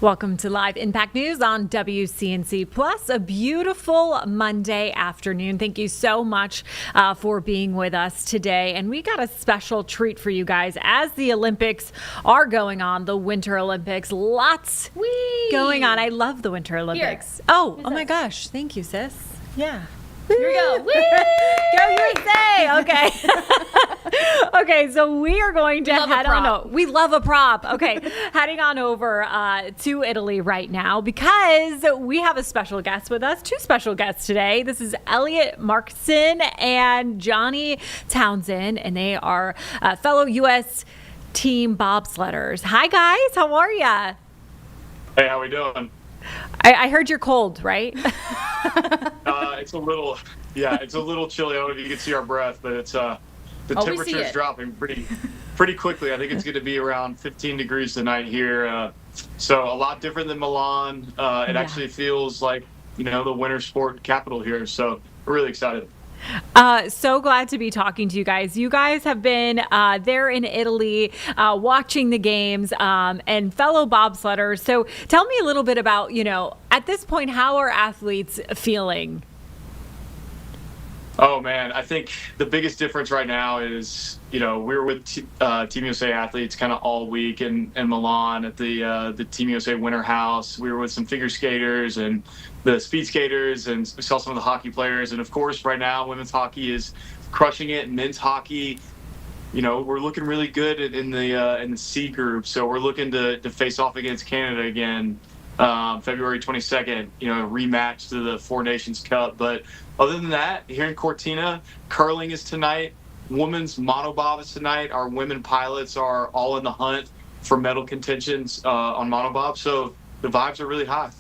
Welcome to Live Impact News on WCNC Plus, a beautiful Monday afternoon. Thank you so much for being with us today. And we got a special treat for you guys as the Olympics are going on, the Winter Olympics. Lots going on. I love the Winter Olympics. Here. Oh my gosh. Thank you, sis. Yeah. Here we go. Go USA. Okay. Okay, so we are going to head on over. We love a prop. Okay, heading on over to Italy right now because we have a special guest with us. Two special guests today. This is Elliot Markson and Johnny Townsend, and they are fellow U.S. team bobsledders. Hi, guys. How are ya? Hey, how we doing? I heard you're cold, right? It's a little chilly. I don't know if you can see our breath, but it's the temperature is dropping pretty quickly. I think it's going to be around 15 degrees tonight here. So a lot different than Milan. It actually feels like, the winter sport capital here. So we're really excited. So glad to be talking to you guys. You guys have been there in Italy watching the games and fellow bobsledders. So tell me a little bit about, at this point, how are athletes feeling? Oh man, I think the biggest difference right now is, we're with Team USA athletes kind of all week in Milan at the Team USA Winter House. We were with some figure skaters and the speed skaters, and we saw some of the hockey players. And of course, right now, women's hockey is crushing it. Men's hockey, we're looking really good in the C group. So we're looking to face off against Canada again, February 22nd. Rematch to the Four Nations Cup, but. Other than that, here in Cortina, curling is tonight. Women's monobob is tonight. Our women pilots are all in the hunt for medal contentions on monobob. So the vibes are really high.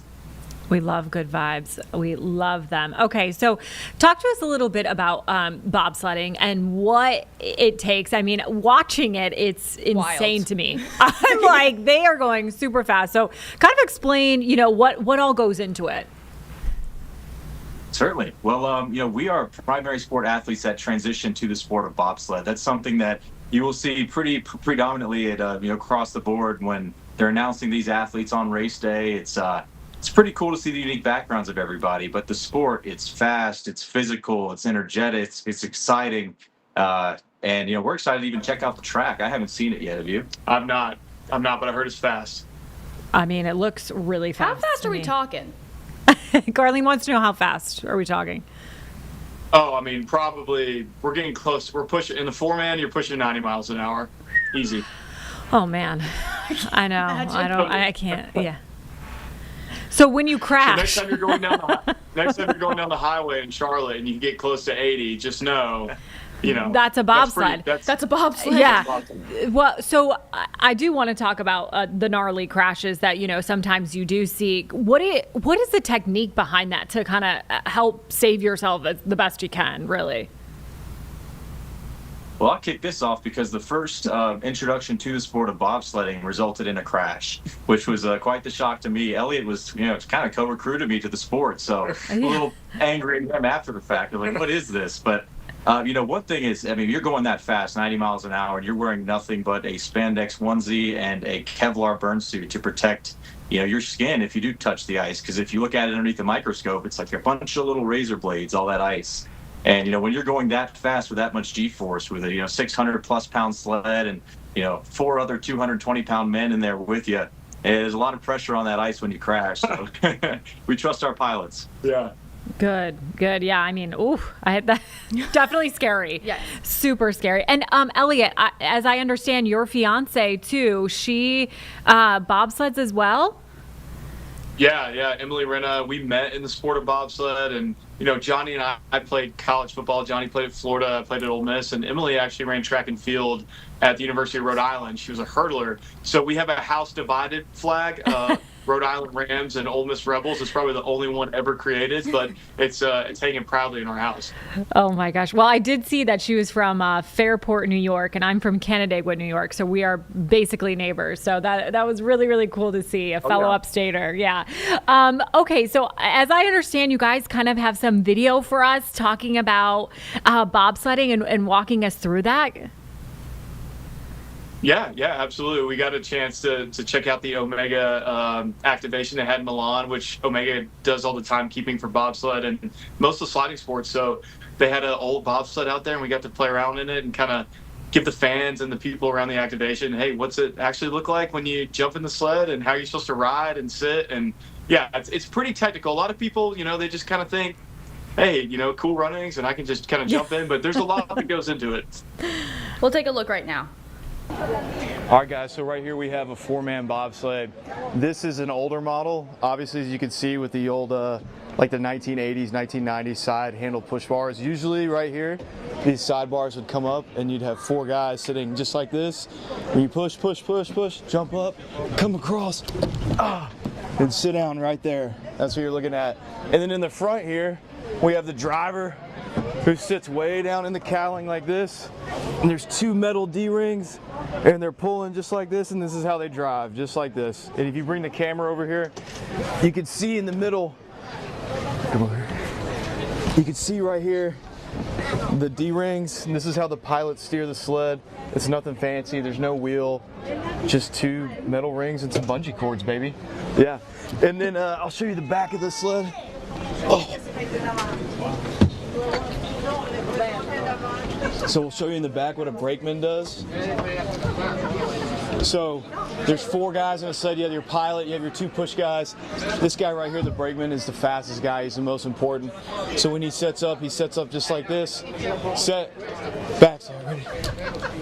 We love good vibes. We love them. Okay, so talk to us a little bit about bobsledding and what it takes. I mean, watching it, it's insane to me. I'm like, they are going super fast. So kind of explain, what all goes into it. Certainly. Well, we are primary sport athletes that transition to the sport of bobsled. That's something that you will see pretty predominantly at across the board when they're announcing these athletes on race day. It's pretty cool to see the unique backgrounds of everybody. But the sport, it's fast, it's physical, it's energetic, it's exciting, and we're excited to even check out the track. I haven't seen it yet. Have you? I'm not, but I heard it's fast. I mean, it looks really fast. How fast are we talking? Carlene wants to know, how fast are we talking? Oh, I mean, probably we're getting close. We're pushing in the 4-man. You're pushing 90 miles an hour, easy. Oh man, I know. I can't. Yeah. So when you crash, so next time you're going down the highway in Charlotte and you get close to 80, just know. That's a bobsled. That's a bobsled. Yeah. Well, so I do want to talk about the gnarly crashes that sometimes you do see. What is the technique behind that to kind of help save yourself the best you can, really? Well, I'll kick this off because the first introduction to the sport of bobsledding resulted in a crash, which was quite the shock to me. Elliot was, kind of co-recruited me to the sport, so a little angry at him after the fact. I'm like, what is this? But one thing is, I mean, you're going that fast, 90 miles an hour, and you're wearing nothing but a spandex onesie and a Kevlar burn suit to protect, your skin if you do touch the ice. Because if you look at it underneath the microscope, it's like a bunch of little razor blades, all that ice. And, when you're going that fast with that much G-force with a, 600-plus pound sled and, 4 other 220-pound men in there with you, there's a lot of pressure on that ice when you crash. So we trust our pilots. Yeah. Good. Yeah, I mean, I had that. Definitely scary. Yes. Super scary. And Elliot, as I understand, your fiance too, she bobsleds as well? Yeah. Emily Renna, we met in the sport of bobsled, and Johnny and I played college football. Johnny played at Florida, I played at Ole Miss, and Emily actually ran track and field at the University of Rhode Island. She was a hurdler. So we have a house divided flag. Rhode Island Rams and Ole Miss Rebels. It's probably the only one ever created, but it's hanging proudly in our house. Oh my gosh. Well, I did see that she was from Fairport, New York, and I'm from Canandaigua, New York. So we are basically neighbors. So that was really, really cool to see a fellow upstater. Yeah. Okay. So as I understand, you guys kind of have some video for us talking about bobsledding and walking us through that. Yeah, absolutely. We got a chance to check out the Omega activation they had in Milan, which Omega does all the timekeeping for bobsled and most of the sliding sports. So they had an old bobsled out there, and we got to play around in it and kind of give the fans and the people around the activation, hey, what's it actually look like when you jump in the sled and how you're supposed to ride and sit. And yeah, it's pretty technical. A lot of people, they just kind of think, hey, cool runnings and I can just kind of jump in, but there's a lot that goes into it. We'll take a look right now. All right, guys, so right here we have a 4-man bobsled. This is an older model. Obviously, as you can see with the old, like the 1980s, 1990s side handle push bars. Usually right here, these side bars would come up and you'd have 4 guys sitting just like this. When you push, jump up, come across, and sit down right there. That's what you're looking at. And then in the front here, we have the driver who sits way down in the cowling like this. And there's 2 metal D-rings, and they're pulling just like this, and this is how they drive, just like this. And if you bring the camera over here, you can see in the middle, come over here. You can see right here the D-rings, and this is how the pilots steer the sled. It's nothing fancy, there's no wheel, just 2 metal rings and some bungee cords, baby. Yeah, and then I'll show you the back of the sled. Oh. So we'll show you in the back what a brakeman does. So there's 4 guys on a sled. You have your pilot, you have your 2 push guys. This guy right here, the brakeman, is the fastest guy. He's the most important. So when he sets up just like this. Set, backside, ready.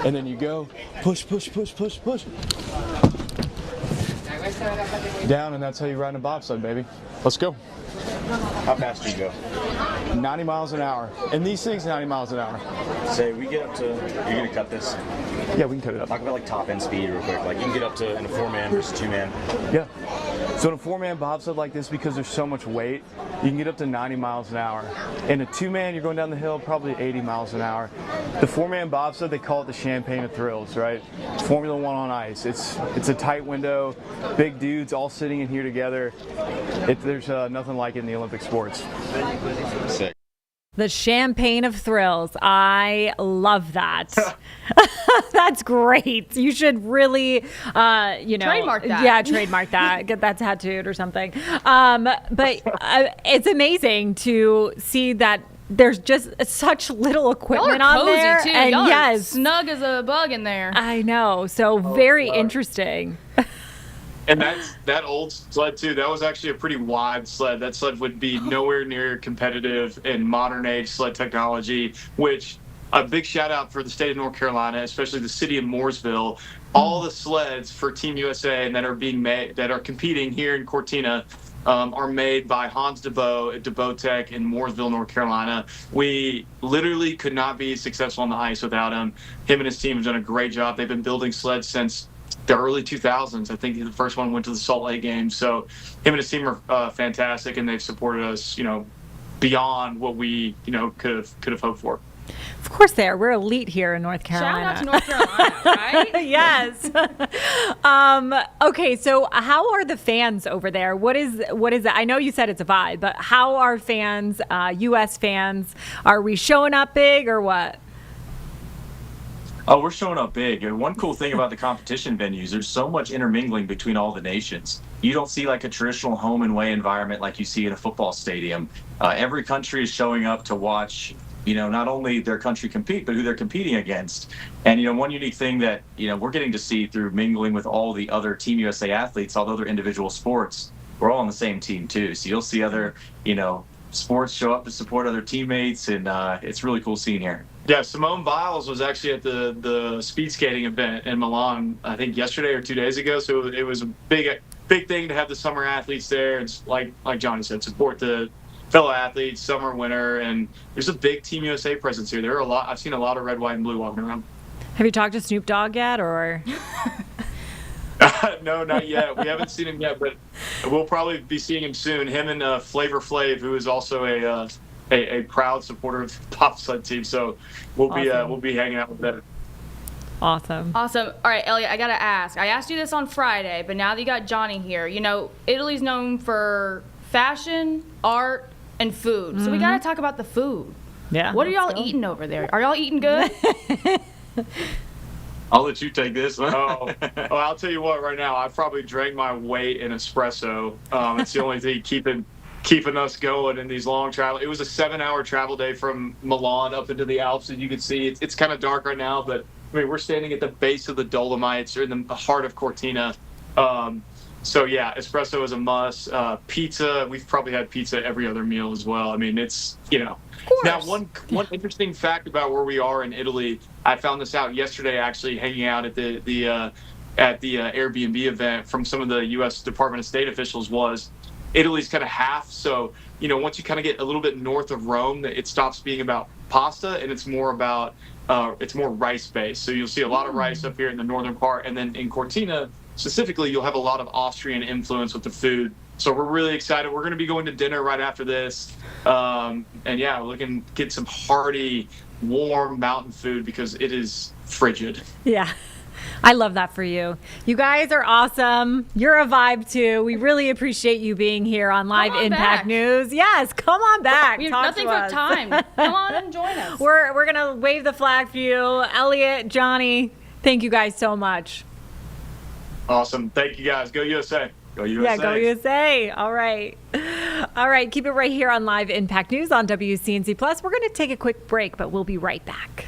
And then you go, push, push, push, push, push. Down, and that's how you ride in a bobsled, baby. Let's go. How fast do you go? 90 miles an hour. And these things, 90 miles an hour. Say we get up to, you're going to cut this? Yeah, we can cut it up. Talk about like top end speed real quick. Like you can get up to in a 4-man versus 2-man. Yeah. So in a 4-man bobsled like this, because there's so much weight, you can get up to 90 miles an hour. In a 2-man, you're going down the hill probably 80 miles an hour. The 4-man bobsled, they call it the champagne of thrills, right? It's Formula One on ice. It's a tight window, big dudes all sitting in here together. There's nothing like it in the Olympic sports. Sick. The champagne of thrills. I love that. That's great. You should really, trademark that. Yeah, trademark that. Get that tattooed or something. But it's amazing to see that there's just such little equipment Y'all are on cozy there. too. And Y'all are yes, snug as a bug in there. I know. So very interesting. And that old sled too. That was actually a pretty wide sled. That sled would be nowhere near competitive in modern age sled technology. Which a big shout out for the state of North Carolina, especially the city of Mooresville. All the sleds for Team USA and that are competing here in Cortina are made by Hans DeBow at DeBow Tech in Mooresville, North Carolina. We literally could not be successful on the ice without him. Him and his team have done a great job. They've been building sleds since the early 2000s. I think the first one went to the Salt Lake Games. So him and his team are fantastic, and they've supported us, beyond what we, could have hoped for. Of course they are. We're elite here in North Carolina. Shout out to North Carolina, right? Yes. Okay, so how are the fans over there? What is it? I know you said it's a vibe, but how are fans, U.S. fans? Are we showing up big or what? Oh, we're showing up big. And one cool thing about the competition venues, there's so much intermingling between all the nations. You don't see like a traditional home and away environment like you see in a football stadium. Every country is showing up to watch, not only their country compete, but who they're competing against. And, one unique thing that, we're getting to see through mingling with all the other Team USA athletes, although they're individual sports, we're all on the same team too. So you'll see other, sports show up to support other teammates, and it's really cool seeing here. Yeah, Simone Biles was actually at the speed skating event in Milan, I think yesterday or 2 days ago. So it was a big thing to have the summer athletes there. It's like Johnny said, support the fellow athletes, summer, winter, and there's a big Team USA presence here. There are I've seen a lot of red, white, and blue walking around. Have you talked to Snoop Dogg yet, or? No, not yet. We haven't seen him yet, but we'll probably be seeing him soon. Him and Flavor Flav, who is also a proud supporter of the bobsled team. So we'll be hanging out with them. Awesome. All right, Elliot, I gotta ask. I asked you this on Friday, but now that you got Johnny here, Italy's known for fashion, art, and food. So we gotta talk about the food. Yeah. What are y'all eating over there? Are y'all eating good? I'll let you take this one. I'll tell you what. Right now, I've probably drank my weight in espresso. It's the only thing keeping us going in these long travel. It was a 7-hour travel day from Milan up into the Alps, and you can see it's kind of dark right now, but we're standing at the base of the Dolomites, or in the heart of Cortina. So yeah, espresso is a must. Pizza, we've probably had pizza every other meal as well. I mean, it's Now, one interesting fact about where we are in Italy, I found this out yesterday, actually hanging out at the Airbnb event from some of the U.S. Department of State officials, was Italy's kind of half. So, once you kind of get a little bit north of Rome, it stops being about pasta and it's more about, it's more rice-based. So you'll see a lot of rice up here in the northern part. And then in Cortina, specifically, you'll have a lot of Austrian influence with the food. So we're really excited. We're going to be going to dinner right after this. And yeah, we're looking to get some hearty, warm mountain food because it is frigid. Yeah. I love that for you. You guys are awesome. You're a vibe too. We really appreciate you being here on Live Impact back. News. Yes, come on back. We have Talk nothing to for us. time. Come on and join us. We're gonna wave the flag for you, Elliot, Johnny. Thank you guys so much. Awesome. Thank you guys. Go USA. Go USA. Yeah, go USA. All right. All right. Keep it right here on Live Impact News on WCNC Plus. We're going to take a quick break, but we'll be right back.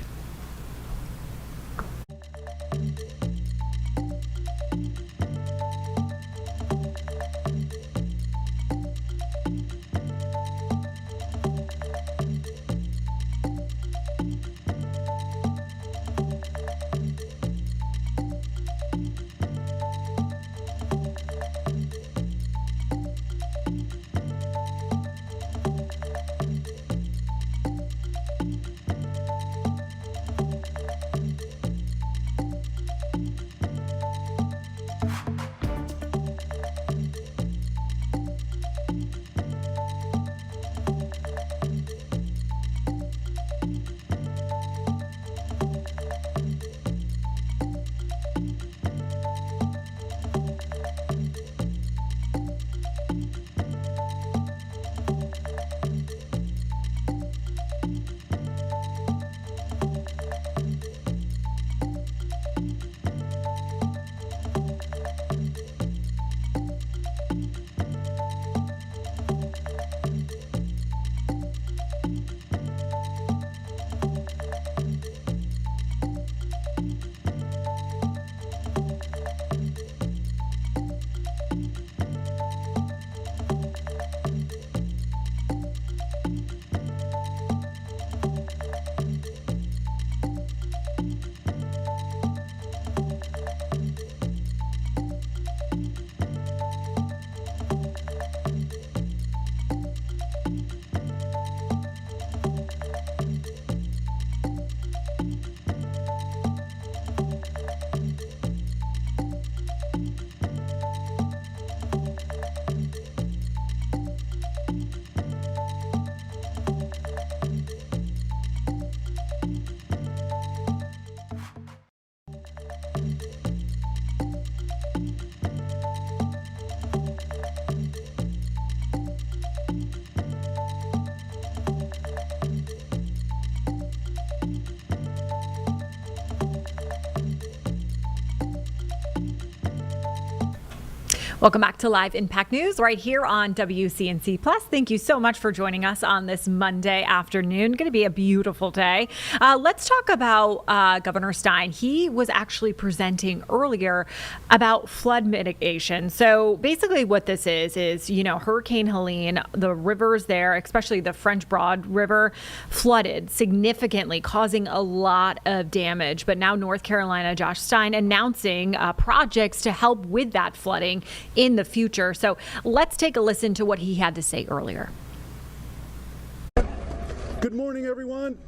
Welcome back to Live Impact News right here on WCNC Plus. Thank you so much for joining us on this Monday afternoon. Going to be a beautiful day. Let's talk about Governor Stein. He was actually presenting earlier about flood mitigation. So basically what this is, you know, Hurricane Helene, the rivers there, especially the French Broad River, flooded significantly, causing a lot of damage. But now North Carolina, Josh Stein announcing projects to help with that flooding in the future. So let's take a listen to what he had to say earlier. Good morning, everyone.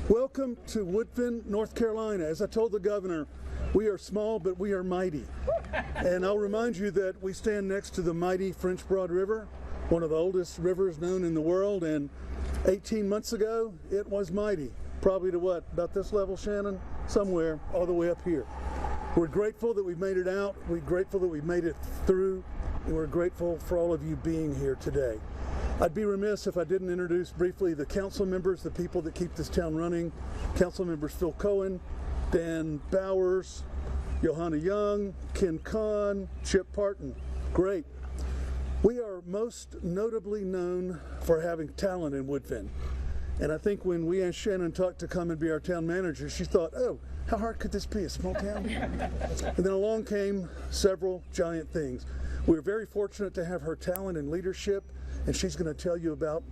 Welcome to Woodfin, North Carolina. As I told the governor, we are small, but we are mighty. And I'll remind you that we stand next to the mighty French Broad River, one of the oldest rivers known in the world. And 18 months ago, it was mighty. Probably to what? About this level, Shannon? Somewhere all the way up here. We're grateful that we've made it out. We're grateful that we've made it through. And we're grateful for all of you being here today. I'd be remiss if I didn't introduce briefly the council members, the people that keep this town running. Council members Phil Cohen, Dan Bowers, Johanna Young, Ken Kahn, Chip Parton. Great. We are most notably known for having talent in Woodfin. And I think when we asked Shannon Tuck to come and be our town manager, she thought, oh, how hard could this be, a small town? And then along came several giant things. We're very fortunate to have her talent and leadership, and she's going to tell you about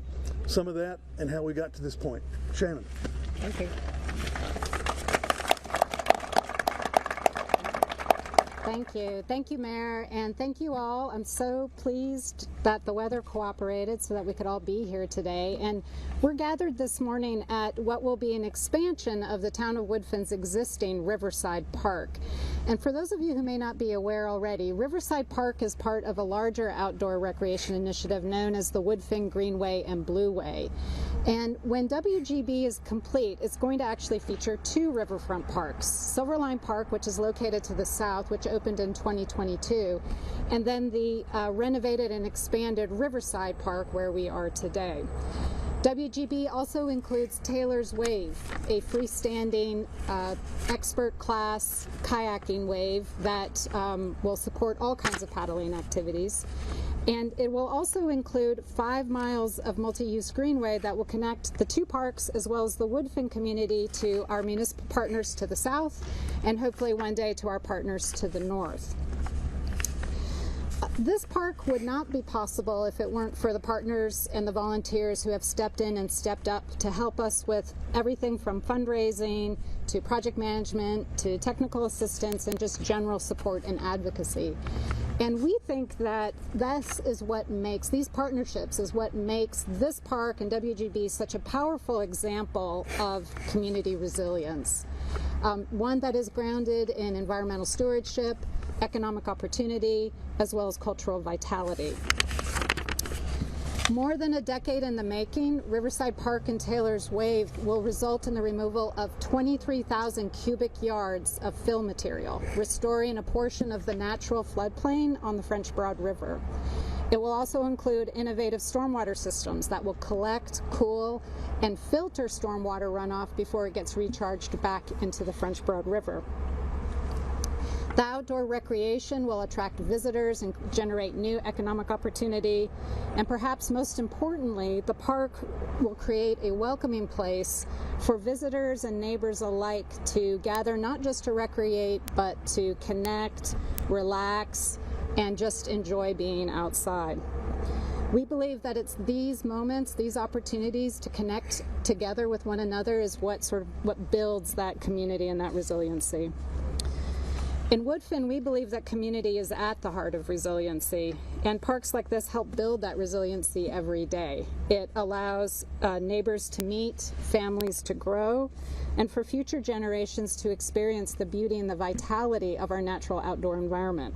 some of that and how we got to this point. Shannon. Thank you. Thank you. Thank you, Mayor, and thank you all. I'm so pleased that the weather cooperated so that we could all be here today. And we're gathered this morning at what will be an expansion of the town of Woodfin's existing Riverside Park. And for those of you who may not be aware already, Riverside Park is part of a larger outdoor recreation initiative known as the Woodfin Greenway and Blueway. And when WGB is complete, it's going to actually feature two riverfront parks. Silverline Park, which is located to the south, which opened in 2022, and then the renovated and expanded Riverside Park, where we are today. WGB also includes Taylor's Wave, a freestanding expert class kayaking wave that will support all kinds of paddling activities. And it will also include 5 miles of multi-use greenway that will connect the two parks as well as the Woodfin community to our municipal partners to the south and hopefully one day to our partners to the north. This park would not be possible if it weren't for the partners and the volunteers who have stepped in and stepped up to help us with everything from fundraising to project management to technical assistance and just general support and advocacy. And we think that this is what makes, these partnerships is what makes this park and WGB such a powerful example of community resilience. One that is grounded in environmental stewardship, economic opportunity, as well as cultural vitality. More than a decade in the making, Riverside Park and Taylor's Wave will result in the removal of 23,000 cubic yards of fill material, restoring a portion of the natural floodplain on the French Broad River. It will also include innovative stormwater systems that will collect, cool, and filter stormwater runoff before it gets recharged back into the French Broad River. The outdoor recreation will attract visitors and generate new economic opportunity. And perhaps most importantly, the park will create a welcoming place for visitors and neighbors alike to gather, not just to recreate, but to connect, relax, and just enjoy being outside. We believe that it's these moments, these opportunities to connect together with one another is what builds that community and that resiliency. In Woodfin, we believe that community is at the heart of resiliency, and parks like this help build that resiliency every day. It allows neighbors to meet, families to grow, and for future generations to experience the beauty and the vitality of our natural outdoor environment.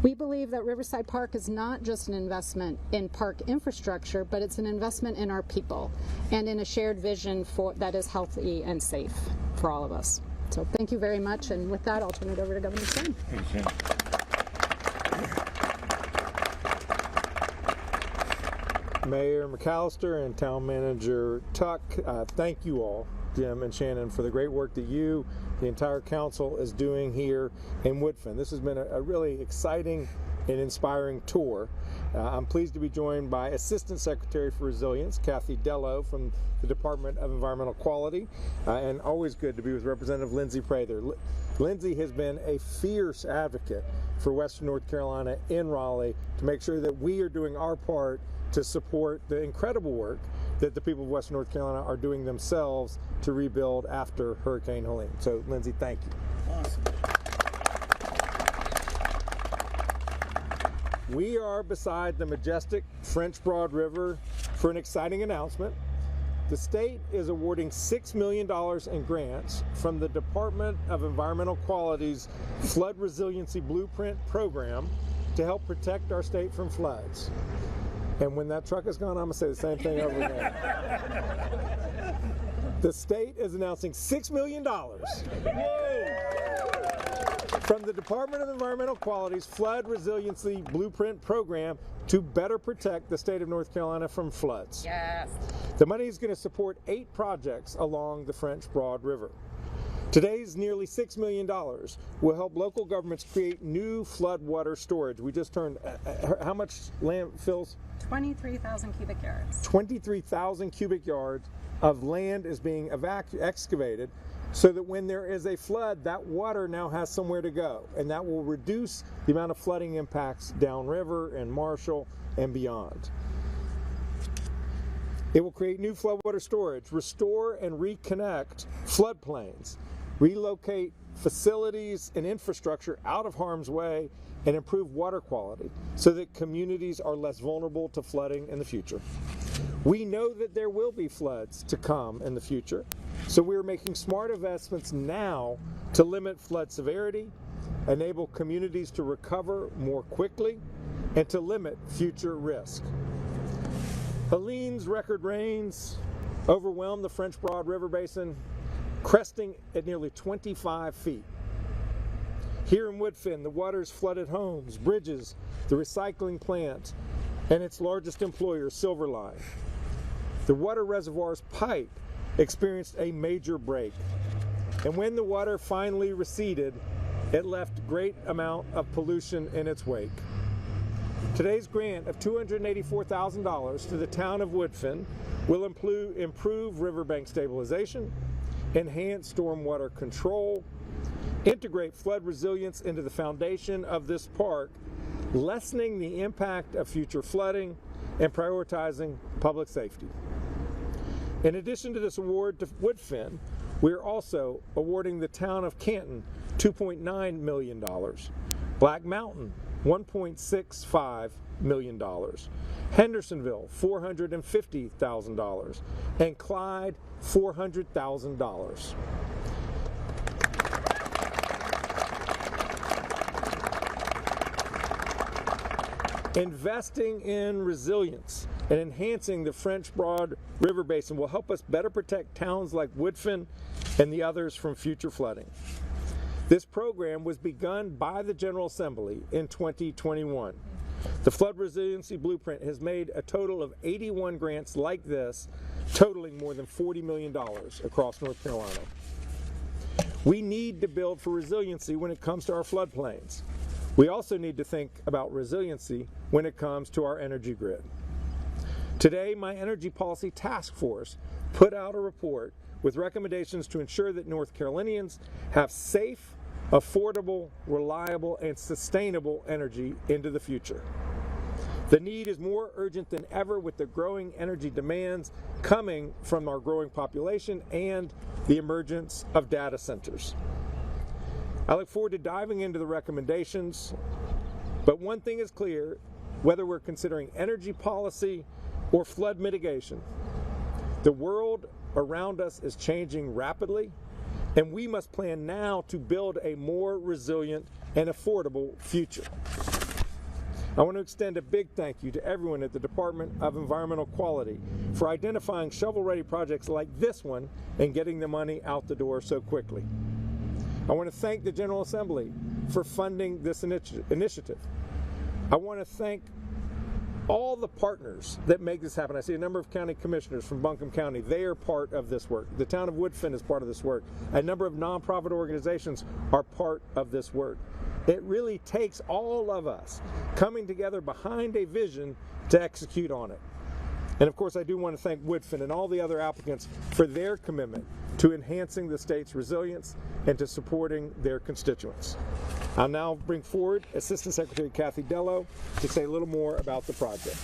We believe that Riverside Park is not just an investment in park infrastructure, but it's an investment in our people and in a shared vision that is healthy and safe for all of us. So thank you very much, and with that, I'll turn it over to Governor Stein. Mayor McAllister and Town Manager Tuck, thank you all, Jim and Shannon, for the great work that you, the entire council is doing here in Woodfin. This has been a really exciting and inspiring tour. I'm pleased to be joined by Assistant Secretary for Resilience, Kathy Dello from the Department of Environmental Quality, and always good to be with Representative Lindsey Prather. Lindsey has been a fierce advocate for Western North Carolina in Raleigh to make sure that we are doing our part to support the incredible work that the people of Western North Carolina are doing themselves to rebuild after Hurricane Helene. So, Lindsey, thank you. Awesome. We are beside the majestic French Broad River for an exciting announcement. The state is awarding $6 million in grants from the Department of Environmental Quality's Flood Resiliency Blueprint program to help protect our state from floods. And when that truck is gone, I'm going to say the same thing over again. The state is announcing $6 million from the Department of Environmental Quality's Flood Resiliency Blueprint program to better protect the state of North Carolina from floods. Yes. The money is going to support 8 projects along the French Broad River. Today's nearly $6 million will help local governments create new floodwater storage. We just turned, how much landfills? 23,000 cubic yards. 23,000 cubic yards of land is being excavated so that when there is a flood, that water now has somewhere to go, and that will reduce the amount of flooding impacts downriver and Marshall and beyond. It will create new floodwater storage, restore and reconnect floodplains, relocate facilities and infrastructure out of harm's way, and improve water quality so that communities are less vulnerable to flooding in the future. We know that there will be floods to come in the future, so we are making smart investments now to limit flood severity, enable communities to recover more quickly, and to limit future risk. Helene's record rains overwhelmed the French Broad River Basin, cresting at nearly 25 feet. Here in Woodfin, the waters flooded homes, bridges, the recycling plant, and its largest employer, Silverline. The water reservoir's pipe experienced a major break, and when the water finally receded, it left great amount of pollution in its wake. Today's grant of $284,000 to the town of Woodfin will improve riverbank stabilization, enhance stormwater control, integrate flood resilience into the foundation of this park, lessening the impact of future flooding, and prioritizing public safety. In addition to this award to Woodfin, we are also awarding the town of Canton $2.9 million, Black Mountain $1.65 million, Hendersonville $450,000, and Clyde $400,000. Investing in resilience and enhancing the French Broad River Basin will help us better protect towns like Woodfin and the others from future flooding. This program was begun by the General Assembly in 2021. The Flood Resiliency Blueprint has made a total of 81 grants like this, totaling more than $40 million across North Carolina. We need to build for resiliency when it comes to our floodplains. We also need to think about resiliency when it comes to our energy grid. Today, my Energy Policy Task Force put out a report with recommendations to ensure that North Carolinians have safe, affordable, reliable, and sustainable energy into the future. The need is more urgent than ever with the growing energy demands coming from our growing population and the emergence of data centers. I look forward to diving into the recommendations, but one thing is clear, whether we're considering energy policy or flood mitigation, the world around us is changing rapidly, and we must plan now to build a more resilient and affordable future. I want to extend a big thank you to everyone at the Department of Environmental Quality for identifying shovel-ready projects like this one and getting the money out the door so quickly. I want to thank the General Assembly for funding this initiative. I want to thank all the partners that make this happen. I see a number of county commissioners from Buncombe County. They are part of this work. The town of Woodfin is part of this work. A number of nonprofit organizations are part of this work. It really takes all of us coming together behind a vision to execute on it. And of course, I do want to thank Woodfin and all the other applicants for their commitment to enhancing the state's resilience and to supporting their constituents. I'll now bring forward Assistant Secretary Kathy Dello to say a little more about the project.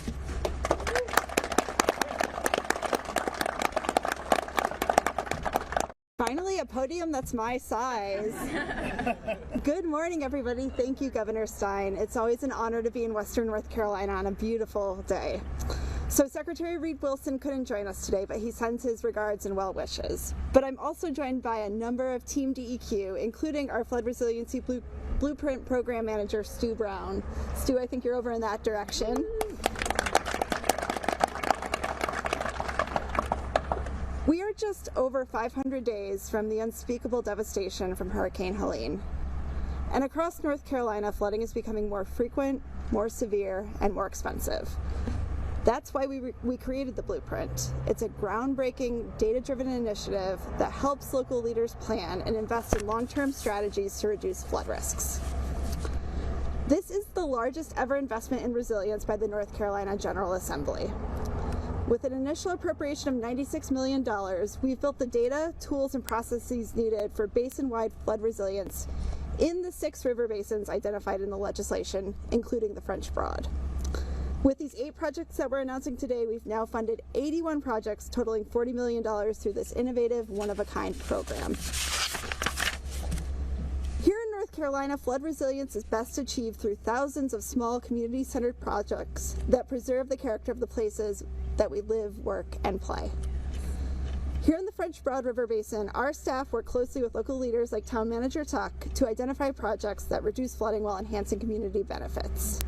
Finally, a podium that's my size. Good morning, everybody. Thank you, Governor Stein. It's always an honor to be in Western North Carolina on a beautiful day. So Secretary Reed Wilson couldn't join us today, but he sends his regards and well wishes. But I'm also joined by a number of Team DEQ, including our Flood Resiliency Blueprint Program Manager, Stu Brown. Stu, I think you're over in that direction. We are just over 500 days from the unspeakable devastation from Hurricane Helene. And across North Carolina, flooding is becoming more frequent, more severe, and more expensive. That's why we created the Blueprint. It's a groundbreaking, data-driven initiative that helps local leaders plan and invest in long-term strategies to reduce flood risks. This is the largest ever investment in resilience by the North Carolina General Assembly. With an initial appropriation of $96 million, we've built the data, tools, and processes needed for basin-wide flood resilience in the 6 river basins identified in the legislation, including the French Broad. With these 8 projects that we're announcing today, we've now funded 81 projects totaling $40 million through this innovative, one-of-a-kind program. Here in North Carolina, flood resilience is best achieved through thousands of small community-centered projects that preserve the character of the places that we live, work, and play. Here in the French Broad River Basin, our staff work closely with local leaders like Town Manager Tuck to identify projects that reduce flooding while enhancing community benefits.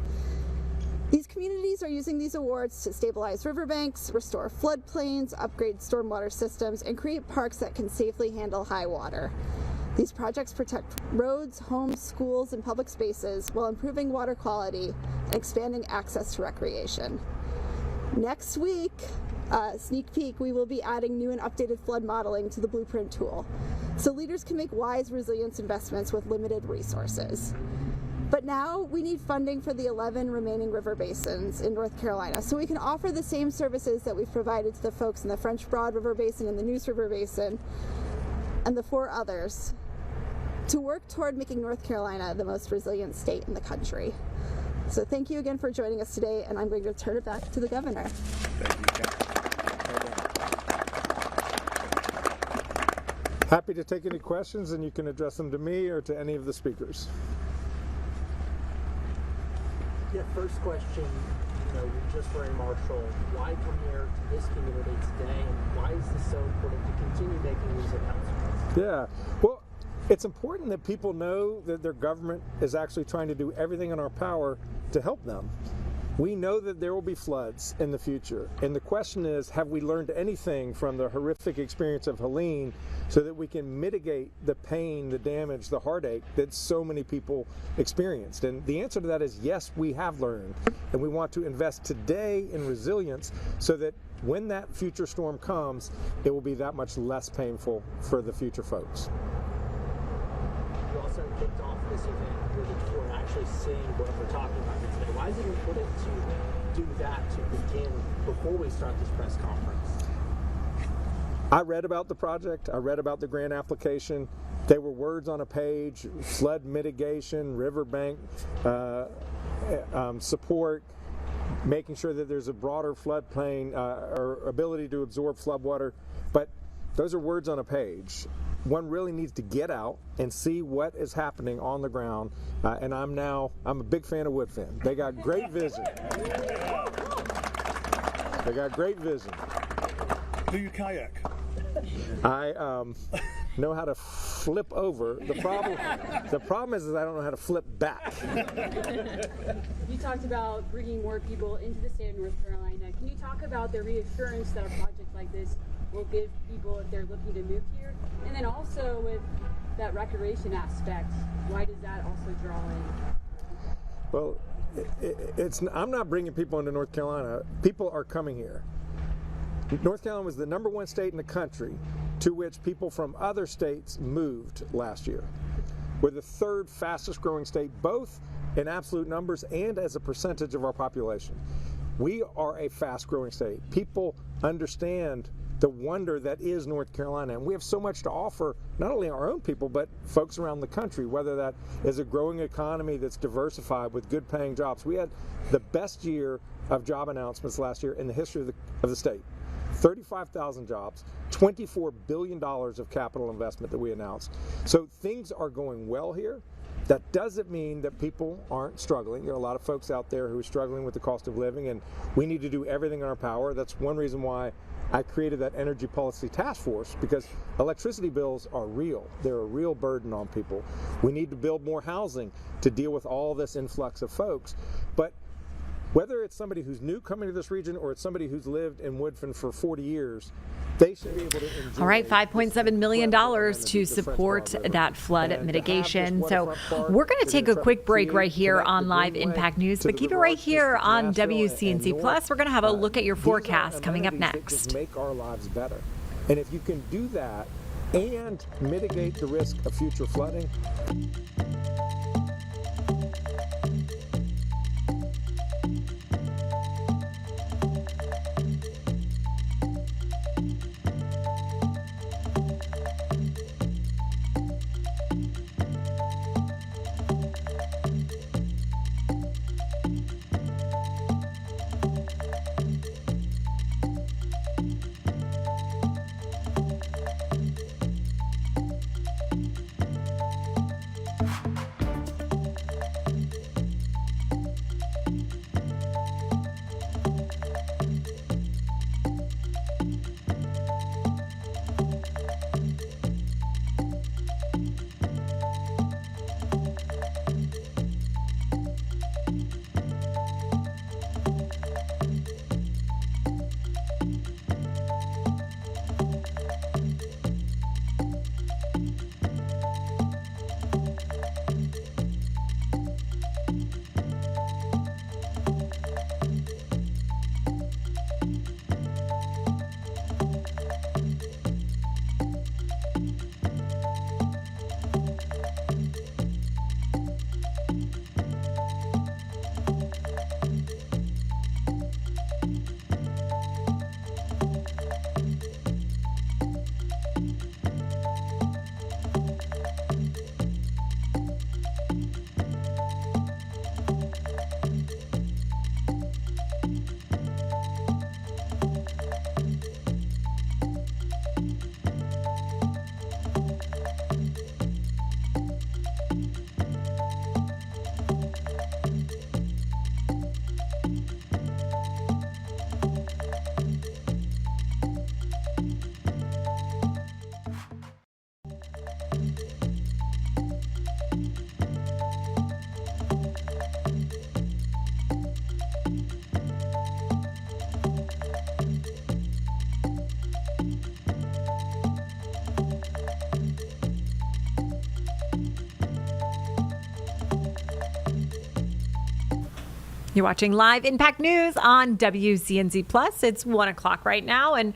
These communities are using these awards to stabilize riverbanks, restore floodplains, upgrade stormwater systems, and create parks that can safely handle high water. These projects protect roads, homes, schools, and public spaces while improving water quality and expanding access to recreation. Next week, sneak peek, we will be adding new and updated flood modeling to the Blueprint tool, so leaders can make wise resilience investments with limited resources. But now we need funding for the 11 remaining river basins in North Carolina, so we can offer the same services that we've provided to the folks in the French Broad River Basin and the Neuse River Basin and the 4 others to work toward making North Carolina the most resilient state in the country. So thank you again for joining us today, and I'm going to turn it back to the governor. Thank you, Kathy. Happy to take any questions, and you can address them to me or to any of the speakers. Yeah, first question, we just were in Marshall. Why come here to this community today, and why is this so important to continue making these announcements? Yeah, well, it's important that people know that their government is actually trying to do everything in our power to help them. We know that there will be floods in the future, and the question is, have we learned anything from the horrific experience of Helene so that we can mitigate the pain, the damage, the heartache that so many people experienced? And the answer to that is yes, we have learned, and we want to invest today in resilience so that when that future storm comes, it will be that much less painful for the future folks. You also kicked off this event with a tour actually seeing what we're talking about here today. Why is it important to do that to begin before we start this press conference? I read about the project. I read about the grant application. They were words on a page: flood mitigation, riverbank support, making sure that there's a broader floodplain or ability to absorb floodwater. But those are words on a page. One really needs to get out and see what is happening on the ground. And I'm a big fan of Woodfin. They got great vision. They got great vision. Do you kayak? I know how to flip over. The problem is I don't know how to flip back. You talked about bringing more people into the state of North Carolina. Can you talk about the reassurance that a project like this will give people if they're looking to move here? And then also with that recreation aspect, why does that also draw in? Well, I'm not bringing people into North Carolina. People are coming here. North Carolina was the #1 state in the country to which people from other states moved last year. We're the 3rd fastest growing state, both in absolute numbers and as a percentage of our population. We are a fast growing state. People understand the wonder that is North Carolina, and we have so much to offer, not only our own people, but folks around the country, whether that is a growing economy that's diversified with good paying jobs. We had the best year of job announcements last year in the history of the state. 35,000 jobs, $24 billion of capital investment that we announced. So things are going well here. That doesn't mean that people aren't struggling. There are a lot of folks out there who are struggling with the cost of living, and we need to do everything in our power. That's one reason why I created that energy policy task force, because electricity bills are real. They're a real burden on people. We need to build more housing to deal with all this influx of folks. But whether it's somebody who's new coming to this region or it's somebody who's lived in Woodfin for 40 years, they should be able to enjoy. All right, $5.7 million to support that flood mitigation. So we're going to take a quick break right here on Live Impact News, but keep it right here on WCNC Plus. We're going to have a look at your forecast coming up next. Make our lives better. And if you can do that and mitigate the risk of future flooding. You're watching Live Impact News on WCNC Plus. It's 1 o'clock right now, and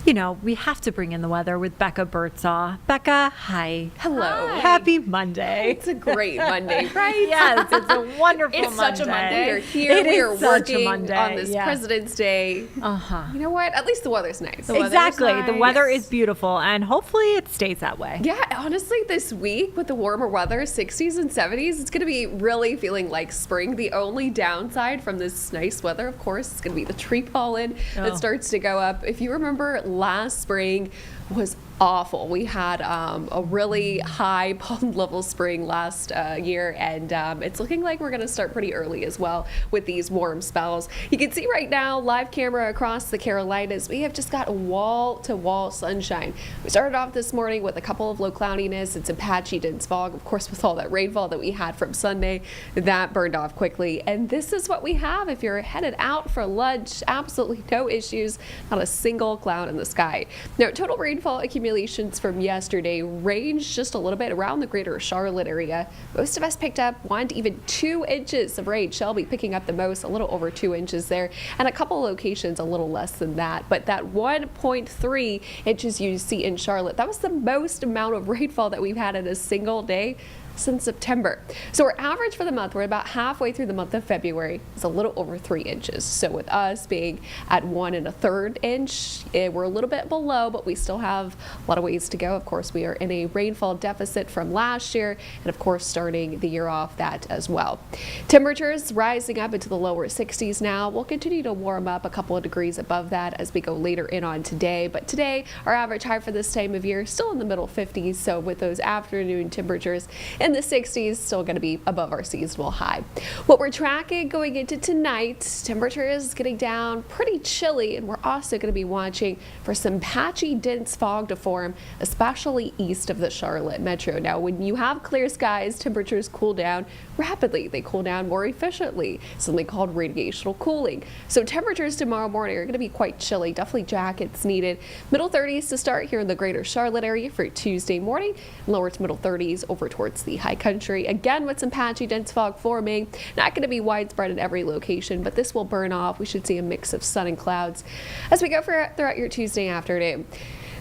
you know, we have to bring in the weather with Becca Birdsall. Becca, hi. Hello. Hi. Happy Monday. It's a great Monday, right? Yes, it's a wonderful It's Monday. such a Monday. We're here. We are working on this President's Day. Uh-huh. You know what? At least the weather's nice. Exactly. The weather is beautiful, and hopefully it stays that way. Yeah, honestly, this week with the warmer weather, 60s and 70s, it's going to be really feeling like spring. The only downside from this nice weather, of course, is going to be the tree pollen that starts to go up. If you remember, last spring was awful. We had a really high pollen level spring last year, and it's looking like we're going to start pretty early as well with these warm spells. You can see right now, live camera across the Carolinas, we have just got wall-to-wall sunshine. We started off this morning with a couple of low cloudiness and some patchy dense fog. Of course, with all that rainfall that we had from Sunday, that burned off quickly. And this is what we have if you're headed out for lunch. Absolutely no issues, not a single cloud in the sky. Now, total rainfall accumulation simulations from yesterday ranged just a little bit around the greater Charlotte area. Most of us picked up 1 to even 2 inches of rain. Shelby picking up the most, a little over 2 inches there, and a couple locations a little less than that. But that 1.3 inches you see in Charlotte, that was the most amount of rainfall that we've had in a single day since September. So our average for the month, we're about halfway through the month of February, is a little over 3 inches. So with us being at 1 1/3 inch, we're a little bit below, but we still have a lot of ways to go. Of course, we are in a rainfall deficit from last year, and of course, starting the year off that as well. Temperatures rising up into the lower 60s now. We'll continue to warm up a couple of degrees above that as we go later in on today. But today, our average high for this time of year, still in the middle 50s. So with those afternoon temperatures in the 60s, still going to be above our seasonal high. What we're tracking going into tonight, temperature is getting down, pretty chilly, and we're also going to be watching for some patchy dense fog to form, especially east of the Charlotte metro. Now, when you have clear skies, temperatures cool down rapidly. They cool down more efficiently, something called radiational cooling. So temperatures tomorrow morning are going to be quite chilly, definitely jackets needed. Middle 30s to start here in the greater Charlotte area for Tuesday morning, lower to middle 30s over towards the high country. Again, with some patchy dense fog forming, not going to be widespread in every location, but this will burn off. We should see a mix of sun and clouds as we go throughout your Tuesday afternoon.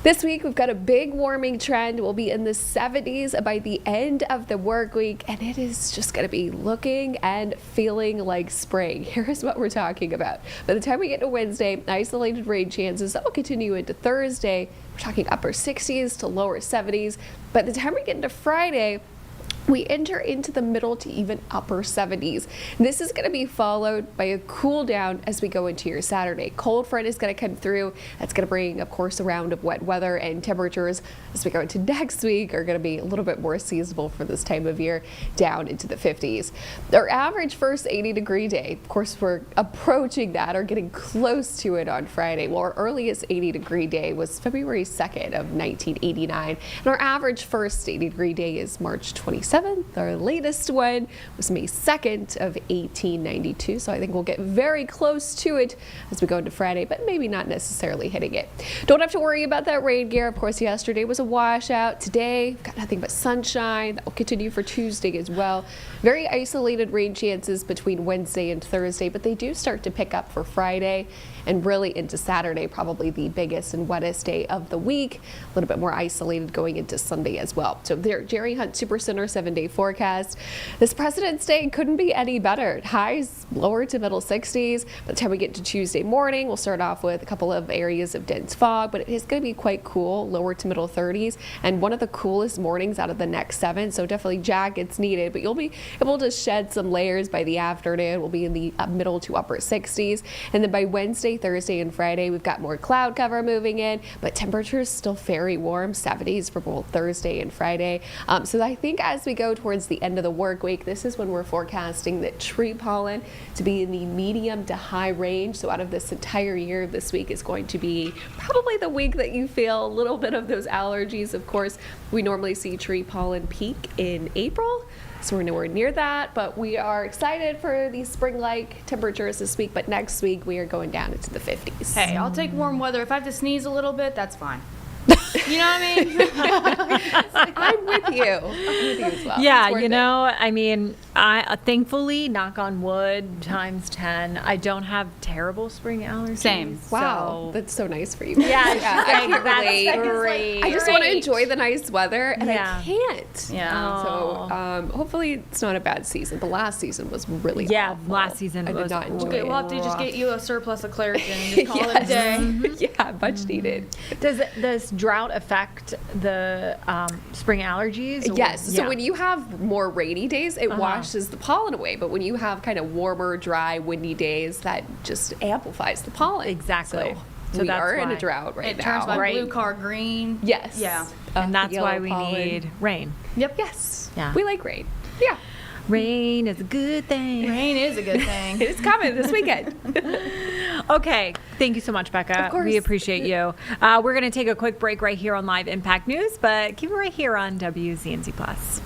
This week, we've got a big warming trend. We'll be in the 70s by the end of the work week, and it is just going to be looking and feeling like spring. Here's what we're talking about. By the time we get to Wednesday, isolated rain chances that will continue into Thursday. We're talking upper 60s to lower 70s. By the time we get into Friday, we enter into the middle to even upper 70s. This is going to be followed by a cool down as we go into your Saturday. Cold front is going to come through. That's going to bring, of course, a round of wet weather, and temperatures as we go into next week are going to be a little bit more seasonable for this time of year, down into the 50s. Our average first 80-degree day, of course, we're approaching that or getting close to it on Friday. Well, our earliest 80-degree day was February 2nd of 1989, and our average first 80-degree day is March 27th. Our latest one was May 2nd of 1892, so I think we'll get very close to it as we go into Friday, but maybe not necessarily hitting it. Don't have to worry about that rain gear. Of course, yesterday was a washout. Today, we've got nothing but sunshine. That will continue for Tuesday as well. Very isolated rain chances between Wednesday and Thursday, but they do start to pick up for Friday and really into Saturday, probably the biggest and wettest day of the week. A little bit more isolated going into Sunday as well. So there, Jerry Hunt Supercenter 7-day forecast. This President's Day couldn't be any better. Highs lower to middle 60s. By the time we get to Tuesday morning, we'll start off with a couple of areas of dense fog, but it is going to be quite cool, lower to middle 30s, and one of the coolest mornings out of the next 7. So definitely jackets needed, but you'll be able to shed some layers by the afternoon. We'll be in the middle to upper 60s, and then by Wednesday, Thursday, and Friday, we've got more cloud cover moving in, but temperatures still very warm, 70s for both Thursday and Friday. So I think as we go towards the end of the work week, this is when we're forecasting that tree pollen to be in the medium to high range. So out of this entire year, this week is going to be probably the week that you feel a little bit of those allergies. Of course, we normally see tree pollen peak in April. So we're nowhere near that, but we are excited for these spring-like temperatures this week. But next week, we are going down into the 50s. Hey, I'll take warm weather. If I have to sneeze a little bit, that's fine. You know what I mean? I'm with you. I'm with you as well. Yeah, you know, I mean, I thankfully, knock on wood, times 10, I don't have terrible spring allergies. Same. Wow, that's so nice for you. Yeah, I can relate. great. I just want to enjoy the nice weather, and I can't. Yeah. So hopefully it's not a bad season. The last season was really awful. Last season I was did not enjoy Okay, it. we'll have to just get you a surplus of Claritin and just call it a day. Yeah, much needed. Does this drought affect the spring allergies? Yes. So when you have more rainy days, it washes the pollen away. But when you have kind of warmer, dry, windy days, that just amplifies the pollen. Exactly. So we are in a drought right It now. turns my blue car green. Yes. Yeah. And that's why yellow we pollen. need rain. Yep. Yes. Yeah. We like rain. Yeah. Rain is a good thing. Rain is a good thing. It is coming this weekend. Okay. Thank you so much, Becca. Of course. We appreciate you. We're going to take a quick break right here on Live Impact News, but keep it right here on WCNC Plus.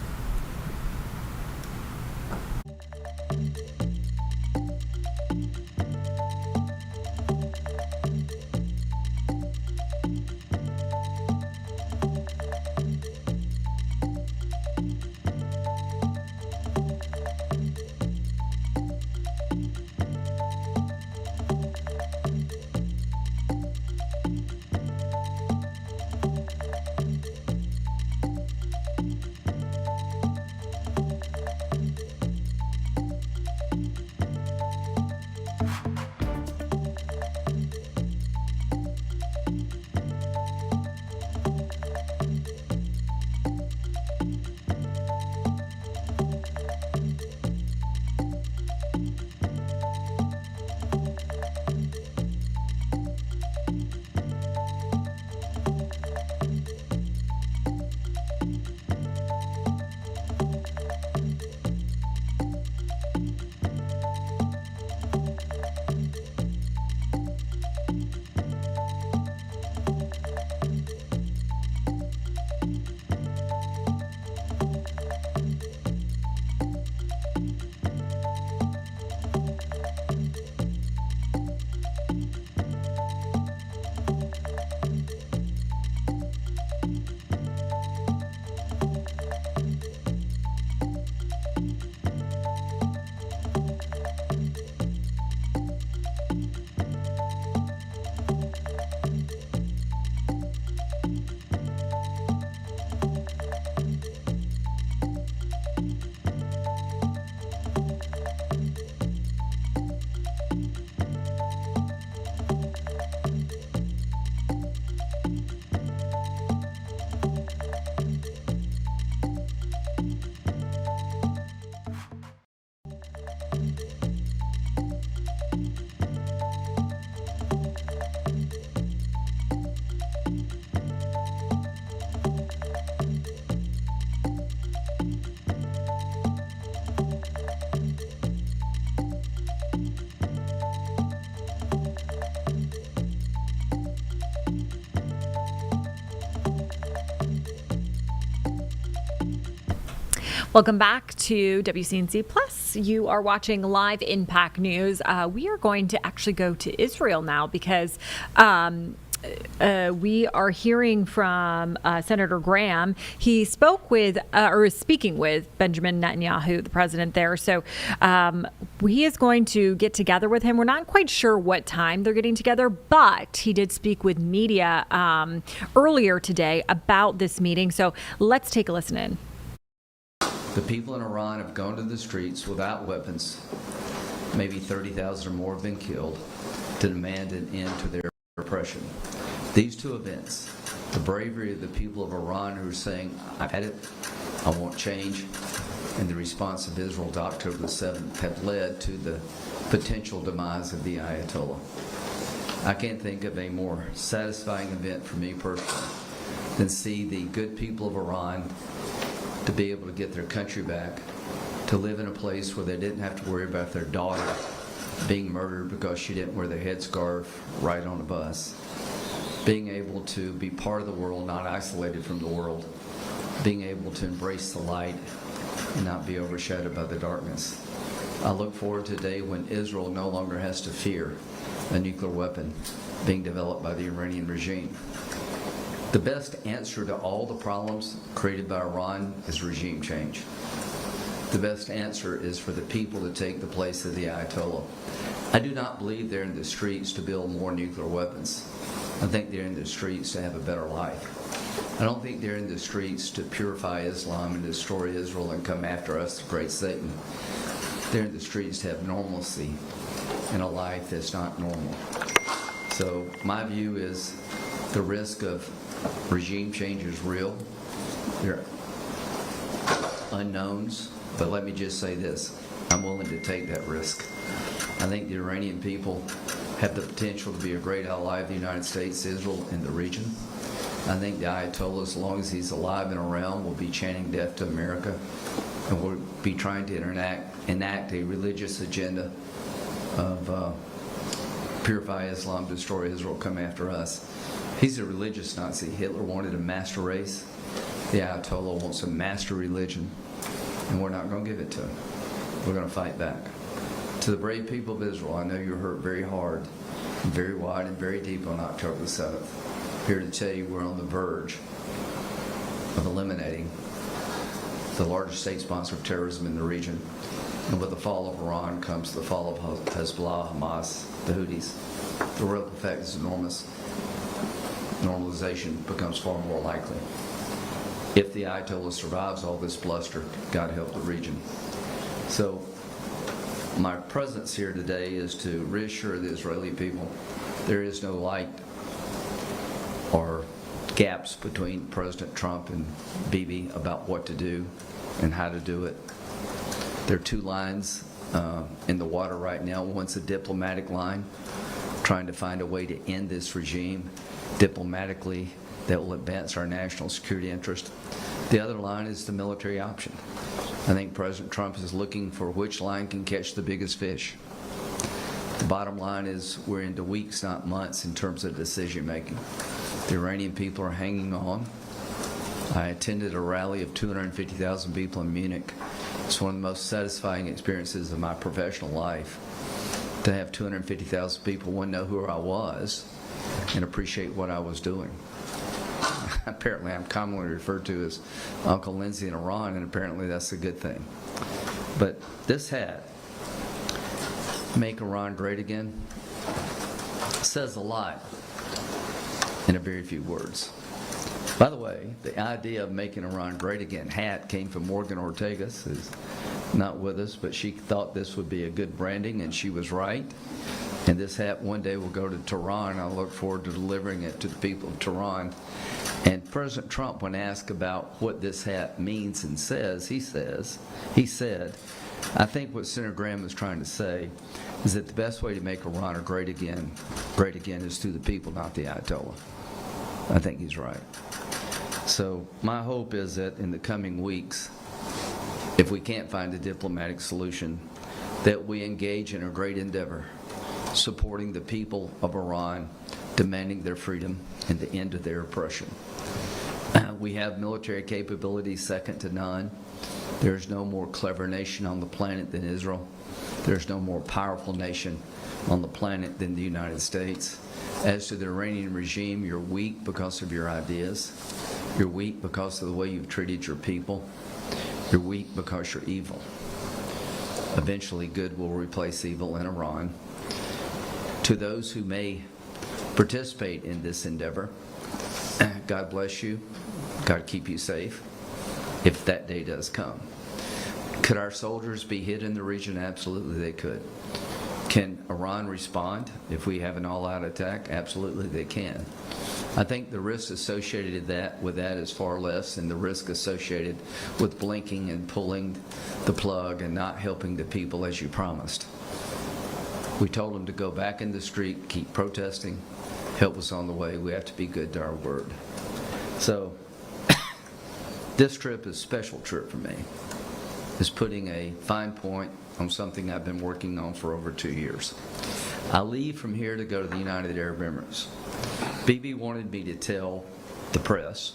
Welcome back to WCNC Plus. You are watching Live Impact News. We are going to actually go to Israel now because we are hearing from Senator Graham. He spoke with, or is speaking with Benjamin Netanyahu, the president there. So he is going to get together with him. We're not quite sure what time they're getting together, but he did speak with media earlier today about this meeting. So let's take a listen in. The people in Iran have gone to the streets without weapons. Maybe 30,000 or more have been killed to demand an end to their oppression. These two events, the bravery of the people of Iran who are saying, I've had it, I want change, and the response of Israel to October the 7th have led to the potential demise of the Ayatollah. I can't think of a more satisfying event for me personally than see the good people of Iran to be able to get their country back, to live in a place where they didn't have to worry about their daughter being murdered because she didn't wear the headscarf right on a bus, being able to be part of the world, not isolated from the world, being able to embrace the light and not be overshadowed by the darkness. I look forward to a day when Israel no longer has to fear a nuclear weapon being developed by the Iranian regime. The best answer to all the problems created by Iran is regime change. The best answer is for the people to take the place of the Ayatollah. I do not believe they're in the streets to build more nuclear weapons. I think they're in the streets to have a better life. I don't think they're in the streets to purify Islam and destroy Israel and come after us, the great Satan. They're in the streets to have normalcy in a life that's not normal. So my view is the risk of regime change is real. There are unknowns, but let me just say this. I'm willing to take that risk. I think the Iranian people have the potential to be a great ally of the United States, Israel, and the region. I think the Ayatollah, as long as he's alive and around, will be chanting death to America and will be trying to enact a religious agenda of purify Islam, destroy Israel, come after us. He's a religious Nazi. Hitler wanted a master race. The Ayatollah wants a master religion, and we're not going to give it to him. We're going to fight back. To the brave people of Israel, I know you're hurt very hard, very wide, and very deep on October the 7th. I'm here to tell you we're on the verge of eliminating the largest state sponsor of terrorism in the region. And with the fall of Iran comes the fall of Hezbollah, Hamas, the Houthis. The ripple effect is enormous. Normalization becomes far more likely. If the Ayatollah survives all this bluster, God help the region. So my presence here today is to reassure the Israeli people there is no light or gaps between President Trump and Bibi about what to do and how to do it. There are two lines in the water right now. One's a diplomatic line, trying to find a way to end this regime diplomatically that will advance our national security interest. The other line is the military option. I think President Trump is looking for which line can catch the biggest fish. The bottom line is we're into weeks, not months, in terms of decision making. The Iranian people are hanging on. I attended a rally of 250,000 people in Munich. It's one of the most satisfying experiences of my professional life. To have 250,000 people, one, know who I was and appreciate what I was doing. Apparently, I'm commonly referred to as Uncle Lindsay in Iran, and apparently that's a good thing. But this hat, Make Iran Great Again, says a lot in a very few words. By the way, the idea of Making Iran Great Again hat came from Morgan Ortegas, who's not with us, but she thought this would be a good branding, and she was right. And this hat one day will go to Tehran. I look forward to delivering it to the people of Tehran. And President Trump, when asked about what this hat means and says, he said, I think what Senator Graham is trying to say is that the best way to make Iran great again is through the people, not the Ayatollah. I think he's right. So my hope is that in the coming weeks, if we can't find a diplomatic solution, that we engage in a great endeavor, supporting the people of Iran, demanding their freedom and the end of their oppression. We have military capabilities second to none. There's no more clever nation on the planet than Israel. There's no more powerful nation on the planet than the United States. As to the Iranian regime, you're weak because of your ideas. You're weak because of the way you've treated your people. You're weak because you're evil. Eventually, good will replace evil in Iran. To those who may participate in this endeavor, God bless you. God keep you safe, if that day does come. Could our soldiers be hit in the region? Absolutely they could. Can Iran respond if we have an all-out attack? Absolutely they can. I think the risk associated with that is far less than the risk associated with blinking and pulling the plug and not helping the people as you promised. We told them to go back in the street, keep protesting, help us on the way. We have to be good to our word. So this trip is a special trip for me. It's putting a fine point on something I've been working on for over 2 years. I leave from here to go to the United Arab Emirates. Bibi wanted me to tell the press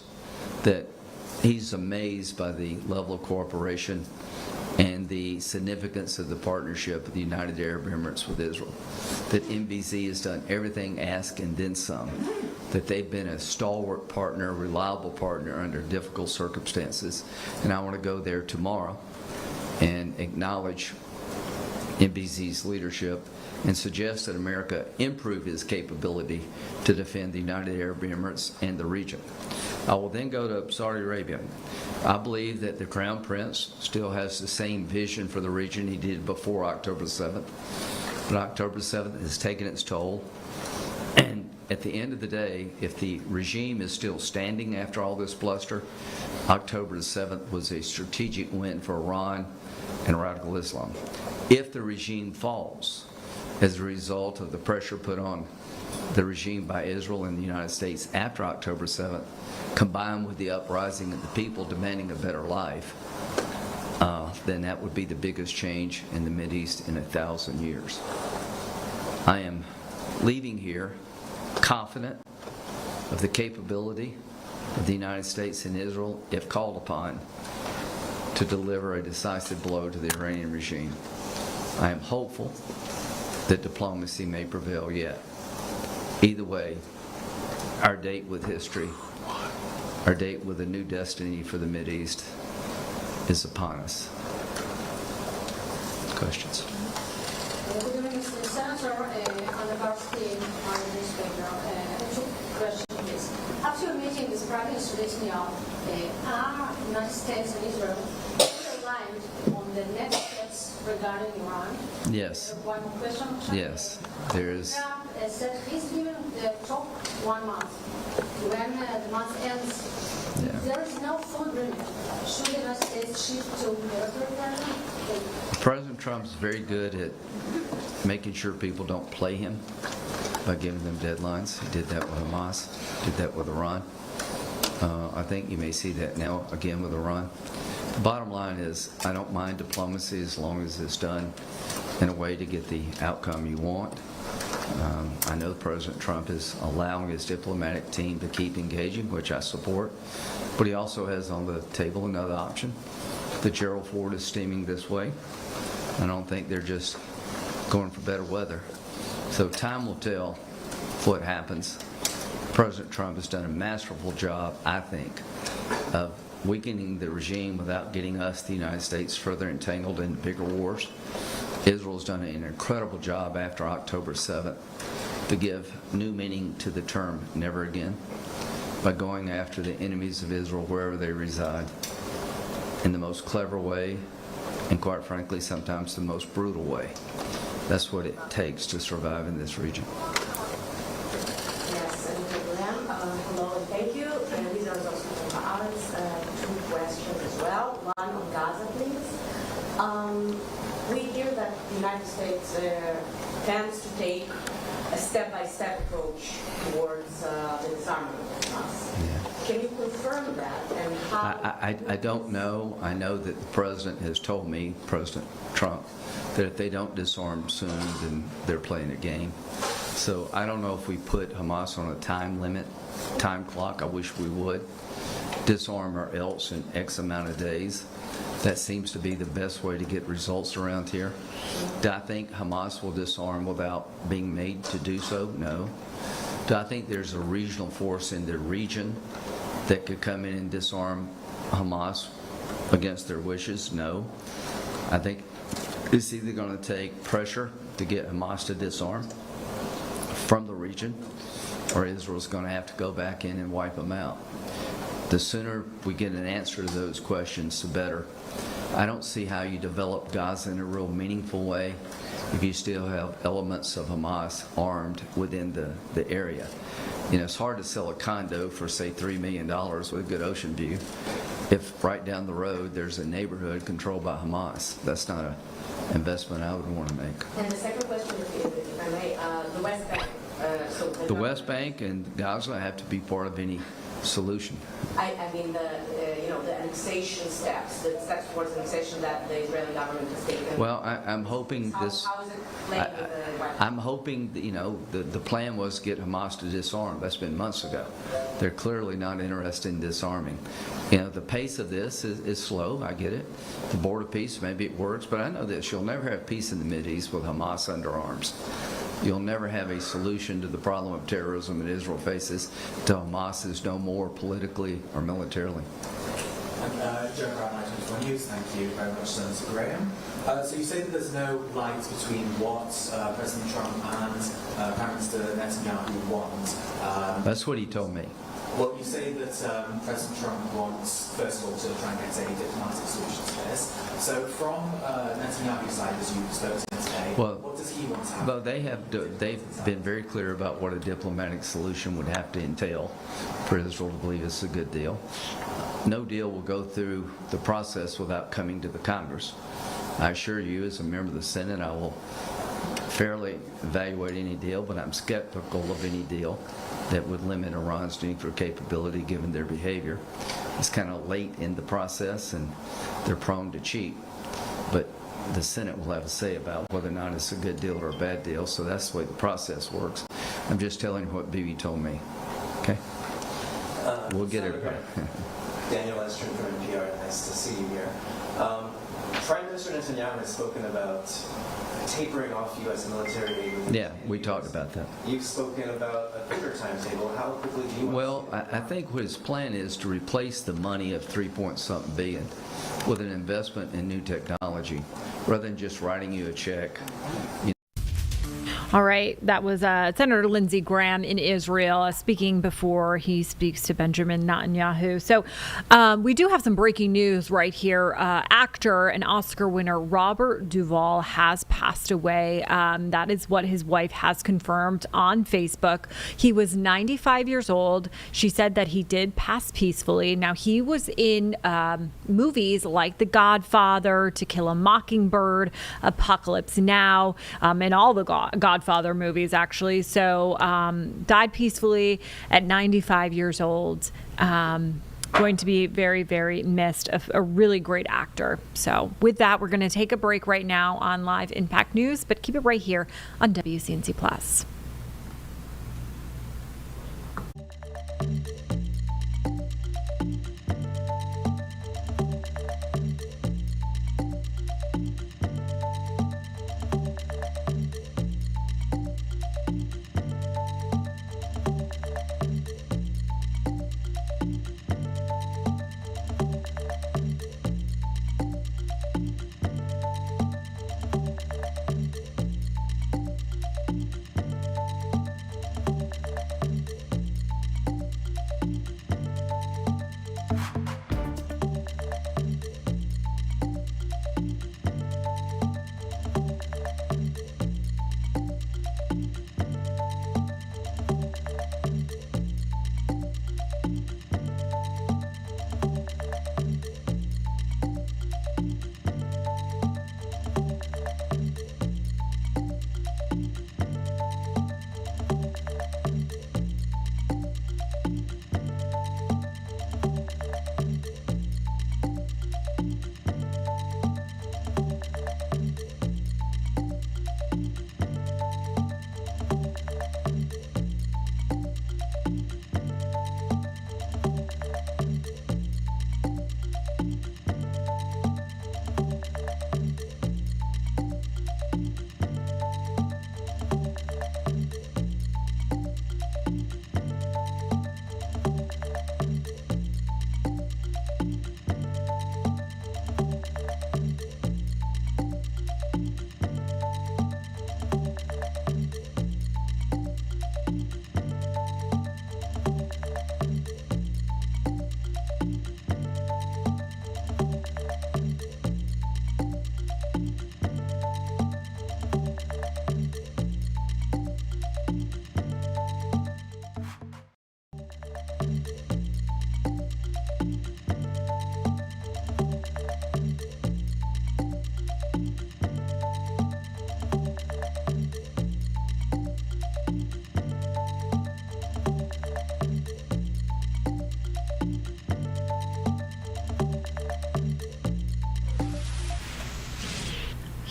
that he's amazed by the level of cooperation and the significance of the partnership of the United Arab Emirates with Israel. That MBZ has done everything asked and then some. That they've been a stalwart partner, a reliable partner under difficult circumstances. And I want to go there tomorrow and acknowledge MBZ's leadership and suggest that America improve its capability to defend the United Arab Emirates and the region. I will then go to Saudi Arabia. I believe that the Crown Prince still has the same vision for the region he did before October 7th. But October 7th has taken its toll. And at the end of the day, if the regime is still standing after all this bluster, October 7th was a strategic win for Iran and radical Islam. If the regime falls as a result of the pressure put on the regime by Israel and the United States after October 7th, combined with the uprising of the people demanding a better life, then that would be the biggest change in the Mideast in 1,000 years. I am leaving here confident of the capability of the United States and Israel, if called upon, to deliver a decisive blow to the Iranian regime. I am hopeful that diplomacy may prevail yet. Either way, our date with history, our date with a new destiny for the Mideast is upon us. Questions? Senator, on the Barstein on the newspaper, two questions, please. After your meeting with Prime Minister Netanyahu, are United States and Israel aligned on the next steps regarding Iran? Yes. One more question. Yes. There is. Trump said he's giving the top 1 month. When the month ends, there is no food limit. Should the United States shift to military planning? President Trump's very good at making sure people don't play him by giving them deadlines. He did that with Hamas, did that with Iran. I think you may see that now again with Iran. The bottom line is I don't mind diplomacy as long as it's done in a way to get the outcome you want. I know President Trump is allowing his diplomatic team to keep engaging, which I support, but he also has on the table another option. The Gerald Ford is steaming this way. I don't think they're just going for better weather. So time will tell what happens. President Trump has done a masterful job, I think, of weakening the regime without getting us, the United States, further entangled in bigger wars. Israel's done an incredible job after October 7th to give new meaning to the term never again by going after the enemies of Israel wherever they reside in the most clever way and, quite frankly, sometimes the most brutal way. That's what it takes to survive in this region. Yes, Senator Graham, hello and thank you. These are also from ours. Two questions as well. One on Gaza, please. We hear that the United States tends to take a step-by-step approach towards the disarmament of Hamas. Can you confirm that? And how? I don't know. I know that the president has told me, President Trump, that if they don't disarm soon, then they're playing a game. So I don't know if we put Hamas on a time limit, time clock. I wish we would. Disarm or else in X amount of days. That seems to be the best way to get results around here. Do I think Hamas will disarm without being made to do so? No. Do I think there's a regional force in the region that could come in and disarm Hamas against their wishes? No. I think it's either going to take pressure to get Hamas to disarm from the region, or Israel's going to have to go back in and wipe them out. The sooner we get an answer to those questions, the better. I don't see how you develop Gaza in a real meaningful way if you still have elements of Hamas armed within the area. You know, it's hard to sell a condo for, say, $3 million with a good ocean view if right down the road there's a neighborhood controlled by Hamas. That's not an investment I would want to make. And the second question, if I may, the West Bank. The West Bank and Gaza have to be part of any solution. I mean, the annexation steps, the steps towards annexation that the Israeli government has taken. Well, I'm hoping this. How is it playing with the West Bank? I'm hoping that, the plan was to get Hamas to disarm. That's been months ago. They're clearly not interested in disarming. The pace of this is slow. I get it. The border peace, maybe it works, but I know this: you'll never have peace in the Mideast with Hamas under arms. You'll never have a solution to the problem of terrorism that Israel faces till Hamas is no more politically or militarily. Joe Brown, 24 News. Thank you very much, Senator Graham. So you say that there's no light between what President Trump and Prime Minister Netanyahu want. That's what he told me. Well, you say that President Trump wants, first of all, to try and get a diplomatic solution to this. So from Netanyahu's side, as you spoke to him today, what does he want to happen? Well, they've been very clear about what a diplomatic solution would have to entail for Israel to believe it's a good deal. No deal will go through the process without coming to the Congress. I assure you, as a member of the Senate, I will fairly evaluate any deal, but I'm skeptical of any deal that would limit Iran's nuclear capability given their behavior. It's kind of late in the process and they're prone to cheat, but the Senate will have a say about whether or not it's a good deal or a bad deal, so that's the way the process works. I'm just telling you what Bibi told me. Okay? We'll get it back. Daniel Estrin from NPR, nice to see you here. Prime Minister Netanyahu has spoken about tapering off U.S. military aid. Yeah, we talked about that. You've spoken about a bigger timetable. How quickly do you want Well, I think what his plan is to replace the money of $3-point-something billion with an investment in new technology rather than just writing you a check. All right, that was Senator Lindsey Graham in Israel speaking before he speaks to Benjamin Netanyahu. So we do have some breaking news right here. Actor and Oscar winner Robert Duvall has passed away. That is what his wife has confirmed on Facebook. He was 95 years old. She said that he did pass peacefully. Now, he was in movies like The Godfather, To Kill a Mockingbird, Apocalypse Now, and all the Godfather movies, actually. So died peacefully at 95 years old. Going to be very, very missed. A really great actor. So with that, we're going to take a break right now on Live Impact News, but keep it right here on WCNC Plus.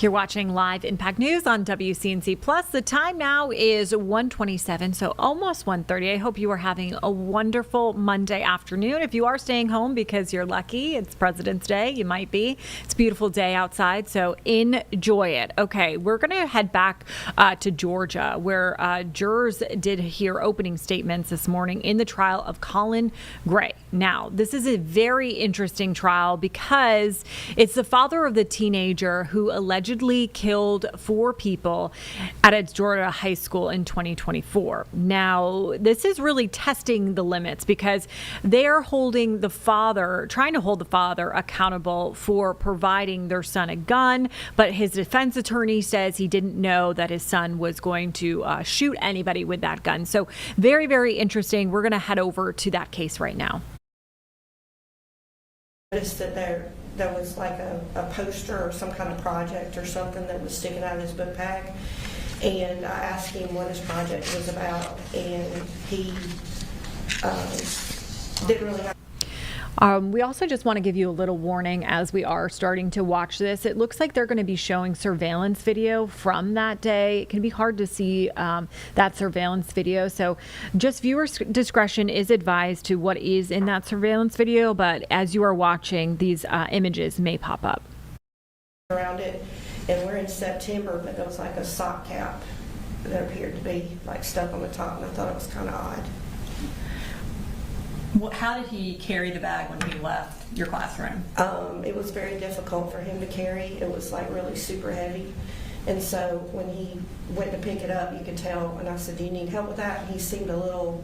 You're watching Live Impact News on WCNC Plus. The time now is 1:27, so almost 1:30. I hope you are having a wonderful Monday afternoon. If you are staying home because you're lucky, it's President's Day, you might be. It's a beautiful day outside, so enjoy it. Okay, we're going to head back to Georgia, where jurors did hear opening statements this morning in the trial of Colin Gray. Now, this is a very interesting trial because it's the father of the teenager who allegedly killed 4 people at a Georgia high school in 2024. Now, this is really testing the limits because they're holding the father, trying to hold the father accountable for providing their son a gun, but his defense attorney says he didn't know that his son was going to shoot anybody with that gun. So very, very interesting. We're going to head over to that case right now. Noticed that there was like a poster or some kind of project or something that was sticking out of his book bag, and I asked him what his project was about, and he didn't really have. We also just want to give you a little warning as we are starting to watch this. It looks like they're going to be showing surveillance video from that day. It can be hard to see that surveillance video. So just viewer discretion is advised to what is in that surveillance video. But as you are watching, these images may pop up. Around it, and we're in September, but there was like a sock cap that appeared to be like stuck on the top, and I thought it was kind of odd. How did he carry the bag when he left your classroom? It was very difficult for him to carry. It was like really super heavy. And so when he went to pick it up, you could tell, and I said, "Do you need help with that?" And he seemed a little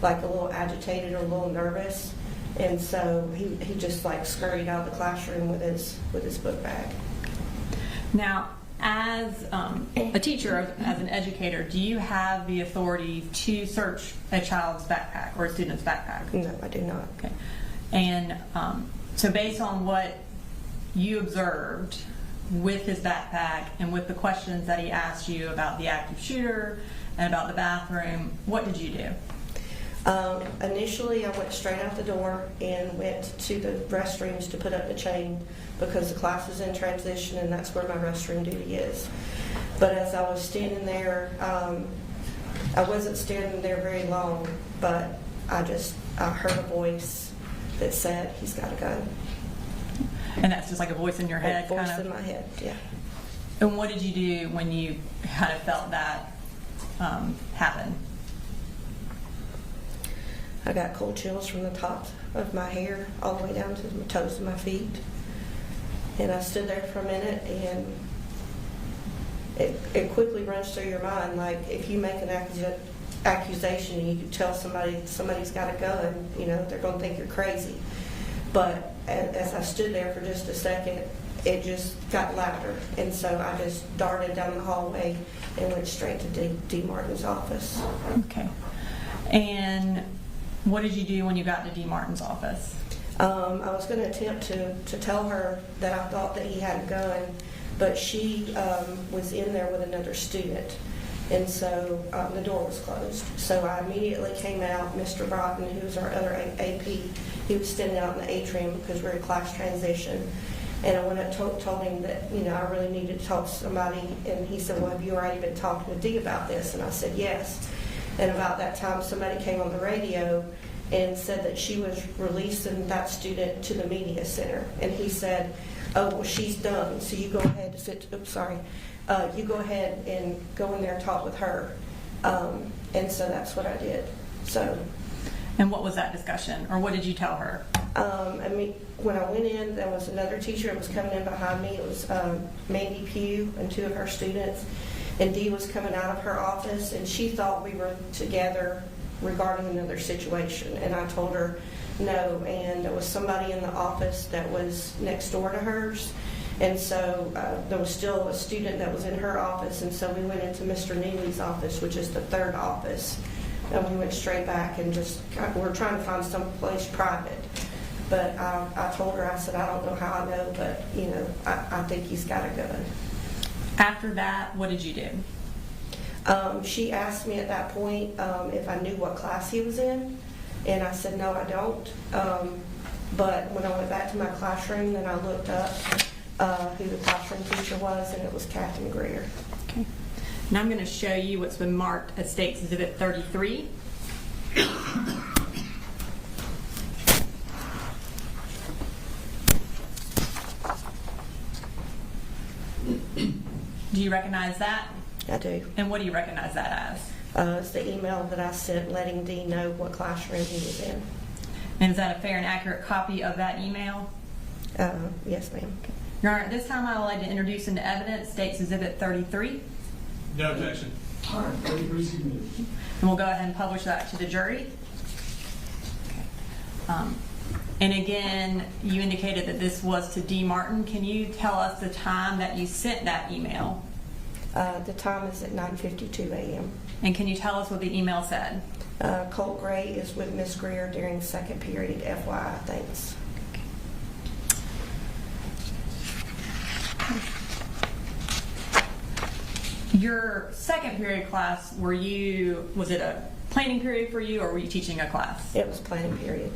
agitated or a little nervous. And so he just like scurried out of the classroom with his book bag. Now, as a teacher, as an educator, do you have the authority to search a child's backpack or a student's backpack? No, I do not. Okay. And so based on what you observed with his backpack and with the questions that he asked you about the active shooter and about the bathroom, what did you do? Initially, I went straight out the door and went to the restrooms to put up the chain because the class is in transition and that's where my restroom duty is. But as I was standing there, I wasn't standing there very long, but I heard a voice that said, "He's got a gun." And that's just like a voice in your head? A voice in my head, yeah. And what did you do when you kind of felt that happen? I got cold chills from the top of my hair all the way down to the toes of my feet. And I stood there for a minute, and it quickly runs through your mind, like if you make an accusation and you can tell somebody's got a gun, they're going to think you're crazy. But as I stood there for just a second, it just got louder. And so I just darted down the hallway and went straight to D. Martin's office. Okay. And what did you do when you got to D. Martin's office? I was going to attempt to tell her that I thought that he had a gun, but she was in there with another student, and so the door was closed. So I immediately came out. Mr. Broughton, who was our other AP, he was standing out in the atrium because we're in class transition. And I went up and told him that, I really needed to talk to somebody, and he said, "Well, have you already been talking to Dee about this?" And I said, "Yes." And about that time, somebody came on the radio and said that she was releasing that student to the media center. And he said, "Oh, well, she's done. So you go ahead you go ahead and go in there and talk with her." And so that's what I did. So. And what was that discussion, or what did you tell her? When I went in, there was another teacher that was coming in behind me. It was Mandy Pugh and 2 of her students. And Dee was coming out of her office, and she thought we were together regarding another situation. And I told her no, and there was somebody in the office that was next door to hers. And so there was still a student that was in her office, and so we went into Mr. Neely's office, which is the 3rd office. And we went straight back and we were trying to find some place private. But I told her, I said, "I don't know how I know, but, I think he's got a gun." After that, what did you do? She asked me at that point if I knew what class he was in, and I said, "No, I don't." But when I went back to my classroom, then I looked up who the classroom teacher was, and it was Captain Greer. Okay. And I'm going to show you what's been marked as State's Exhibit 33. Do you recognize that? I do. And what do you recognize that as? It's the email that I sent letting Dee know what classroom he was in. And is that a fair and accurate copy of that email? Yes, ma'am. Your Honor, at this time I would like to introduce into evidence State's Exhibit 33. No objection. All right, 33 is submitted. And we'll go ahead and publish that to the jury. Okay. And again, you indicated that this was to Dee Martin. Can you tell us the time that you sent that email? The time is at 9:52 a.m. And can you tell us what the email said? Colt Gray is with Miss Greer during second period, FYI, thanks. Your second period class, was it a planning period for you, or were you teaching a class? It was planning period.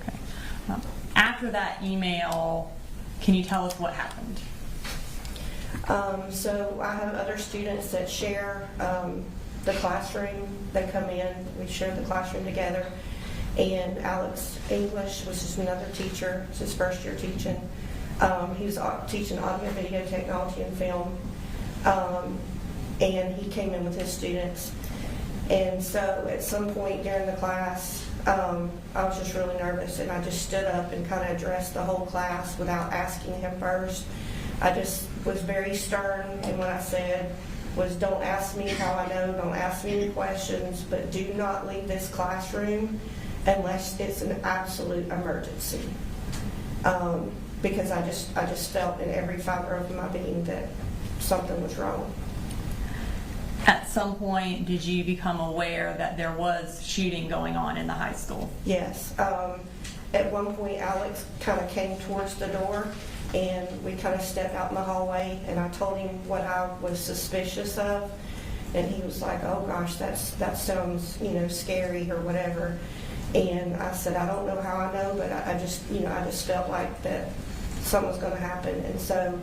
Okay. After that email, can you tell us what happened? So I have other students that share the classroom. They come in, we share the classroom together. And Alex English, which is another teacher, it's his first year teaching. He was teaching audio, video technology, and film. And he came in with his students. And so at some point during the class, I was just really nervous, and I just stood up and kind of addressed the whole class without asking him first. I just was very stern, and what I said was, don't ask me how I know, don't ask me any questions, but do not leave this classroom unless it's an absolute emergency. Because I just felt in every fiber of my being that something was wrong. At some point, did you become aware that there was shooting going on in the high school? Yes. At one point, Alex kind of came towards the door, and we kind of stepped out in the hallway, and I told him what I was suspicious of, and he was like, oh gosh, that sounds, scary or whatever. And I said, I don't know how I know, but I just felt like that something was going to happen. And so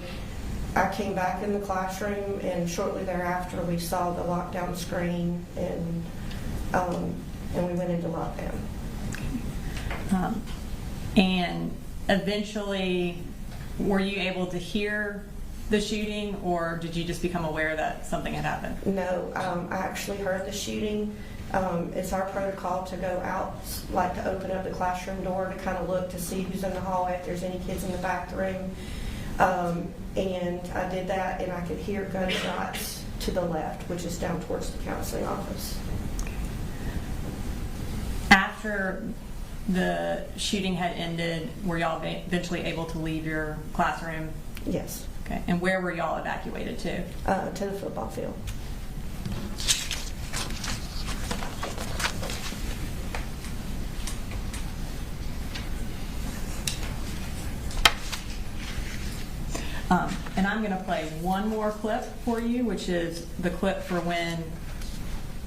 I came back in the classroom, and shortly thereafter we saw the lockdown screen, and we went into lockdown. And eventually, were you able to hear the shooting, or did you just become aware that something had happened? No, I actually heard the shooting. It's our protocol to go out, like to open up the classroom door to kind of look to see who's in the hallway, if there's any kids in the back room. And I did that, and I could hear gunshots to the left, which is down towards the counseling office. After the shooting had ended, were y'all eventually able to leave your classroom? Yes. Okay. And where were y'all evacuated to? To the football field. And I'm going to play one more clip for you, which is the clip for when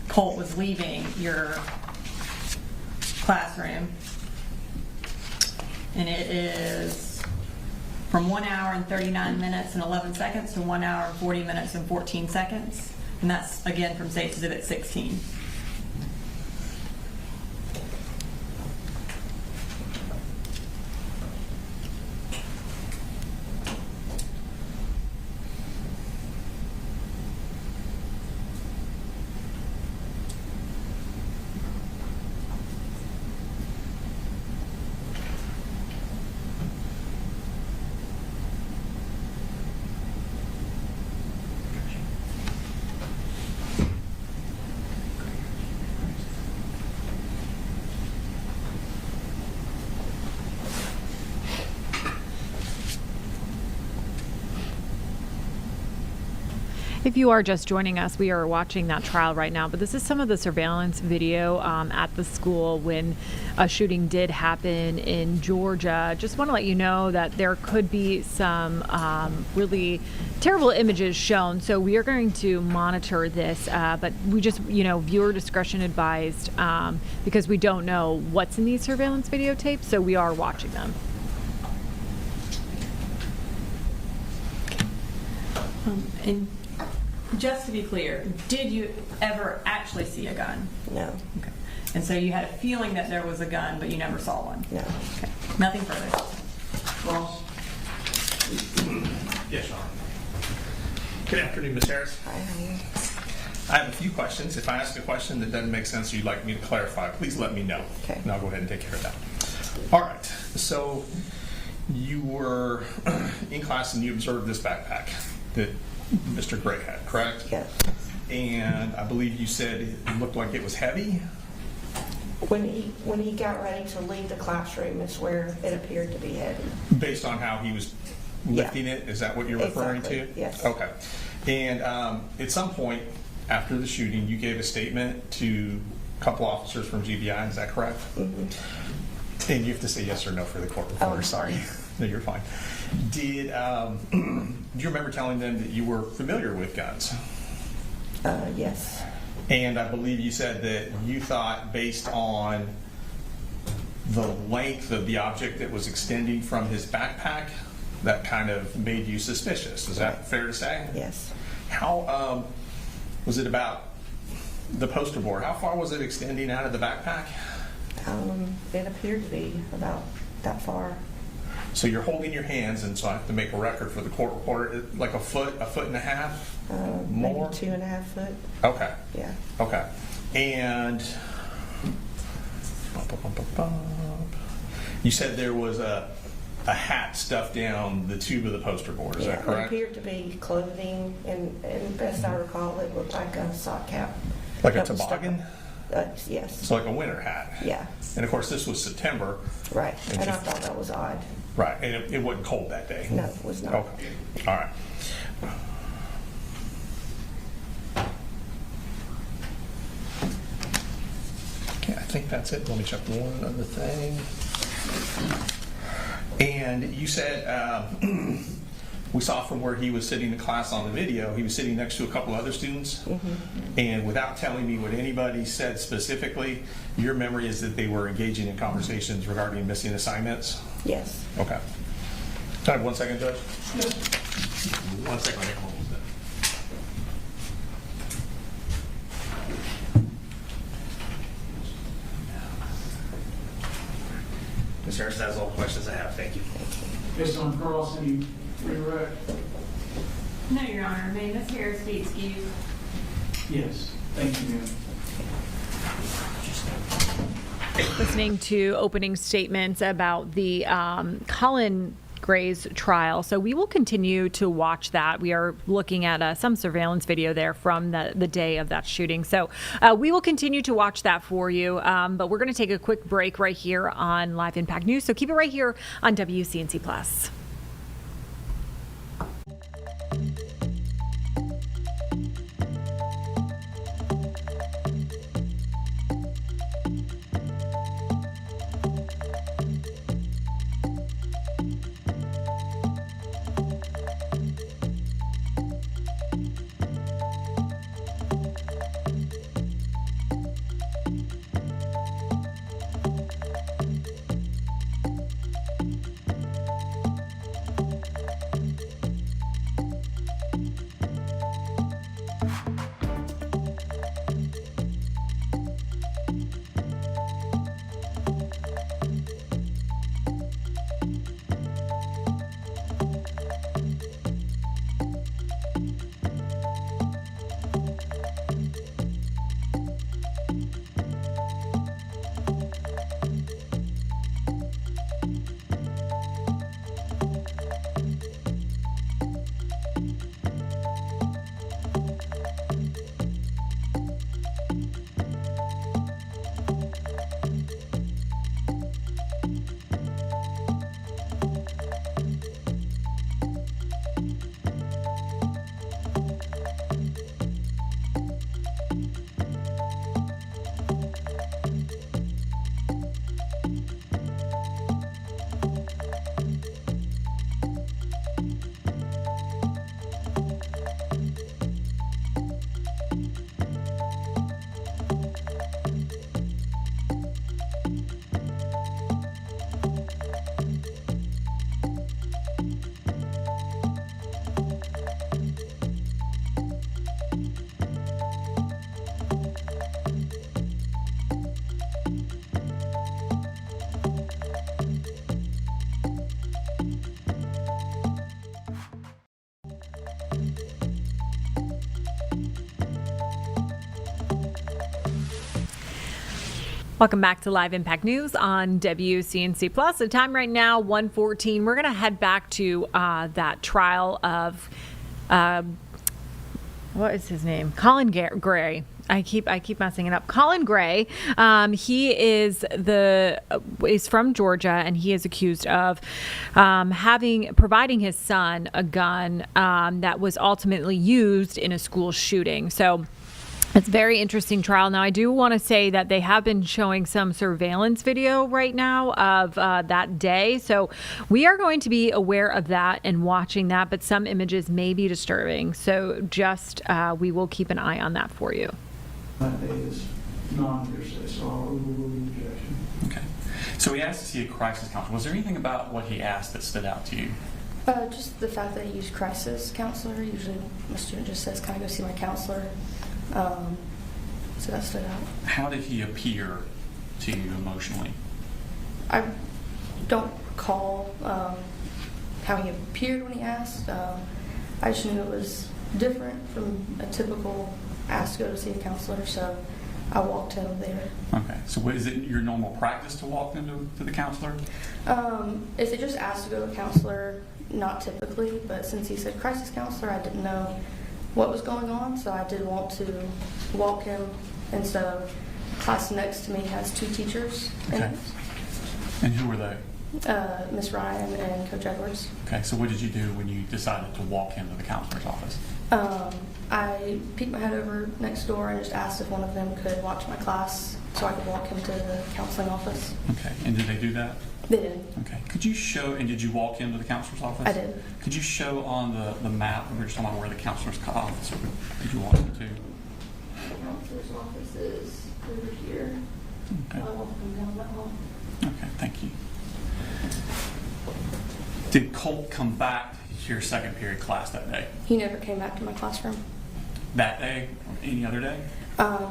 Colt was leaving your classroom. And it is from 1 hour and 39 minutes and 11 seconds to 1 hour and 40 minutes and 14 seconds. And that's, again, from State's Exhibit 16. If you are just joining us, we are watching that trial right now, but this is some of the surveillance video at the school when a shooting did happen in Georgia. Just want to let you know that there could be some really terrible images shown, so we are going to monitor this, but we just, viewer discretion advised because we don't know what's in these surveillance videotapes, so we are watching them. And just to be clear, did you ever actually see a gun? No. Okay. And so you had a feeling that there was a gun, but you never saw one? No. Okay. Nothing further. Ross? Yes, Sean. Good afternoon, Ms. Harris. Hi, how are you? I have a few questions. If I ask a question that doesn't make sense or you'd like me to clarify, please let me know. Okay. And I'll go ahead and take care of that. All right. So you were in class and you observed this backpack that Mr. Gray had, correct? Yes. And I believe you said it looked like it was heavy? When he got ready to leave the classroom is where it appeared to be heavy. Based on how he was lifting it? Is that what you're referring Exactly. to? Yes. Okay. And at some point after the shooting, you gave a statement to a couple officers from GBI, is that correct? Mm-hmm. And you have to say yes or no for the court reporter, sorry. No, you're fine. Do you remember telling them that you were familiar with guns? Yes. And I believe you said that you thought based on the length of the object that was extending from his backpack, that kind of made you suspicious. Is that fair to say? Yes. How was it about the poster board? How far was it extending out of the backpack? It appered to be about that far. So you're holding your hands, and so I have to make a record for the court reporter, like a foot and a half? More? Maybe 2.5 foot. Okay. Yeah. Okay. And you said there was a hat stuffed down the tube of the poster board, is that correct? It appeared to be clothing, and best I recall, it looked like a sock cap. Like a toboggan? Yes. So like a winter hat? Yeah. And of course this was September. Right. And I thought that was odd. Right. And it wasn't cold that day? No, it was not. Okay. All right. Okay, I think that's it. Let me check one other thing. And you said we saw from where he was sitting in class on the video, he was sitting next to a couple other students. Mm-hmm. And without telling me what anybody said specifically, your memory is that they were engaging in conversations regarding missing assignments? Yes. Okay. Can I have 1 second, Judge? 1 second. I'll hold that. Ms. Harris, that's all the questions I have. Thank you. Based on Carl, any redirect? No, Your Honor. May Ms. Harris be excused? Yes. Thank you, ma'am. Listening to opening statements about the Colin Gray's trial. So we will continue to watch that. We are looking at some surveillance video there from the day of that shooting. So we will continue to watch that for you. But we're going to take a quick break right here on Live Impact News. So keep it right here on WCNC Plus. Welcome back to Live Impact News on WCNC Plus. The time right now, 1:14. We're going to head back to that trial of, what is his name? Colin Gray. I keep messing it up. Colin Gray. He is from Georgia, and he is accused of providing his son a gun that was ultimately used in a school shooting. So it's a very interesting trial. Now, I do want to say that they have been showing some surveillance video right now of that day. So we are going to be aware of that and watching that, but some images may be disturbing. So just we will keep an eye on that for you. That day is non-hearsay, so I'll overrule the objection. Okay. So he asked to see a crisis counselor. Was there anything about what he asked that stood out to you? Just the fact that he used crisis counselor. Usually my student just says, "Can I go see my counselor?" So that stood out. How did he appear to you emotionally? I don't recall how he appeared when he asked. I just knew it was different from a typical ask to go to see a counselor, so I walked him there. Okay. So is it your normal practice to walk them to the counselor? If they just asked to go to a counselor, not typically, but since he said crisis counselor, I didn't know what was going on, so I did want to walk him. And so class next to me has 2 teachers in it. And who were they? Miss Ryan and Coach Edwards. Okay, so what did you do when you decided to walk him to the counselor's office? I peeked my head over next door and just asked if one of them could watch my class so I could walk him to the counseling office. Okay, and did they do that? They did. Okay, could you show, and did you walk him to the counselor's office? I did. Could you show on the map, we were just talking about where the counselor's office, did you walk him to? The counselor's office is over here. Okay. I walked him down that hall. Okay, thank you. Did Colt come back to your second period class that day? He never came back to my classroom. That day or any other day?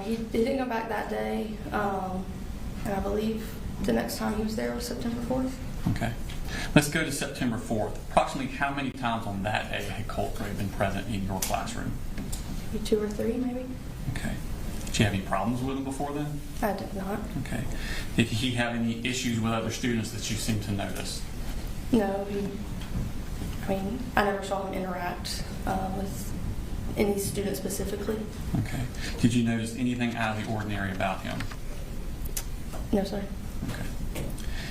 He didn't come back that day, and I believe the next time he was there was September 4th. Okay. Let's go to September 4th. Approximately how many times on that day had Colt Gray been present in your classroom? Maybe 2 or 3, maybe. Okay. Did you have any problems with him before then? I did not. Okay. Did he have any issues with other students that you seem to notice? No, I never saw him interact with any student specifically. Okay. Did you notice anything out of the ordinary about him? No, sir. Okay.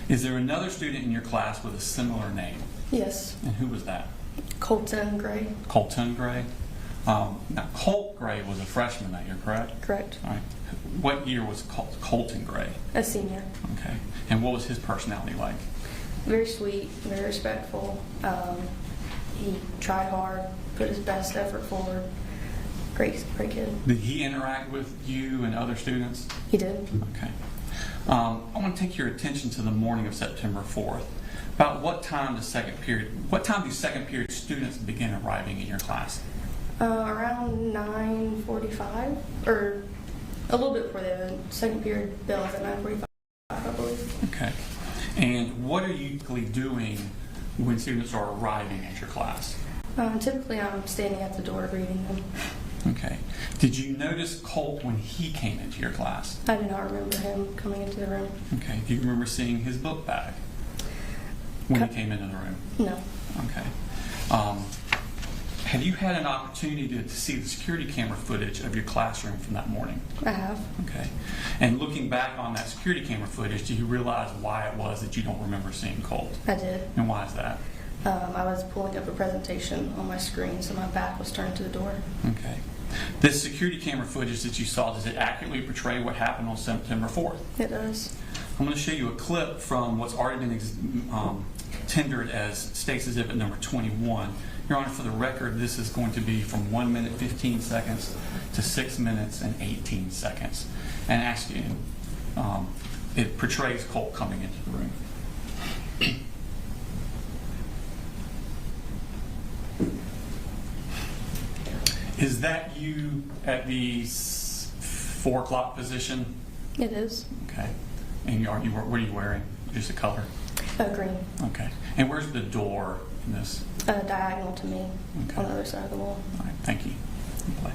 Is there another student in your class with a similar name? Yes. And who was that? Colton Gray. Colton Gray? Now, Colt Gray was a freshman that year, correct? Correct. All right. What year was Colton Gray? A senior. Okay. And what was his personality like? Very sweet, very respectful. He tried hard, put his best effort forward. Great kid. Did he interact with you and other students? He did. Okay. I want to take your attention to the morning of September 4th. About what time do second period students begin arriving in your class? Around 9:45, or a little bit before the second period bell is at 9:45, I believe. Okay. And what are you usually doing when students are arriving at your class? Typically, I'm standing at the door greeting them. Okay. Did you notice Colt when he came into your class? I do not remember him coming into the room. Okay. Do you remember seeing his book bag when he came into the room? No. Okay. Have you had an opportunity to see the security camera footage of your classroom from that morning? I have. Okay. And looking back on that security camera footage, do you realize why it was that you don't remember seeing Colt? I did. And why is that? I was pulling up a presentation on my screen, so my back was turned to the door. Okay. This security camera footage that you saw, does it accurately portray what happened on September 4th? It does. I'm going to show you a clip from what's already been tendered as State's Exhibit number 21. Your Honor, for the record, this is going to be from 1 minute 15 seconds to 6 minutes and 18 seconds. And ask you, it portrays Colt coming into the room. Is that you at the 4 o'clock position? It is. Okay. And what are you wearing? Just a color? Green. Okay. And where's the door in this? Diagonal to me, on the other side of the wall. All right. Thank you. Play.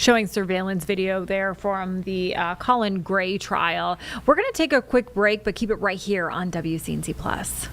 showing surveillance video there from the Colin Gray trial. We're going to take a quick break, but keep it right here on WCNC Plus.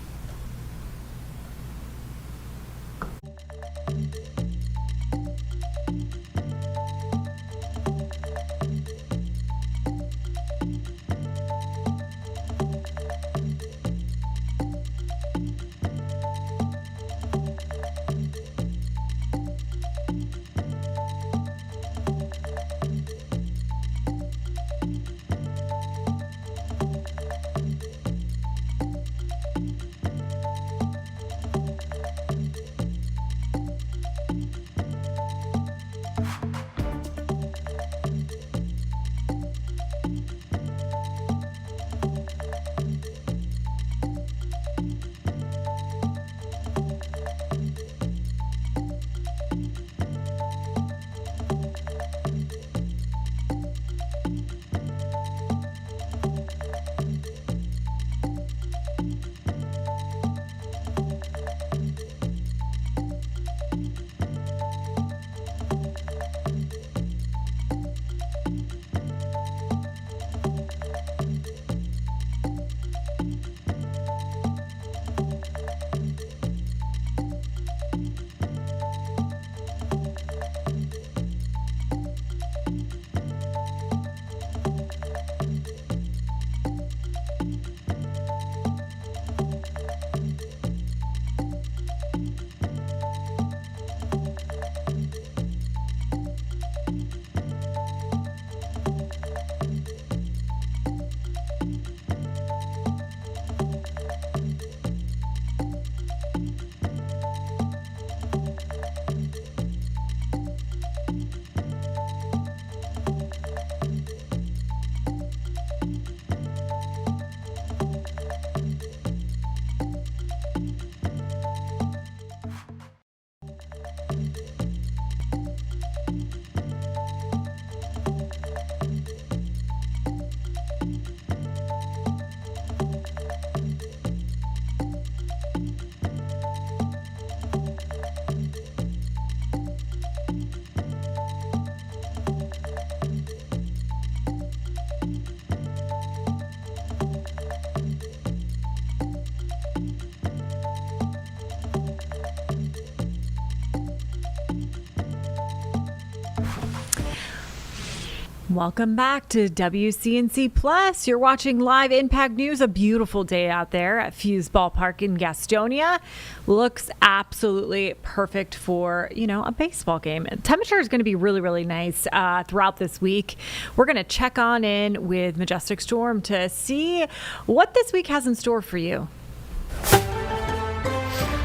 Welcome back to WCNC Plus. You're watching Live Impact News. A beautiful day out there at Fuse Ballpark in Gastonia. Looks absolutely perfect for, a baseball game. Temperature is going to be really, really nice throughout this week. We're going to check on in with Majestic Storm to see what this week has in store for you.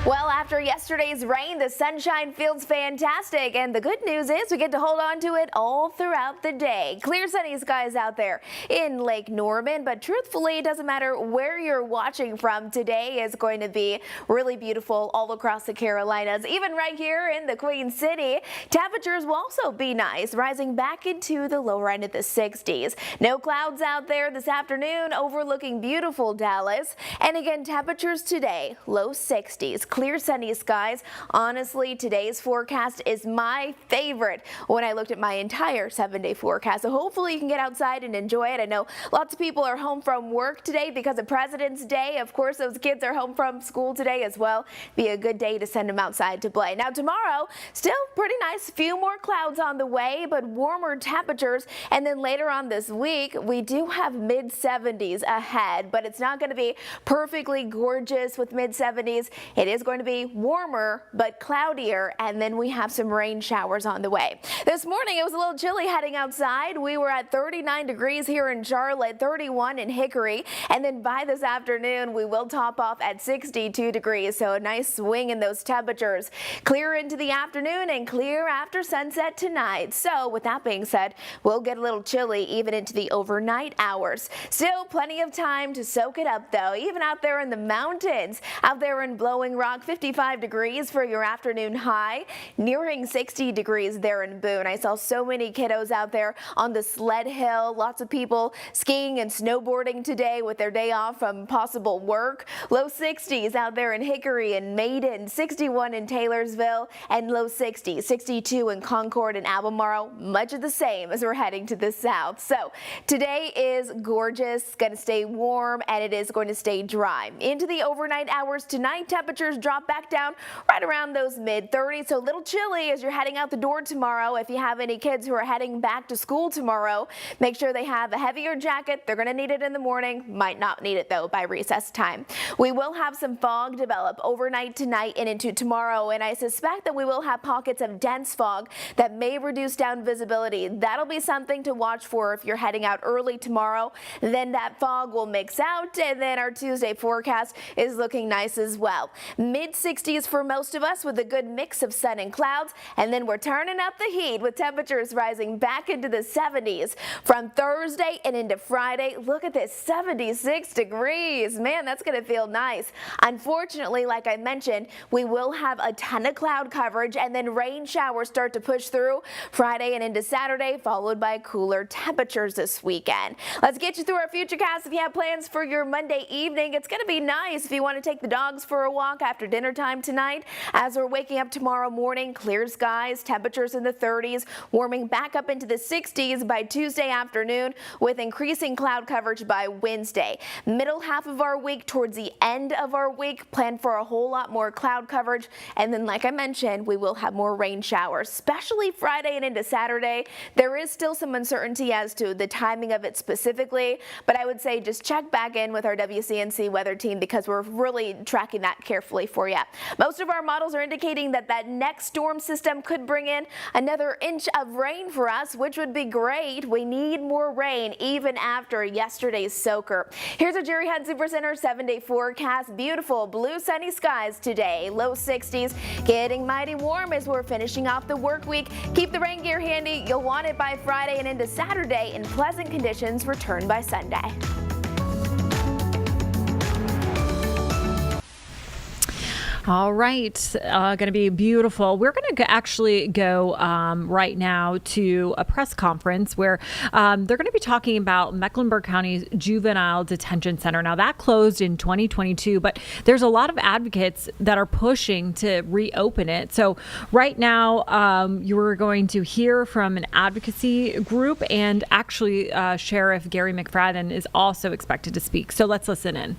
Well, after yesterday's rain, the sunshine feels fantastic, and the good news is we get to hold on to it all throughout the day. Clear sunny skies out there in Lake Norman, but truthfully, it doesn't matter where you're watching from. Today is going to be really beautiful all across the Carolinas, even right here in the Queen City. Temperatures will also be nice, rising back into the lower end of the 60s. No clouds out there this afternoon, overlooking beautiful Dallas. And again, temperatures today, low 60s. Clear sunny skies. Honestly, today's forecast is my favorite when I looked at my entire 7-day forecast. So hopefully you can get outside and enjoy it. I know lots of people are home from work today because of President's Day. Of course, those kids are home from school today as well. Be a good day to send them outside to play. Now tomorrow, still pretty nice. Few more clouds on the way, but warmer temperatures. And then later on this week, we do have mid-70s ahead, but it's not going to be perfectly gorgeous with mid-70s. It is going to be warmer but cloudier, and then we have some rain showers on the way. This morning it was a little chilly heading outside. We were at 39 degrees here in Charlotte, 31 in Hickory, and then by this afternoon we will top off at 62 degrees, so a nice swing in those temperatures. Clear into the afternoon and clear after sunset tonight. So with that being said, we'll get a little chilly even into the overnight hours. Still plenty of time to soak it up though, even out there in the mountains. Out there in Blowing Rock, 50 55 degrees for your afternoon high, nearing 60 degrees there in Boone. I saw so many kiddos out there on the sled hill. Lots of people skiing and snowboarding today with their day off from possible work. Low 60s out there in Hickory and Maiden, 61 in Taylorsville, and low 60s, 62 in Concord and Albemarle. Much of the same as we're heading to the south. So today is gorgeous, going to stay warm, and it is going to stay dry. Into the overnight hours tonight, temperatures drop back down right around those mid-30s, so a little chilly as you're heading out the door tomorrow. If you have any kids who are heading back to school tomorrow, make sure they have a heavier jacket. They're going to need it in the morning, might not need it though by recess time. We will have some fog develop overnight tonight and into tomorrow, and I suspect that we will have pockets of dense fog that may reduce down visibility. That'll be something to watch for if you're heading out early tomorrow. Then that fog will mix out, and then our Tuesday forecast is looking nice as well. Mid-60s for most of us with a good mix of sun and clouds, and then we're turning up the heat with temperatures rising back into the 70s from Thursday and into Friday. Look at this, 76 degrees. Man, that's going to feel nice. Unfortunately, like I mentioned, we will have a ton of cloud coverage, and then rain showers start to push through Friday and into Saturday, followed by cooler temperatures this weekend. Let's get you through our futurecast. If you have plans for your Monday evening, it's going to be nice if you want to take the dogs for a walk after dinner time tonight. As we're waking up tomorrow morning, clear skies, temperatures in the 30s, warming back up into the 60s by Tuesday afternoon with increasing cloud coverage by Wednesday. Middle half of our week towards the end of our week, plan for a whole lot more cloud coverage, and then like I mentioned, we will have more rain showers, especially Friday and into Saturday. There is still some uncertainty as to the timing of it specifically, but I would say just check back in with our WCNC weather team because we're really tracking that carefully for you. Most of our models are indicating that that next storm system could bring in another inch of rain for us, which would be great. We need more rain even after yesterday's soaker. Here's a Jerry Hunt Supercenter 7-day forecast. Beautiful blue sunny skies today. Low 60s, getting mighty warm as we're finishing off the work week. Keep the rain gear handy. You'll want it by Friday and into Saturday, and pleasant conditions return by Sunday. All right, going to be beautiful. We're going to actually go right now to a press conference where they're going to be talking about Mecklenburg County's Juvenile Detention Center. Now, that closed in 2022, but there's a lot of advocates that are pushing to reopen it. So right now, you're going to hear from an advocacy group, and actually Sheriff Gary McFadden is also expected to speak. So let's listen in.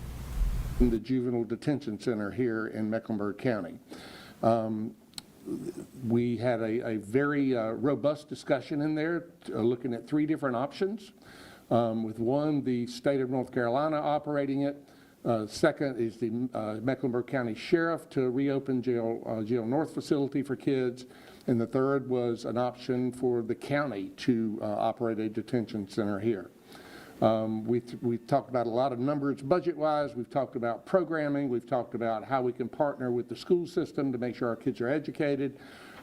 The Juvenile Detention Center here in Mecklenburg County. We had a very robust discussion in there looking at 3 different options. With one, the state of North Carolina operating it. Second is the Mecklenburg County Sheriff to reopen Jail North facility for kids. And the third was an option for the county to operate a detention center here. We've talked about a lot of numbers budget-wise. We've talked about programming. We've talked about how we can partner with the school system to make sure our kids are educated.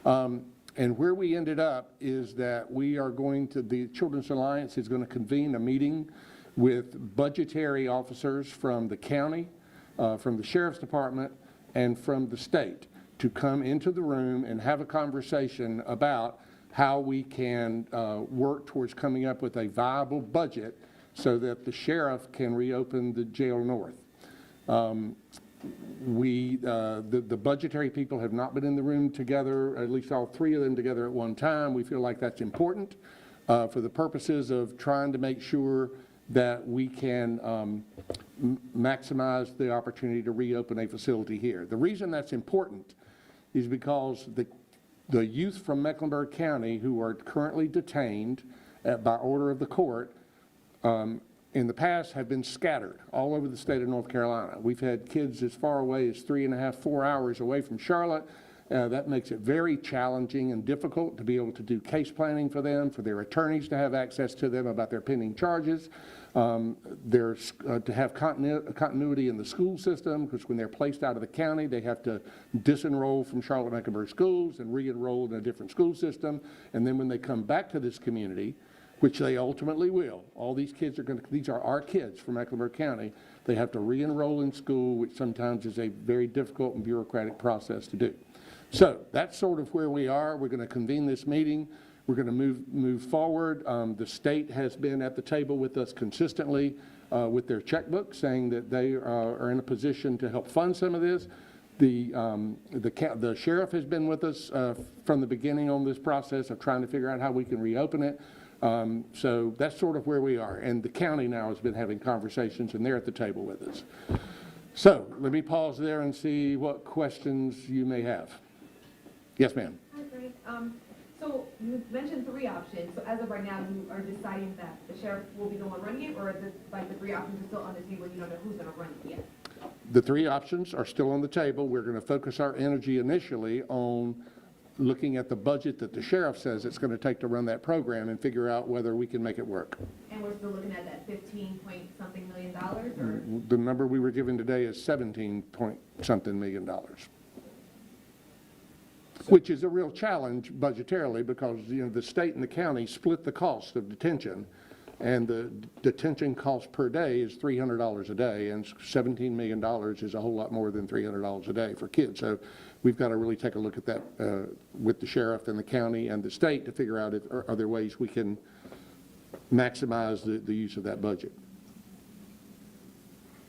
And where we ended up is that we are going to, the Children's Alliance is going to convene a meeting with budgetary officers from the county, from the Sheriff's Department, and from the state to come into the room and have a conversation about how we can work towards coming up with a viable budget so that the sheriff can reopen the Jail North. The budgetary people have not been in the room together, at least all 3 of them together at one time. We feel like that's important for the purposes of trying to make sure that we can maximize the opportunity to reopen a facility here. The reason that's important is because the youth from Mecklenburg County who are currently detained by order of the court in the past have been scattered all over the state of North Carolina. We've had kids as far away as 3.5, 4 hours away from Charlotte. That makes it very challenging and difficult to be able to do case planning for them, for their attorneys to have access to them about their pending charges. There's to have continuity in the school system, because when they're placed out of the county, they have to disenroll from Charlotte-Mecklenburg schools and re-enroll in a different school system. And then when they come back to this community, which they ultimately will. All these kids these are our kids from Mecklenburg County. They have to re-enroll in school, which sometimes is a very difficult and bureaucratic process to do. So that's sort of where we are. We're going to convene this meeting. We're going to move forward. The state has been at the table with us consistently with their checkbook, saying that they are in a position to help fund some of this. The sheriff has been with us from the beginning on this process of trying to figure out how we can reopen it. So that's sort of where we are. And the county now has been having conversations, and they're at the table with us. So let me pause there and see what questions you may have. Yes, ma'am. Hi, Greg. So you mentioned 3 options. So as of right now, you are deciding that the sheriff will be the one running it, or the 3 options are still on the table, you don't know who's going to run it yet? The 3 options are still on the table. We're going to focus our energy initially on looking at the budget that the sheriff says it's going to take to run that program and figure out whether we can make it work. And we're still looking at that $15-point-something million, or? The number we were given today is $17-point-something million. Which is a real challenge budgetarily because, you know, the state and the county split the cost of detention, and the detention cost per day is $300 a day, and $17 million is a whole lot more than $300 a day for kids. So we've got to really take a look at that with the sheriff and the county and the state to figure out if are there ways we can maximize the use of that budget.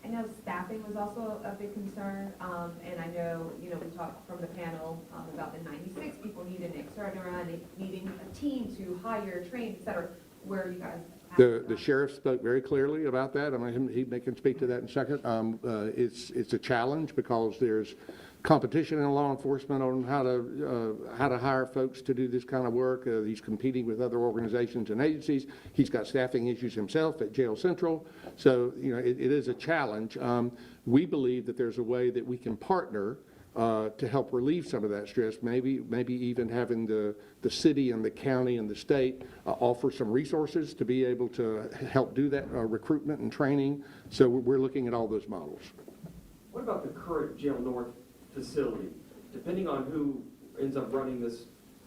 I know staffing was also a big concern, and I know, you know, we talked from the panel about the 96 people needing an extra run, needing a team to hire, train, et cetera. Where are you guys? The sheriff spoke very clearly about that. I mean, he can speak to that in a second. It's a challenge because there's competition in law enforcement on how to hire folks to do this kind of work. He's competing with other organizations and agencies. He's got staffing issues himself at Jail Central. So, you know, it is a challenge. We believe that there's a way that we can partner to help relieve some of that stress, maybe even having the city and the county and the state offer some resources to be able to help do that recruitment and training. So we're looking at all those models. What about the current Jail North facility? Depending on who ends up running this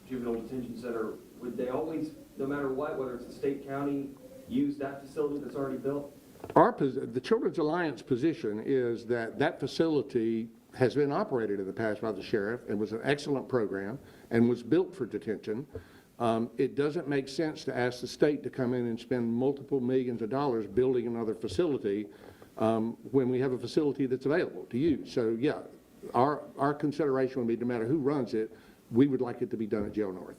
juvenile detention center, would they always, no matter what, whether it's the state, county, use that facility that's already built? The Children's Alliance position is that facility has been operated in the past by the sheriff and was an excellent program and was built for detention. It doesn't make sense to ask the state to come in and spend multiple millions of dollars building another facility when we have a facility that's available to use. So yeah, our consideration would be no matter who runs it, we would like it to be done at Jail North.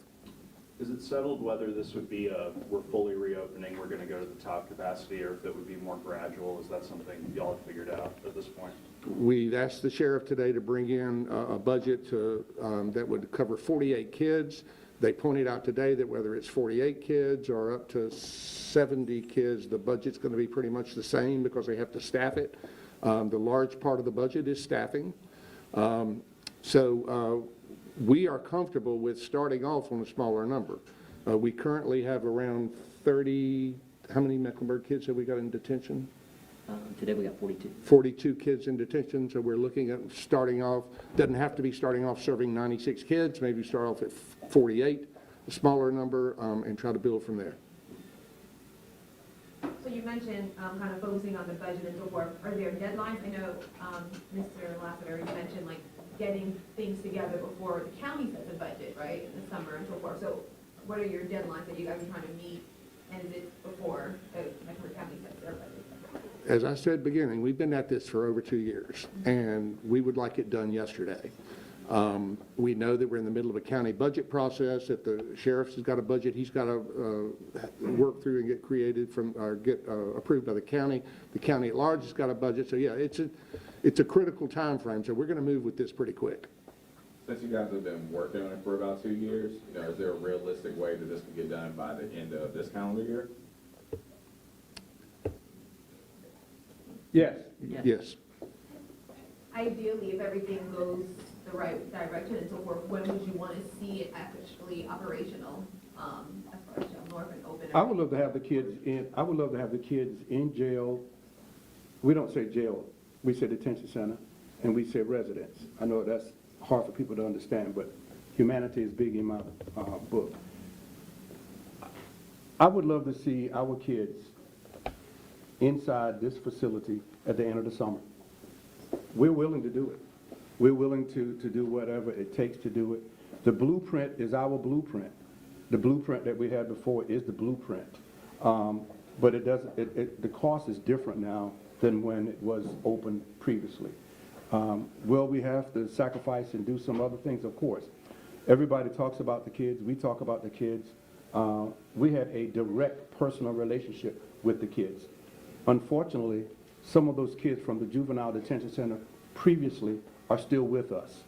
Is it settled whether this would be we're fully reopening, we're going to go to the top capacity, or if it would be more gradual? Is that something y'all have figured out at this point? We've asked the sheriff today to bring in a budget that would cover 48 kids. They pointed out today that whether it's 48 kids or up to 70 kids, the budget's going to be pretty much the same because they have to staff it. The large part of the budget is staffing. We are comfortable with starting off on a smaller number. We currently have around 30, how many Mecklenburg kids have we got in detention? Today we got 42. 42 kids in detention, so we're looking at starting off, doesn't have to be starting off serving 96 kids, maybe start off at 48, a smaller number, and try to build from there. So you mentioned kind of focusing on the budget and so forth. Are there deadlines? I know Mr. Lassiter, you mentioned like getting things together before the county sets a budget, right, in the summer and so forth. So what are your deadlines that you guys are trying to meet, and is it before the Mecklenburg County sets their budget? As I said beginning, we've been at this for over 2 years, and we would like it done yesterday. We know that we're in the middle of a county budget process. If the sheriff's has got a budget, he's got to work through and get created from, or get approved by the county. The county at large has got a budget. So yeah, it's a critical time frame. So we're going to move with this pretty quick. Since you guys have been working on it for about 2 years, you know, is there a realistic way that this can get done by the end of this calendar year? Yes. Yes. Ideally, if everything goes the right direction and so forth, when would you want to see it actually operational as far as Jail North and open? I would love to have the kids in. I would love to have the kids in jail. We don't say jail. We say detention center, and we say residence. I know that's hard for people to understand, but humanity is big in my book. I would love to see our kids inside this facility at the end of the summer. We're willing to do it. We're willing to do whatever it takes to do it. The blueprint is our blueprint. The blueprint that we had before is the blueprint. But it doesn't, the cost is different now than when it was open previously. Will we have to sacrifice and do some other things? Of course. Everybody talks about the kids. We talk about the kids. We had a direct personal relationship with the kids. Unfortunately, some of those kids from the juvenile detention center previously are still with us,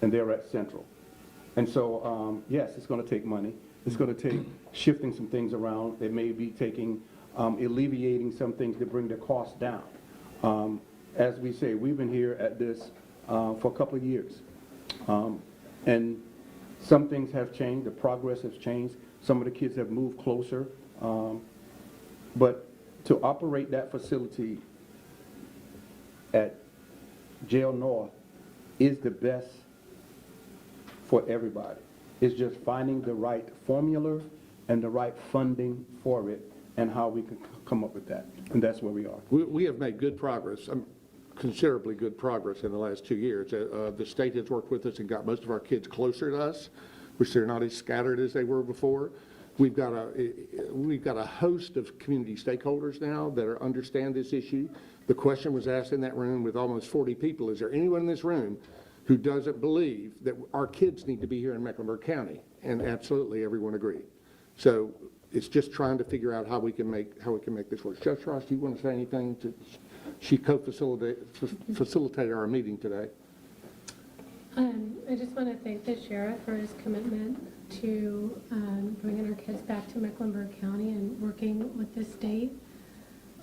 and they're at Central. And so, yes, it's going to take money. It's going to take shifting some things around. It may be taking, alleviating some things to bring the cost down. As we say, we've been here at this for a couple of years. And some things have changed. The progress has changed. Some of the kids have moved closer. But to operate that facility at Jail North is the best for everybody. It's just finding the right formula and the right funding for it and how we can come up with that. And that's where we are. We have made good progress, considerably good progress in the last 2 years. The state has worked with us and got most of our kids closer to us, which they're not as scattered as they were before. We've got a host of community stakeholders now that understand this issue. The question was asked in that room with almost 40 people, is there anyone in this room who doesn't believe that our kids need to be here in Mecklenburg County? And absolutely everyone agreed. So it's just trying to figure out how we can make this work. Judge Ross, do you want to say anything? She co-facilitated our meeting today. I just want to thank the sheriff for his commitment to bringing our kids back to Mecklenburg County and working with the state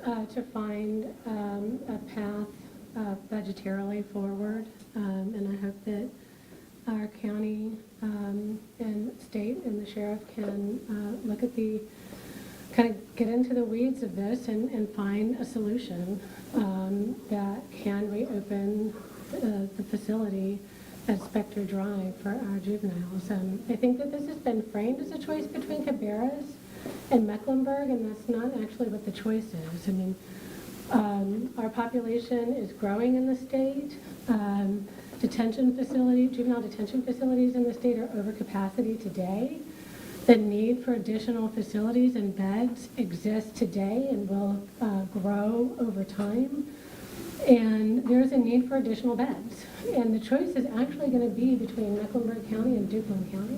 to find a path budgetarily forward. And I hope that our county and state and the sheriff can look at kind of get into the weeds of this and find a solution that can reopen the facility at Specter Drive for our juveniles. I think that this has been framed as a choice between Cabarrus and Mecklenburg, and that's not actually what the choice is. I mean, our population is growing in the state. Juvenile detention facilities in the state are over capacity today. The need for additional facilities and beds exists today and will grow over time. And there's a need for additional beds. And the choice is actually going to be between Mecklenburg County and Duplin County.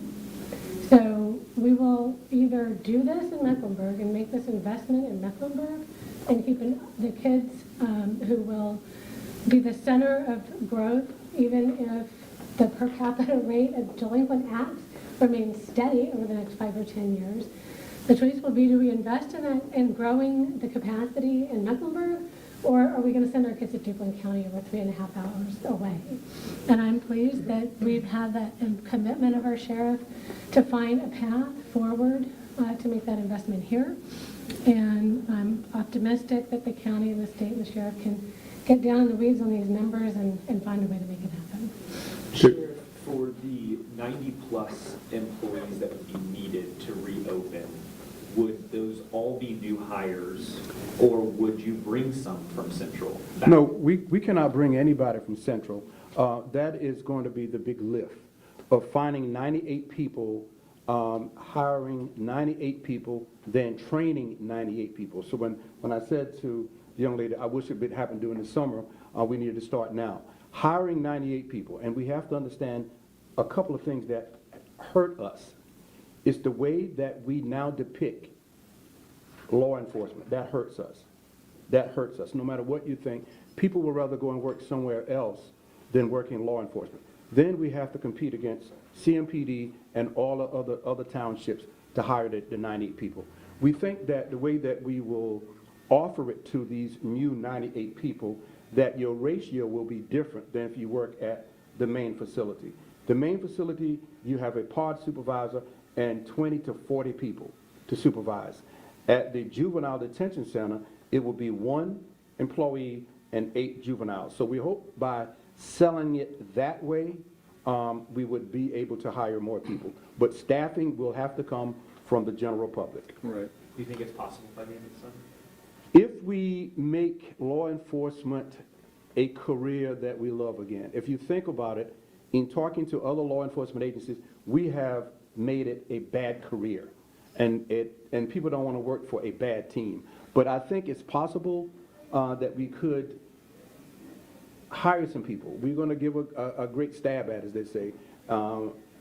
So we will either do this in Mecklenburg and make this investment in Mecklenburg and keep the kids who will be the center of growth, even if the per capita rate of delinquent acts remains steady over the next 5 or 10 years. The choice will be, do we invest in that and growing the capacity in Mecklenburg, or are we going to send our kids to Duplin County over 3.5 hours away? And I'm pleased that we've had that commitment of our sheriff to find a path forward to make that investment here. And I'm optimistic that the county and the state and the sheriff can get down in the weeds on these numbers and find a way to make it happen. Sheriff, for the 90-plus employees that would be needed to reopen, would those all be new hires, or would you bring some from Central back? No, we cannot bring anybody from Central. That is going to be the big lift of finding 98 people, hiring 98 people, then training 98 people. So when I said to the young lady, I wish it would happen during the summer, we needed to start now. Hiring 98 people, and we have to understand a couple of things that hurt us. It's the way that we now depict law enforcement. That hurts us. That hurts us. No matter what you think, people would rather go and work somewhere else than work in law enforcement. Then we have to compete against CMPD and all the other townships to hire the 98 people. We think that the way that we will offer it to these new 98 people, that your ratio will be different than if you work at the main facility. The main facility, you have a pod supervisor and 20 to 40 people to supervise. At the juvenile detention center, it will be 1 employee and 8 juveniles. So we hope by selling it that way, we would be able to hire more people. But staffing will have to come from the general public. Right. Do you think it's possible by the end of the summer? If we make law enforcement a career that we love again, if you think about it, in talking to other law enforcement agencies, we have made it a bad career, and people don't want to work for a bad team. But I think it's possible that we could hire some people. We're going to give a great stab at it, as they say.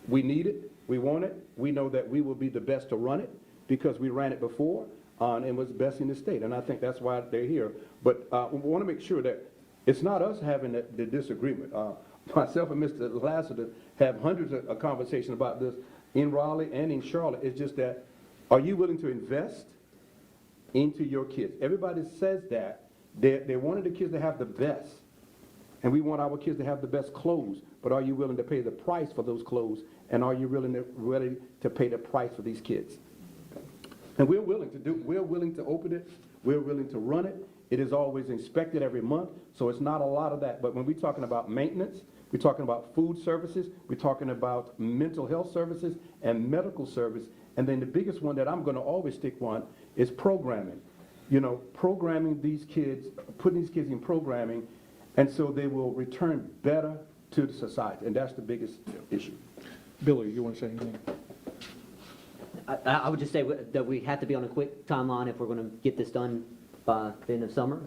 We need it. We want it. We know that we will be the best to run it because we ran it before and was best in the state. And I think that's why they're here. But we want to make sure that it's not us having the disagreement. Myself and Mr. Lassiter have hundreds of conversations about this in Raleigh and in Charlotte. It's just that, are you willing to invest into your kids? Everybody says that. They wanted the kids to have the best. And we want our kids to have the best clothes, but are you willing to pay the price for those clothes? And are you ready to pay the price for these kids? And we're willing to open it. We're willing to run it. It is always inspected every month, so it's not a lot of that. But when we're talking about maintenance, we're talking about food services, we're talking about mental health services and medical service. And then the biggest one that I'm going to always stick on is programming. You know, programming these kids, putting these kids in programming, and so they will return better to the society. And that's the biggest issue. Billy, you want to say anything? I would just say that we have to be on a quick timeline if we're going to get this done by the end of summer,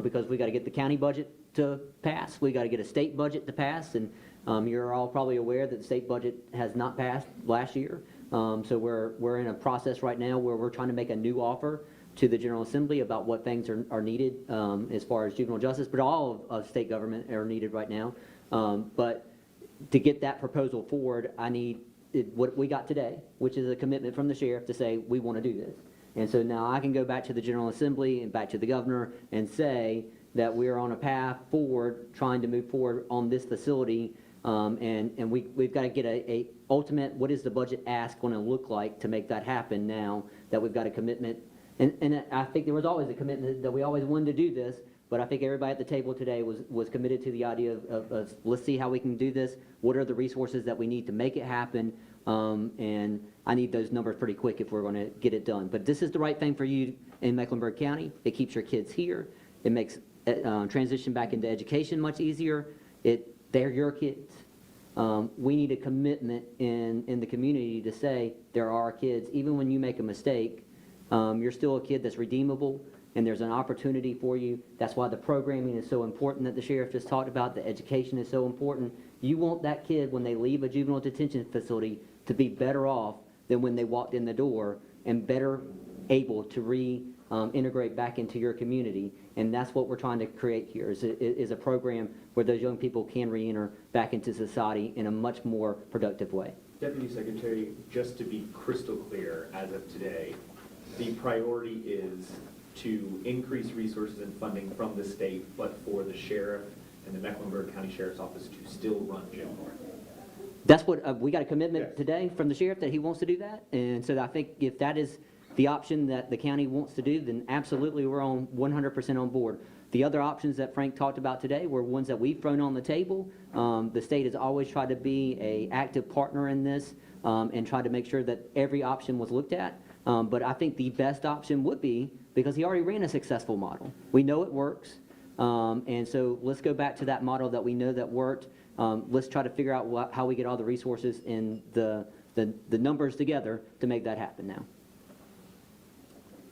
because we got to get the county budget to pass. We got to get a state budget to pass, and you're all probably aware that the state budget has not passed last year. So we're in a process right now where we're trying to make a new offer to the General Assembly about what things are needed as far as juvenile justice, but all of state government are needed right now. But to get that proposal forward, I need what we got today, which is a commitment from the sheriff to say we want to do this. And so now I can go back to the General Assembly and back to the governor and say that we're on a path forward, trying to move forward on this facility, and we've got to get a ultimate, what is the budget ask going to look like to make that happen now that we've got a commitment. And I think there was always a commitment that we always wanted to do this, but I think everybody at the table today was committed to the idea of let's see how we can do this. What are the resources that we need to make it happen? And I need those numbers pretty quick if we're going to get it done. But this is the right thing for you in Mecklenburg County. It keeps your kids here. It makes transition back into education much easier. They're your kids. We need a commitment in the community to say there are kids, even when you make a mistake, you're still a kid that's redeemable, and there's an opportunity for you. That's why the programming is so important that the sheriff just talked about. The education is so important. You want that kid, when they leave a juvenile detention facility, to be better off than when they walked in the door and better able to reintegrate back into your community. And that's what we're trying to create here, is a program where those young people can reenter back into society in a much more productive way. Deputy Secretary, just to be crystal clear, as of today, the priority is to increase resources and funding from the state, but for the sheriff and the Mecklenburg County Sheriff's Office to still run Jail North. That's what we got a commitment today from the sheriff that he wants to do that. And so I think if that is the option that the county wants to do, then absolutely we're on 100% on board. The other options that Frank talked about today were ones that we've thrown on the table. The state has always tried to be an active partner in this and tried to make sure that every option was looked at. But I think the best option would be, because he already ran a successful model. We know it works. And so let's go back to that model that we know that worked. Let's try to figure out how we get all the resources and the numbers together to make that happen now.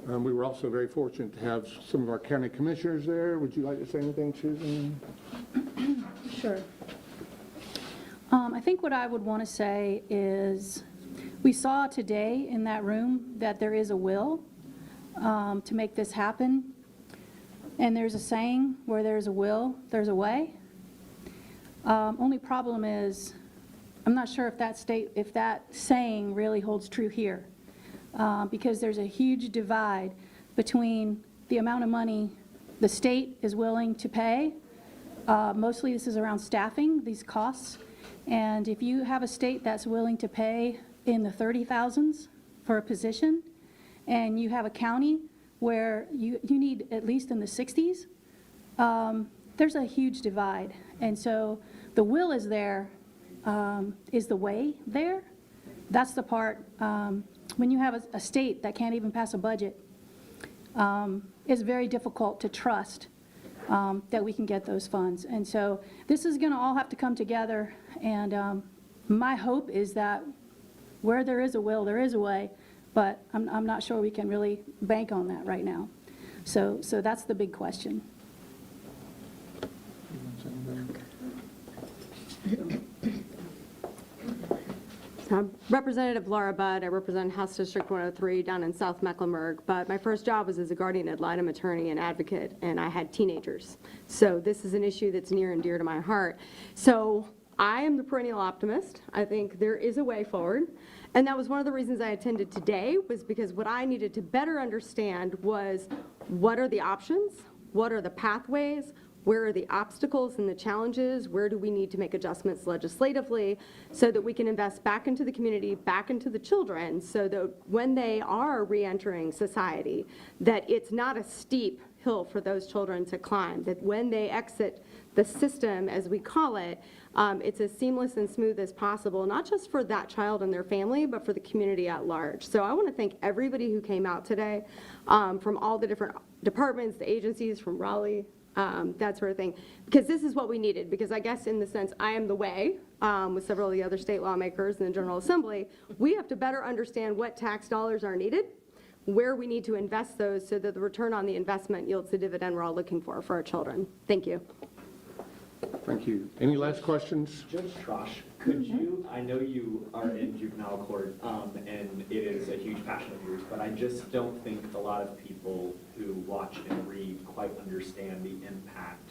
We were also very fortunate to have some of our county commissioners there. Would you like to say anything, Susan? Sure. I think what I would want to say is we saw today in that room that there is a will to make this happen. And there's a saying, where there's a will, there's a way. Only problem is, I'm not sure if that saying really holds true here, because there's a huge divide between the amount of money the state is willing to pay. Mostly this is around staffing, these costs. And if you have a state that's willing to pay in the 30,000s for a position, and you have a county where you need at least in the 60s, there's a huge divide. And so the will is there. Is the way there? That's the part when you have a state that can't even pass a budget, it's very difficult to trust that we can get those funds. And so this is going to all have to come together, and my hope is that where there is a will, there is a way, but I'm not sure we can really bank on that right now. So that's the big question. I'm Representative Laura Budd. I represent House District 103 down in South Mecklenburg, but my first job was as a guardian ad litem attorney and advocate, and I had teenagers. So this is an issue that's near and dear to my heart. So I am the perennial optimist. I think there is a way forward, and that was one of the reasons I attended today, was because what I needed to better understand was what are the options, what are the pathways, where are the obstacles and the challenges? Where do we need to make adjustments legislatively so that we can invest back into the community, back into the children, so that when they are re-entering society, that it's not a steep hill for those children to climb, that when they exit the system, as we call it, it's as seamless and smooth as possible, not just for that child and their family, but for the community at large. So I want to thank everybody who came out today, from all the different departments, the agencies, from Raleigh, that sort of thing, because this is what we needed, because I guess in the sense I am the way, with several of the other state lawmakers in the General Assembly, we have to better understand what tax dollars are needed, where we need to invest those so that the return on the investment yields the dividend we're all looking for our children. Thank you. Thank you. Any last questions? Judge Trosh, could you, I know you are in juvenile court, and it is a huge passion of yours, but I just don't think a lot of people who watch and read quite understand the impact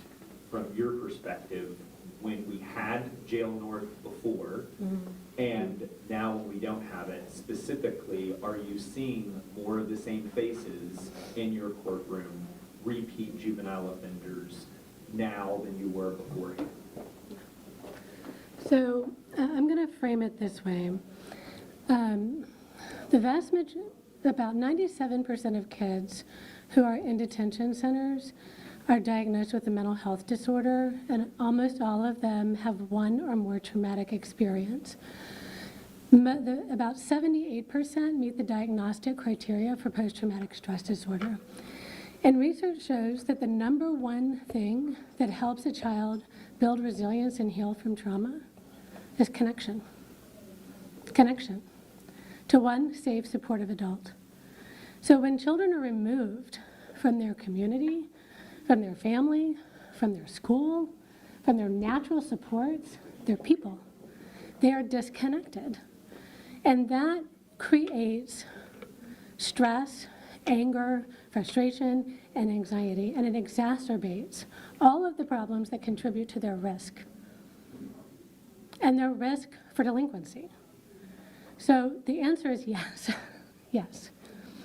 from your perspective when we had Jail North before, and now when we don't have it. Specifically, are you seeing more of the same faces in your courtroom, repeat juvenile offenders, now than you were beforehand? So I'm going to frame it this way. The vast majority, about 97% of kids who are in detention centers are diagnosed with a mental health disorder, and almost all of them have one or more traumatic experience. About 78% meet the diagnostic criteria for post-traumatic stress disorder. And research shows that the number one thing that helps a child build resilience and heal from trauma is connection. Connection to one safe, supportive adult. So when children are removed from their community, from their family, from their school, from their natural supports, their people, they are disconnected. And that creates stress, anger, frustration, and anxiety, and it exacerbates all of the problems that contribute to their risk and their risk for delinquency. So the answer is yes, yes.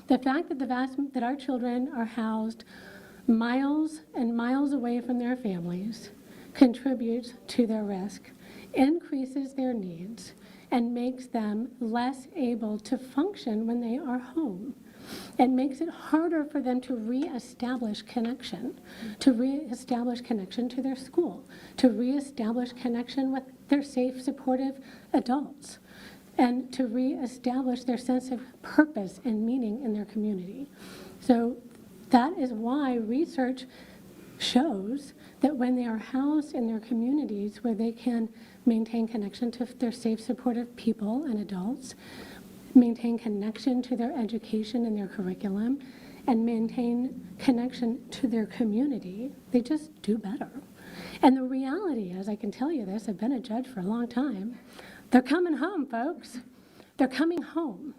The fact that our children are housed miles and miles away from their families contributes to their risk, increases their needs, and makes them less able to function when they are home. It makes it harder for them to reestablish connection to their school, to reestablish connection with their safe, supportive adults, and to reestablish their sense of purpose and meaning in their community. So that is why research shows that when they are housed in their communities where they can maintain connection to their safe, supportive people and adults, maintain connection to their education and their curriculum, and maintain connection to their community, they just do better. And the reality is, I can tell you this, I've been a judge for a long time, they're coming home, folks. They're coming home.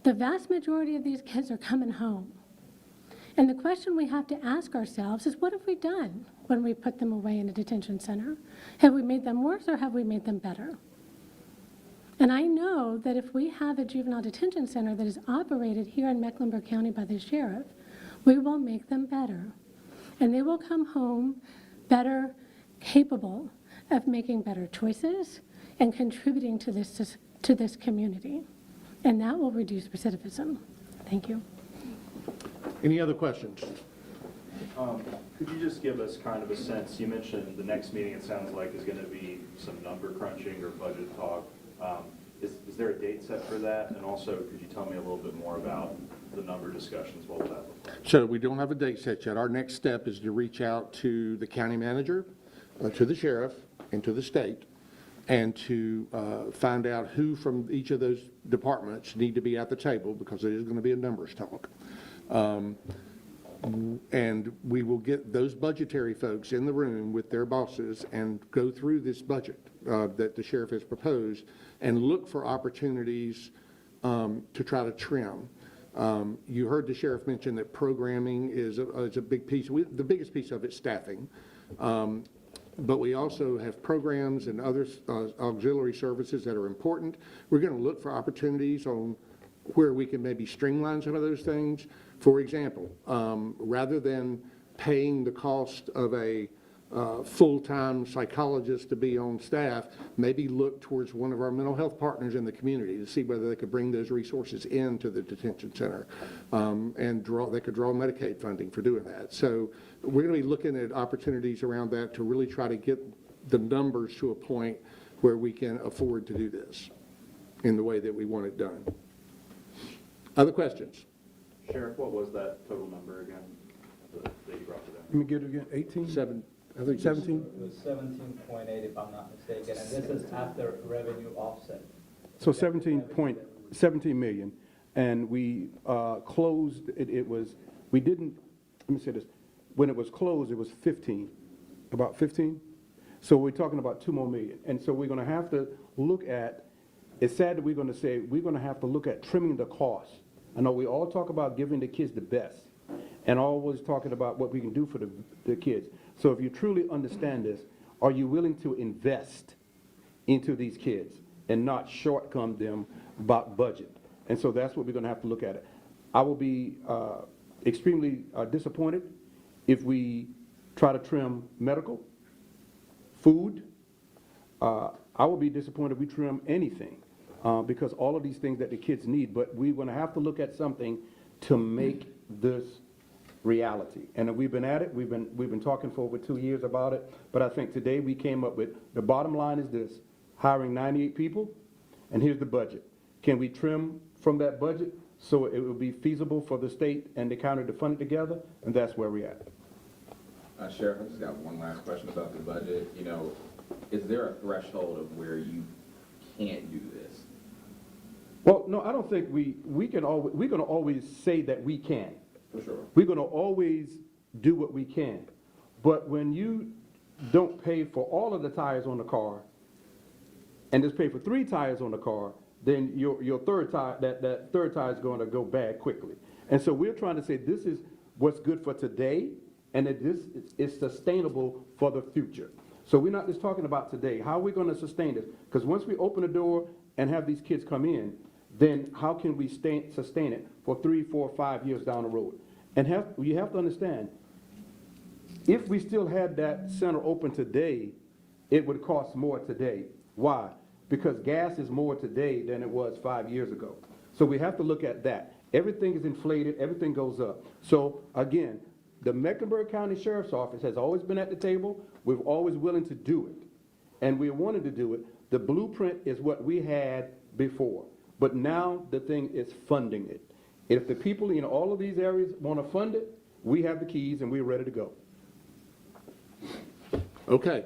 The vast majority of these kids are coming home. And the question we have to ask ourselves is, what have we done when we put them away in a detention center? Have we made them worse or have we made them better? And I know that if we have a juvenile detention center that is operated here in Mecklenburg County by the sheriff, we will make them better. And they will come home better, capable of making better choices and contributing to this community. And that will reduce recidivism. Thank you. Any other questions? Could you just give us kind of a sense, you mentioned the next meeting, it sounds like, is going to be some number crunching or budget talk. Is there a date set for that? And also, could you tell me a little bit more about the number discussions? What will that look like? So we don't have a date set yet. Our next step is to reach out to the county manager, to the sheriff, and to the state, and to find out who from each of those departments need to be at the table, because it is going to be a numbers talk. And we will get those budgetary folks in the room with their bosses and go through this budget that the sheriff has proposed and look for opportunities to try to trim. You heard the sheriff mention that programming is a big piece. The biggest piece of it is staffing. But we also have programs and other auxiliary services that are important. We're going to look for opportunities on where we can maybe streamline some of those things. For example, rather than paying the cost of a full-time psychologist to be on staff, maybe look towards one of our mental health partners in the community to see whether they could bring those resources into the detention center, and they could draw Medicaid funding for doing that. So we're going to be looking at opportunities around that to really try to get the numbers to a point where we can afford to do this in the way that we want it done. Other questions? Sheriff, what was that total number again that you brought to them? Let me get it again, 18? 17? It was 17.8 if I'm not mistaken, and this is after revenue offset. So 17 million, and we closed, we didn't, let me say this, when it was closed, it was 15, about 15. So we're talking about 2 more million. And so we're going to have to look at, it's sad that we're going to say, we're going to have to look at trimming the cost. I know we all talk about giving the kids the best and always talking about what we can do for the kids. So if you truly understand this, are you willing to invest into these kids and not shortcome them about budget? And so that's what we're going to have to look at it. I will be extremely disappointed if we try to trim medical, food. I will be disappointed if we trim anything because all of these things that the kids need, but we're going to have to look at something to make this reality. And we've been at it. We've been talking for over 2 years about it. But I think today we came up with, the bottom line is this: hiring 98 people, and here's the budget. Can we trim from that budget so it will be feasible for the state and the county to fund it together? And that's where we're at. Sheriff, I just got one last question about the budget. You know, is there a threshold of where you can't do this? Well, no, I don't think we're going to always say that we can. For sure. We're going to always do what we can. But when you don't pay for all of the tires on the car and just pay for 3 tires on the car, then your third tire, that third tire is going to go bad quickly. And so we're trying to say this is what's good for today and that this is sustainable for the future. So we're not just talking about today. How are we going to sustain this? Because once we open the door and have these kids come in, then how can we sustain it for 3, 4, 5 years down the road? And you have to understand, if we still had that center open today, it would cost more today. Why? Because gas is more today than it was 5 years ago. So we have to look at that. Everything is inflated, everything goes up. So again, the Mecklenburg County Sheriff's Office has always been at the table. We're always willing to do it. And we wanted to do it. The blueprint is what we had before. But now the thing is funding it. If the people in all of these areas want to fund it, we have the keys and we're ready to go. Okay.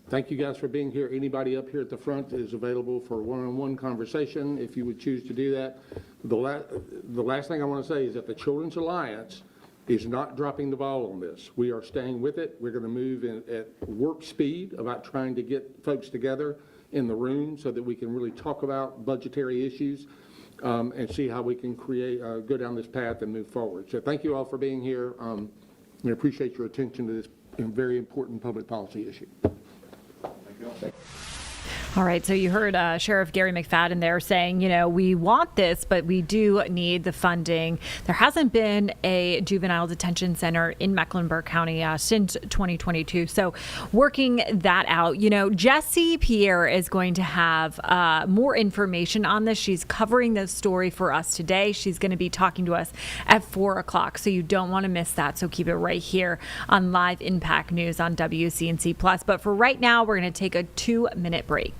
Thank you guys for being here. Anybody up here at the front is available for one-on-one conversation if you would choose to do that. The last thing I want to say is that the Children's Alliance is not dropping the ball on this. We are staying with it. We're going to move at warp speed about trying to get folks together in the room so that we can really talk about budgetary issues and see how we can go down this path and move forward. So thank you all for being here. We appreciate your attention to this very important public policy issue. Thank you. All right, so you heard Sheriff Gary McFadden there saying, we want this, but we do need the funding. There hasn't been a juvenile detention center in Mecklenburg County since 2022. So working that out, Jessie Pierre is going to have more information on this. She's covering this story for us today. She's going to be talking to us at 4 o'clock. So you don't want to miss that. So keep it right here on Live Impact News on WCNC Plus. But for right now, we're going to take a 2-minute break.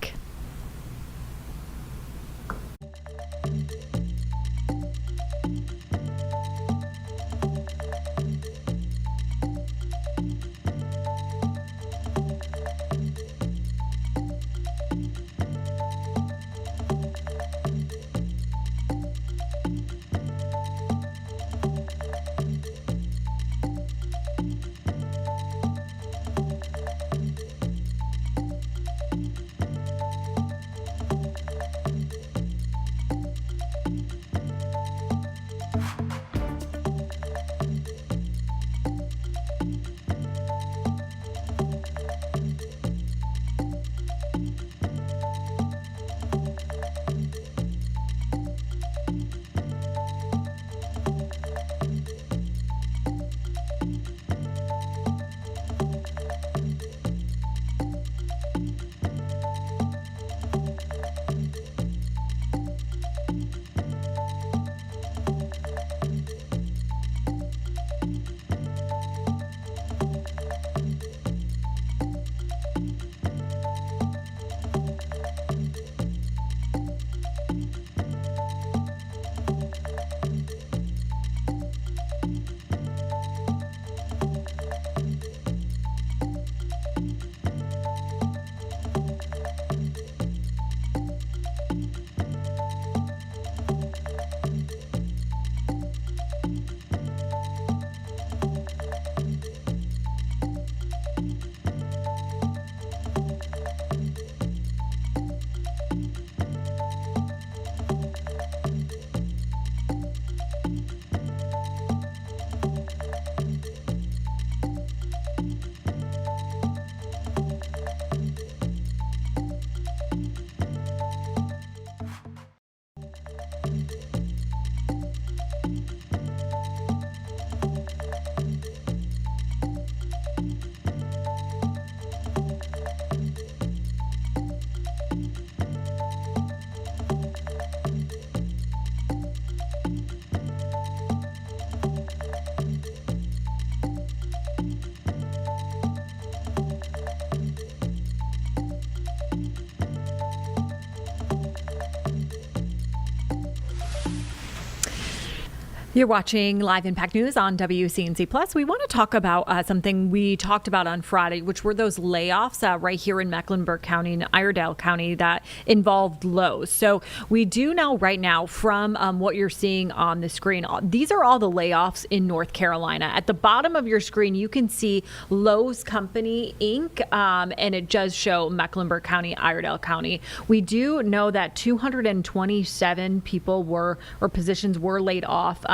You're watching Live Impact News on WCNC Plus. We want to talk about something we talked about on Friday, which were those layoffs right here in Mecklenburg County and Iredell County that involved Lowe's. So we do know right now from what you're seeing on the screen, these are all the layoffs in North Carolina. At the bottom of your screen, you can see Lowe's Company, Inc., and it does show Mecklenburg County, Iredell County. We do know that 227 people or positions were laid off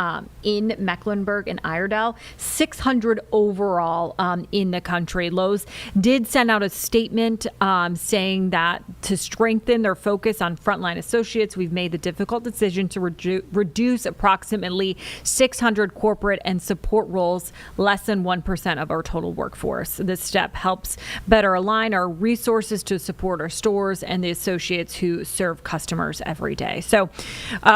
in Mecklenburg and Iredell, 600 overall in the country. Lowe's did send out a statement saying that to strengthen their focus on frontline associates, we've made the difficult decision to reduce approximately 600 corporate and support roles, less than 1% of our total workforce. This step helps better align our resources to support our stores and the associates who serve customers every day. So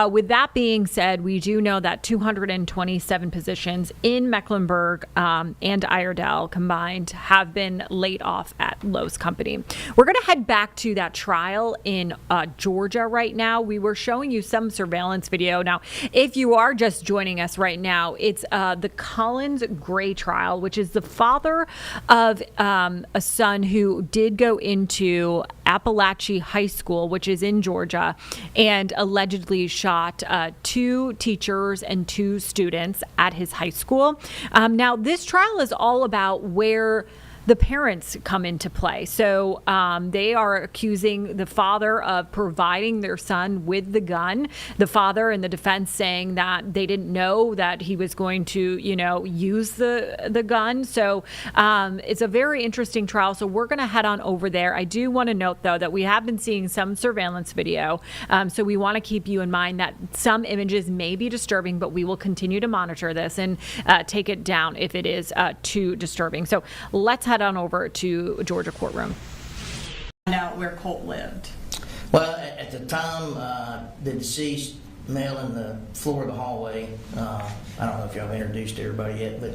with that being said, we do know that 227 positions in Mecklenburg and Iredell combined have been laid off at Lowe's Company. We're going to head back to that trial in Georgia right now. We were showing you some surveillance video. Now, if you are just joining us right now, it's the Collins Gray trial, which is the father of a son who did go into Appalachia High School, which is in Georgia, and allegedly shot 2 teachers and 2 students at his high school. Now, this trial is all about where the parents come into play. So they are accusing the father of providing their son with the gun. The father and the defense saying that they didn't know that he was going to, use the gun. So it's a very interesting trial. So we're going to head on over there. I do want to note, though, that we have been seeing some surveillance video. So we want to keep you in mind that some images may be disturbing, but we will continue to monitor this and take it down if it is too disturbing. So let's head on over to Georgia courtroom. Find out where Colt lived. Well, at the time, the deceased male in the floor of the hallway, I don't know if y'all have introduced everybody yet, but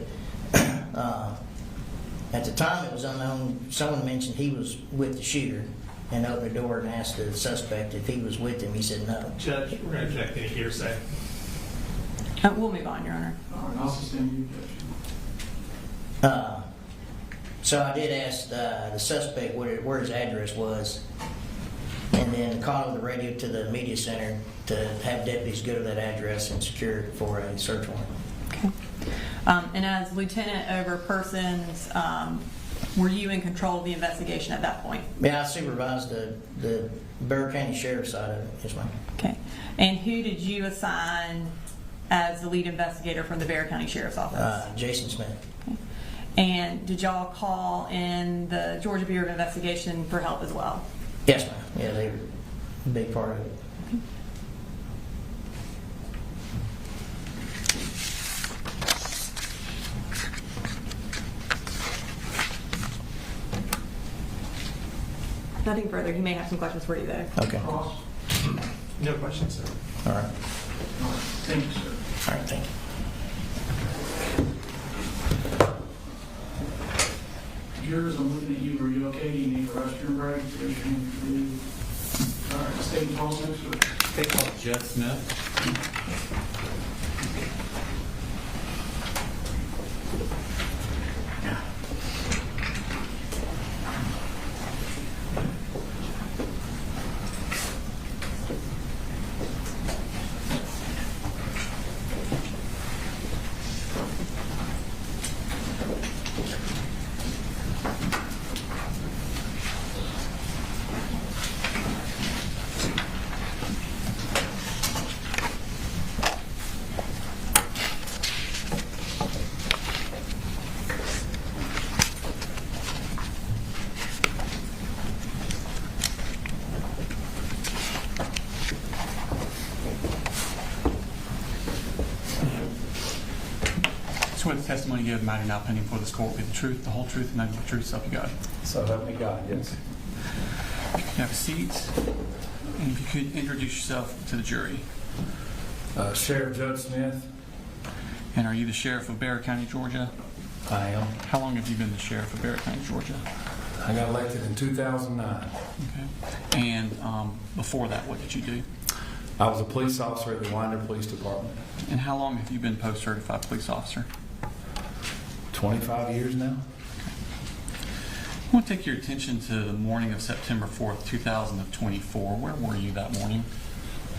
at the time it was unknown. Someone mentioned he was with the shooter and opened the door and asked the suspect if he was with him. He said no. Judge, we're going to object any hearsay. We'll move on, Your Honor. I'll sustain the objection. So I did ask the suspect where his address was, and then call the radio to the media center to have deputies go to that address and secure it for a search warrant. Okay. And as lieutenant over persons, were you in control of the investigation at that point? Yeah, I supervised the Bexar County Sheriff's side of it. Yes, ma'am. Okay. And who did you assign as the lead investigator from the Bexar County Sheriff's Office? Jason Smith. Okay. And did y'all call in the Georgia Bureau of Investigation for help as well? Yes, ma'am. Yeah, they were a big part of it. Okay. Nothing further. He may have some questions for you, though. Okay. No questions, sir. All right. Thank you, sir. All right, thank you. Jurors, I'm looking at you. Are you okay? Do you need a restroom break? All right, state call, sir. State call Jeff Smith. Swear the testimony you give matter now pending before this court will be the truth, the whole truth, and nothing but the truth, so help you God. So help me God, yes. You can have a seat, and if you could introduce yourself to the jury. Sheriff Judge Smith. And are you the sheriff of Bexar County, Georgia? I am. How long have you been the sheriff of Bexar County, Georgia? I got elected in 2009. Okay. And before that, what did you do? I was a police officer at the Winder Police Department. And how long have you been post-certified police officer? 25 years now. I want to take your attention to the morning of September 4th, 2024. Where were you that morning?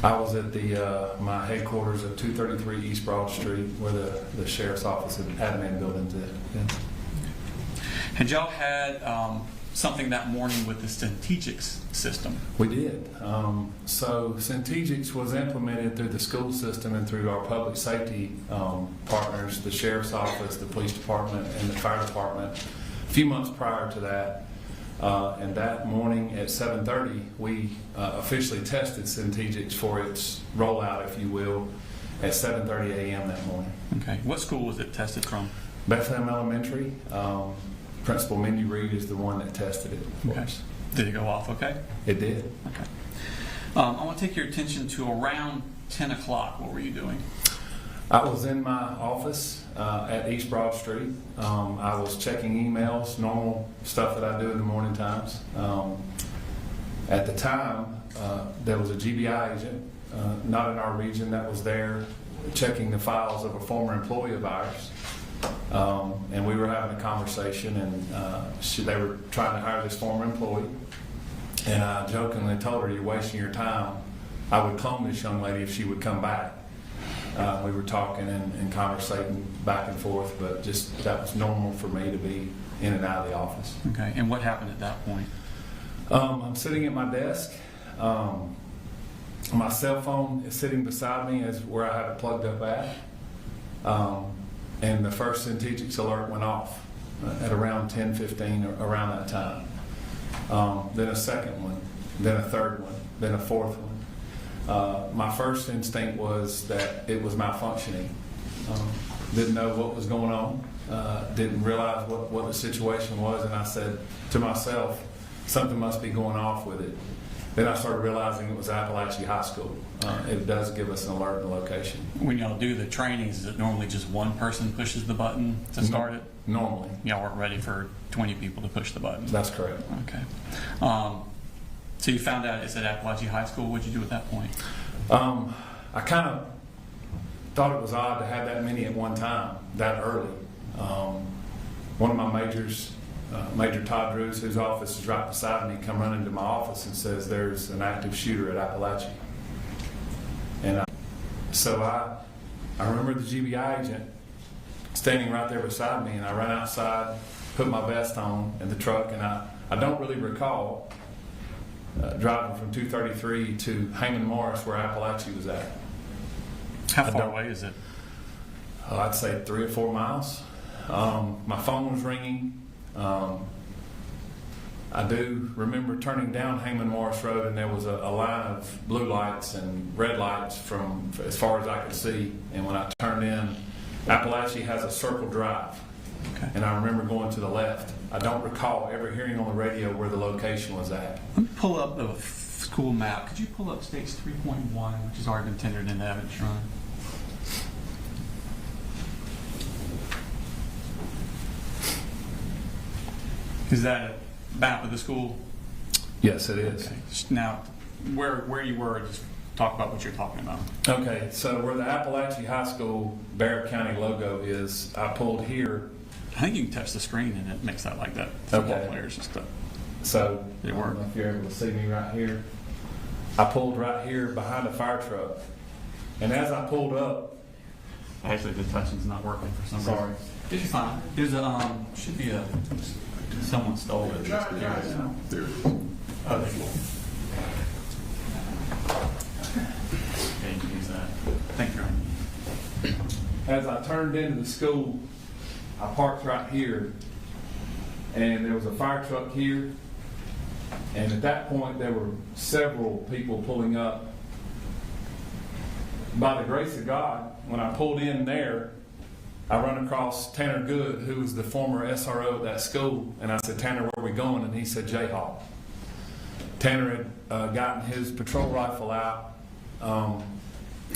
I was at my headquarters at 233 East Broad Street, where the sheriff's office and admin building's at. Yeah. Had y'all had something that morning with the Centegix system? We did. So Centegix was implemented through the school system and through our public safety partners, the sheriff's office, the police department, and the fire department. A few months prior to that, and that morning at 7:30, we officially tested Centegix for its rollout, if you will, at 7:30 a.m. that morning. Okay. What school was it tested from? Bethlehem Elementary. Principal Mindy Reed is the one that tested it for us. Did it go off okay? It did. Okay. I want to take your attention to around 10 o'clock. What were you doing? I was in my office at East Broad Street. I was checking emails, normal stuff that I do in the morning times. At the time, there was a GBI agent, not in our region, that was there checking the files of a former employee of ours. And we were having a conversation, and they were trying to hire this former employee. And I jokingly told her, "You're wasting your time. I would clone this young lady if she would come back." We were talking and conversating back and forth, but just that was normal for me to be in and out of the office. Okay, and what happened at that point? I'm sitting at my desk. My cell phone is sitting beside me as where I have it plugged up at. And the first Centegix alert went off at around 10:15, around that time. Then a second one, then a third one, then a fourth one. My first instinct was that it was malfunctioning. Didn't know what was going on, didn't realize what the situation was, and I said to myself, something must be going off with it. Then I started realizing it was Appalachia High School. It does give us an alert in the location. When y'all do the trainings, is it normally just one person pushes the button to start it? Normally. Y'all weren't ready for 20 people to push the button? That's correct. Okay. So you found out it's at Appalachia High School. What'd you do at that point? I kind of thought it was odd to have that many at one time, that early. One of my majors, Major Todd Drews, whose office is right beside me, come running to my office and says there's an active shooter at Appalachia. And so I remember the GBI agent standing right there beside me, and I ran outside, put my vest on in the truck, and I don't really recall driving from 233 to Heyman Morris, where Appalachia was at. How far away is it? I'd say 3 or 4 miles. My phone was ringing. I do remember turning down Heyman Morris Road, and there was a line of blue lights and red lights from as far as I could see. And when I turned in, Appalachia has a circle drive. Okay. And I remember going to the left. I don't recall ever hearing on the radio where the location was at. Let me pull up the school map. Could you pull up States 3.1, which has already been tendered into Abbott Shrine? Is that a map of the school? Yes, it is. Okay. Now, where you were, just talk about what you're talking about. Okay, so where the Appalachia High School Barrett County logo is, I pulled here. I think you can touch the screen and it makes that like that. Okay. Players and stuff. So, Did it I work? don't know if you're able to see me right here. I pulled right here behind a fire truck. And as I pulled up, actually the touching's not working for some Sorry. reason. It's fine. There's a should be a someone stole it. There it is. Oh, there you go. Okay, you can use that. Thank you, Ryan. as I turned into the school, I parked right here, and there was a fire truck here, and at that point there were several people pulling up. By the grace of God, when I pulled in there, I run across Tanner Good, who was the former SRO at that school, and I said, "Tanner, where are we going?" And he said, "Jayhawk." Tanner had gotten his patrol rifle out,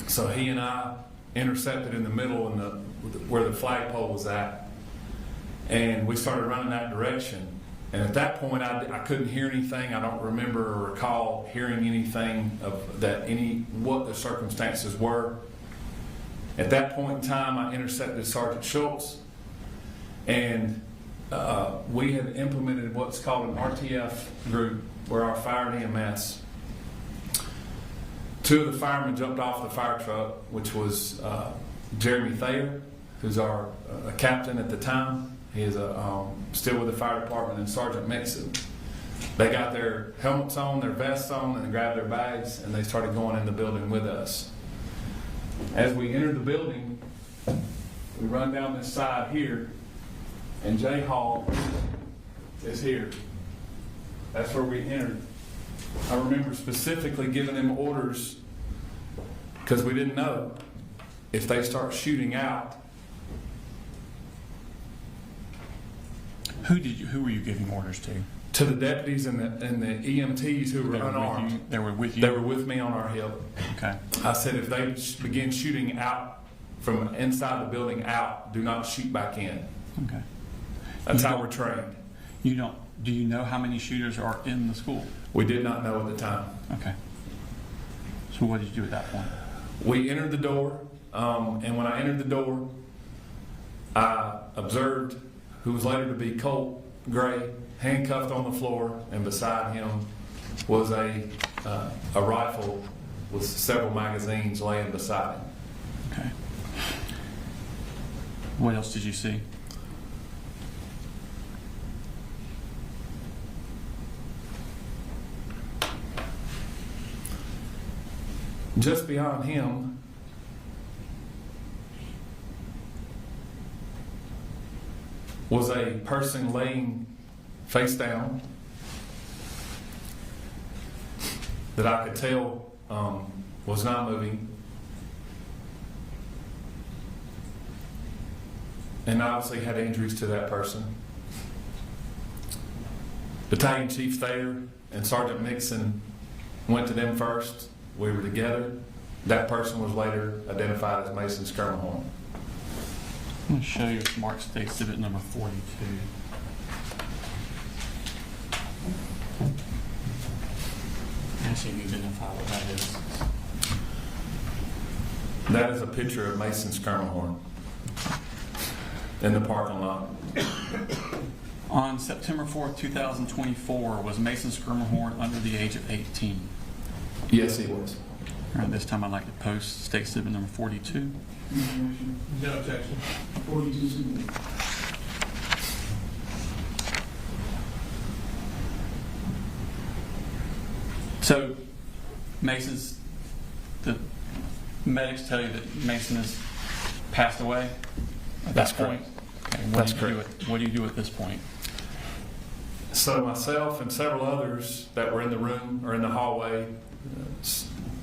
so he and I intercepted in the middle where the flagpole was at, and we started running that direction. And at that point, I couldn't hear anything. I don't remember or recall hearing anything of that, what the circumstances were. At that point in time, I intercepted Sergeant Schultz, and we had implemented what's called an RTF group, where our fire and EMS. Two of the firemen jumped off the fire truck, which was Jeremy Thayer, who's our captain at the time. He is still with the fire department, and Sergeant Mixon. They got their helmets on, their vests on, and they grabbed their bags, and they started going in the building with us. As we entered the building, we run down this side here, and Jay Hall is here. That's where we entered. I remember specifically giving them orders, because we didn't know if they start shooting out. Who were you giving orders to? To the deputies and the EMTs who were unarmed. They were with you? They were with me on our hip. Okay. I said, if they begin shooting out from inside the building out, do not shoot back in. Okay. That's how we're trained. Do you know how many shooters are in the school? We did not know at the time. Okay. So what did you do at that point? We entered the door, and when I entered the door, I observed who was later to be Colt Gray, handcuffed on the floor, and beside him was a rifle with several magazines laying beside him. Okay. What else did you see? Just beyond him was a person laying face down that I could tell was not moving, and obviously had injuries to that person. Battalion Chief Thayer and Sergeant Mixon went to them first. We were together. That person was later identified as Mason Skirmahorn. I'm going to show you Smart State Exhibit number 42. Actually, you identify what that is. That is a picture of Mason Skirmahorn in the parking lot. On September 4th, 2024, was Mason Skirmahorn under the age of 18? Yes, he was. All right, this time I'd like to post State Exhibit number 42. No objection. 42. So, the medics tell you that Mason has passed away at That's that point? Okay, what do you do at this point? So myself and several others that were in the room or in the hallway,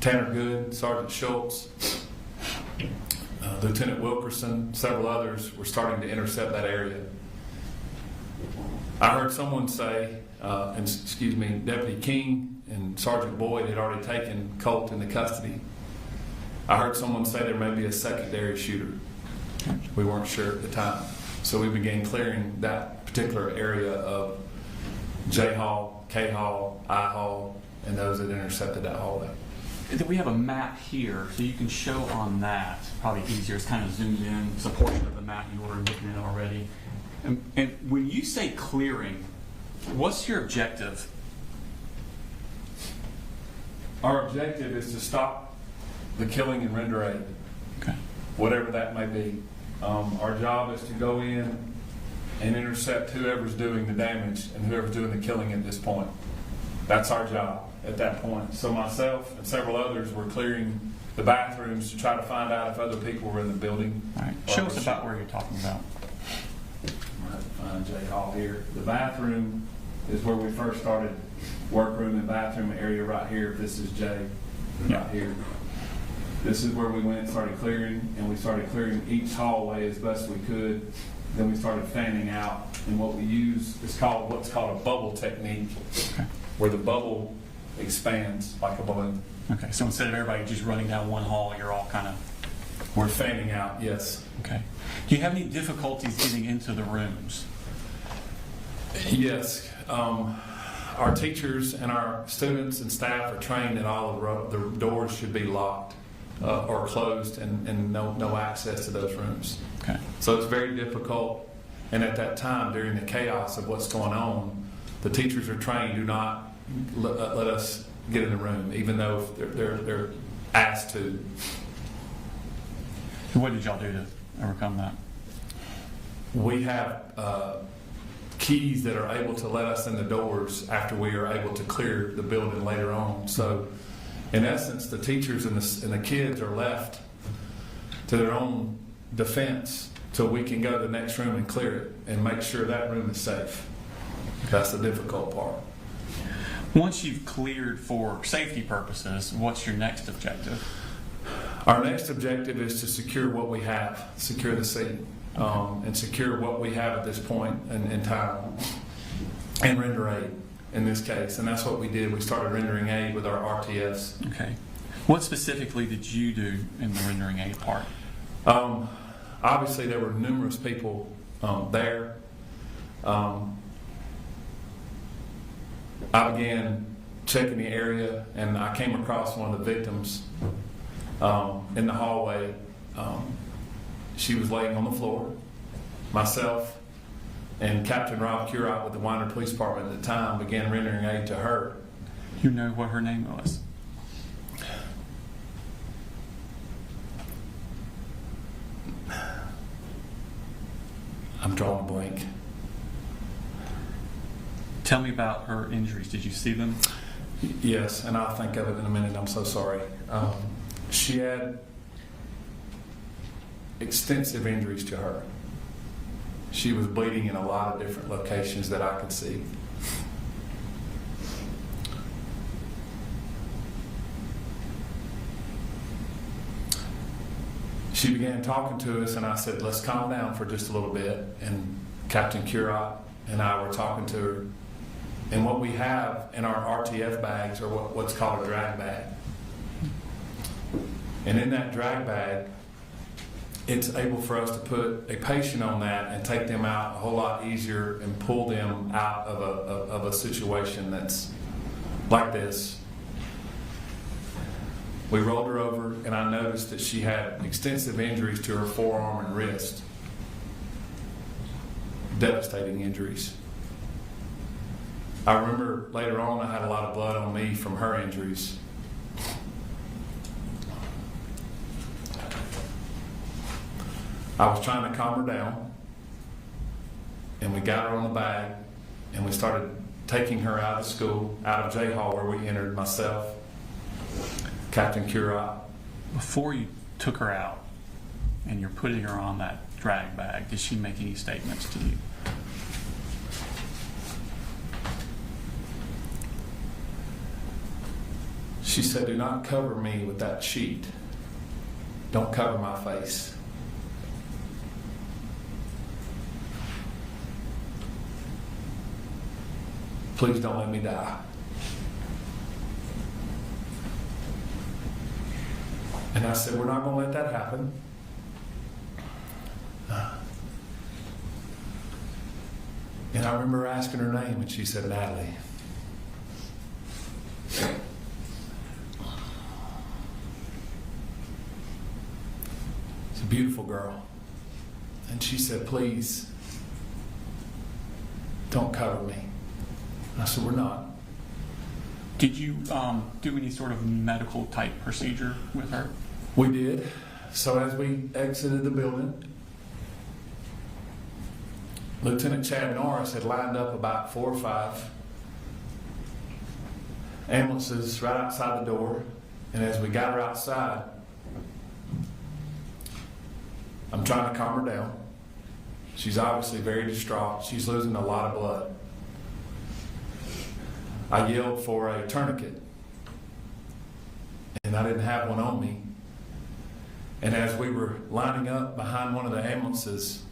Tanner Good, Sergeant Schultz, Lieutenant Wilkerson, several others were starting to intercept that area. I heard someone say, Deputy King and Sergeant Boyd had already taken Colt into custody. I heard someone say there may be a secondary shooter. We weren't sure at the time. So we began clearing that particular area of J Hall, K Hall, I Hall, and those that intercepted that hallway. We have a map here, so you can show on that. Probably easier. It's kind of zoomed in. It's a portion of the map you were looking at already. And when you say clearing, what's your objective? Our objective is to stop the killing and render aid, whatever that may be. Our job is to go in and intercept whoever's doing the damage and whoever's doing the killing at this point. That's our job at that point. So myself and several others were clearing the bathrooms to try to find out if other people were in the building. All right. Show us about where you're talking about. I'm going to find J Hall here. The bathroom is where we first started. Workroom and bathroom area right here. This is Jay right here. This is where we went and started clearing, and we started clearing each hallway as best we could. Then we started fanning out, and what we use is what's called a bubble technique, where the bubble expands like a balloon. Okay, so instead of everybody just running down one hall, you're all kind of... We're fanning out, yes. Okay. Do you have any difficulties getting into the rooms? Yes. our teachers and our students and staff are trained that all of the doors should be locked or closed and no access to those rooms. Okay. So it's very difficult, and at that time, during the chaos of what's going on, the teachers are trained, do not let us get in the room, even though they're asked to. So what did y'all do to overcome that? We have keys that are able to let us in the doors after we are able to clear the building later on. So in essence, the teachers and the kids are left to their own defense till we can go to the next room and clear it and make sure that room is safe. That's the difficult part. Once you've cleared for safety purposes, what's your next objective? Our next objective is to secure what we have, secure the scene, and secure what we have at this point in time, and render aid in this case. And that's what we did. We started rendering aid with our RTFs. Okay. What specifically did you do in the rendering aid part? Obviously, there were numerous people there. I began checking the area, and I came across one of the victims in the hallway. She was laying on the floor. Myself and Captain Rob Curott with the Winder Police Department at the time began rendering aid to her. You know what her name was? I'm drawing a blank. Tell me about her injuries. Did you see them? Yes, and I'll think of it in a minute. I'm so sorry. She had extensive injuries to her. She was bleeding in a lot of different locations that I could see. She began talking to us, and I said, let's calm down for just a little bit. And Captain Curott and I were talking to her. And what we have in our RTF bags are what's called a drag bag. And in that drag bag, it's able for us to put a patient on that and take them out a whole lot easier and pull them out of a situation that's like this. We rolled her over, and I noticed that she had extensive injuries to her forearm and wrist. Devastating injuries. I remember later on I had a lot of blood on me from her injuries. I was trying to calm her down, and we got her on the bag, and we started taking her out of school, out of J Hall where we entered, myself, Captain Curott. Before you took her out and you're putting her on that drag bag, did she make any statements to you? She said, do not cover me with that sheet. Don't cover my face. Please don't let me die. And I said, we're not going to let that happen. And I remember asking her name, and she said, Natalie. It's a beautiful girl. And she said, please, don't cover me. And I said, we're not. Did you do any sort of medical type procedure with her? We did. So as we exited the building, Lieutenant Chad Norris had lined up about 4 or 5 ambulances right outside the door. And as we got her outside, I'm trying to calm her down. She's obviously very distraught. She's losing a lot of blood. I yelled for a tourniquet, and I didn't have one on me. And as we were lining up behind one of the ambulances,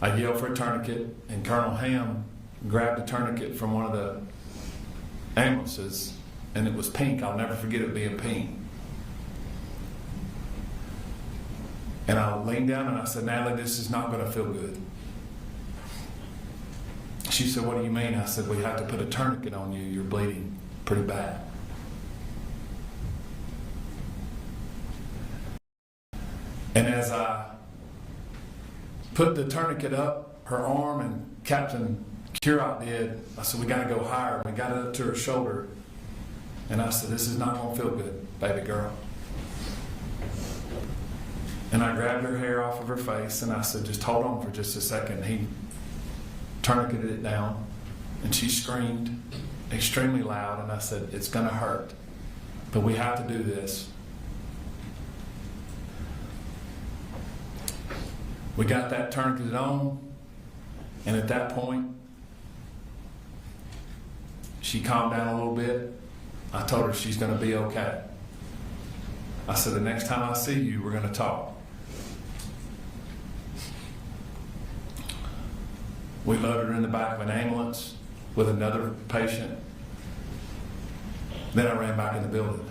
I yelled for a tourniquet, and Colonel Ham grabbed a tourniquet from one of the ambulances, and it was pink. I'll never forget it being pink. And I leaned down and I said, Natalie, this is not going to feel good. She said, "What do you mean?" I said, "We have to put a tourniquet on you. You're bleeding pretty bad." And as I put the tourniquet up her arm, and Captain Curot did, I said, "We got to go higher." We got it up to her shoulder. And I said, "This is not going to feel good, baby girl." And I grabbed her hair off of her face, and I said, "Just hold on for just a second." He tourniqueted it down, and she screamed extremely loud, and I said, "It's going to hurt, but we have to do this." We got that tourniqueted on, and at that point, she calmed down a little bit. I told her she's going to be okay. I said, "The next time I see you, we're going to talk." We loaded her in the back of an ambulance with another patient. Then I ran back in the building.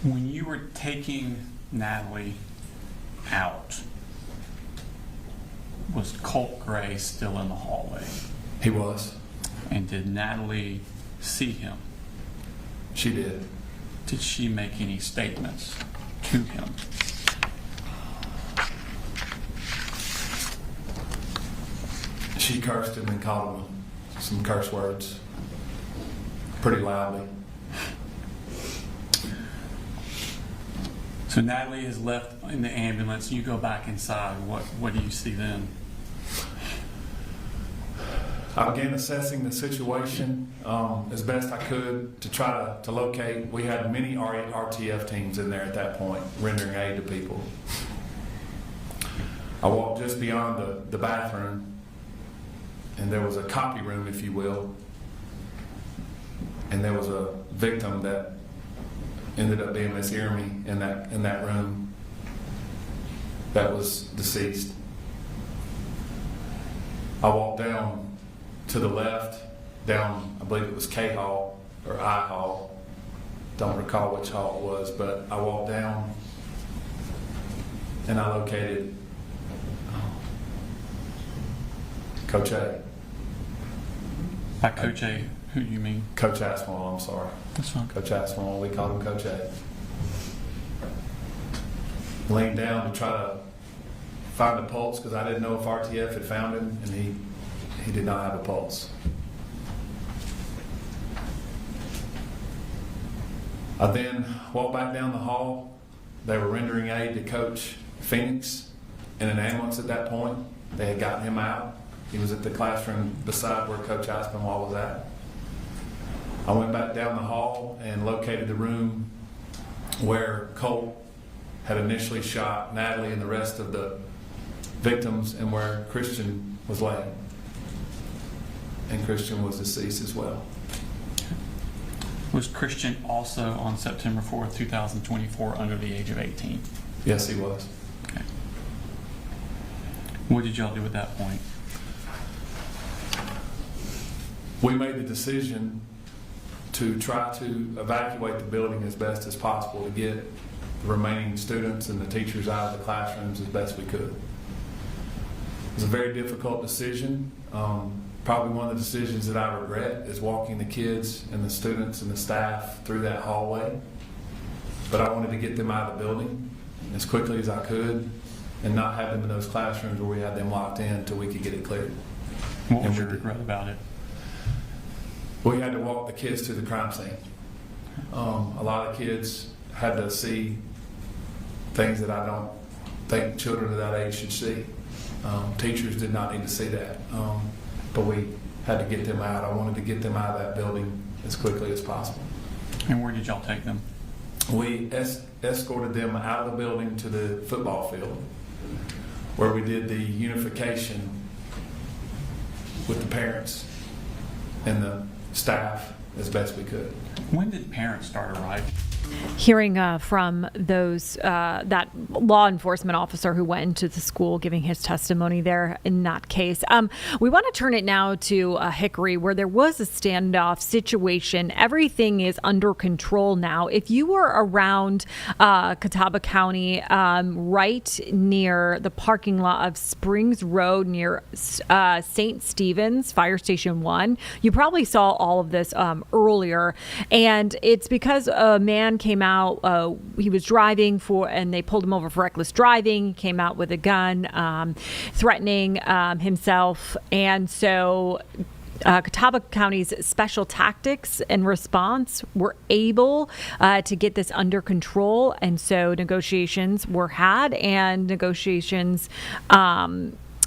When you were taking Natalie out, was Colt Gray still in the hallway? He was. And did Natalie see him? She did. Did she make any statements to him? She cursed him and called him some curse words pretty loudly. So Natalie is left in the ambulance. You go back inside. What do you see then? I began assessing the situation as best I could to try to locate. We had many RTF teams in there at that point, rendering aid to people. I walked just beyond the bathroom, and there was a copy room, if you will, and there was a victim that ended up being Miss Irmy in that room that was deceased. I walked down to the left, down, I believe it was K Hall or I Hall. Don't recall which hall it was, but I walked down and I located Coach A. By Coach A, who do you mean? Coach Aspinwall, I'm sorry. That's fine. Coach Aspinwall, we called him Coach A. Leaned down to try to find a pulse because I didn't know if RTF had found him, and he did not have a pulse. I then walked back down the hall. They were rendering aid to Coach Phoenix in an ambulance at that point. They had gotten him out. He was at the classroom beside where Coach Aspinwall was at. I went back down the hall and located the room where Colt had initially shot Natalie and the rest of the victims, and where Christian was laying. And Christian was deceased as well. Was Christian also on September 4th, 2024 under the age of 18? Yes, he was. Okay. What did y'all do at that point? We made the decision to try to evacuate the building as best as possible to get the remaining students and the teachers out of the classrooms as best we could. It was a very difficult decision. Probably one of the decisions that I regret is walking the kids and the students and the staff through that hallway. But I wanted to get them out of the building as quickly as I could and not have them in those classrooms where we had them locked in until we could get it cleared. What was your regret about it? We had to walk the kids to the crime scene. A lot of kids had to see things that I don't think children of that age should see. Teachers did not need to see that. But we had to get them out. I wanted to get them out of that building as quickly as possible. And where did y'all take them? We escorted them out of the building to the football field, where we did the unification with the parents and the staff as best we could. When did parents start arriving? Hearing from that law enforcement officer who went into the school giving his testimony there in that case. We want to turn it now to Hickory, where there was a standoff situation. Everything is under control now. If you were around Catawba County, right near the parking lot of Springs Road near St. Stephen's Fire Station 1, you probably saw all of this earlier. And it's because a man came out, he was driving and they pulled him over for reckless driving. He came out with a gun, threatening himself. And so Catawba County's special tactics and response were able to get this under control. And so negotiations were had, and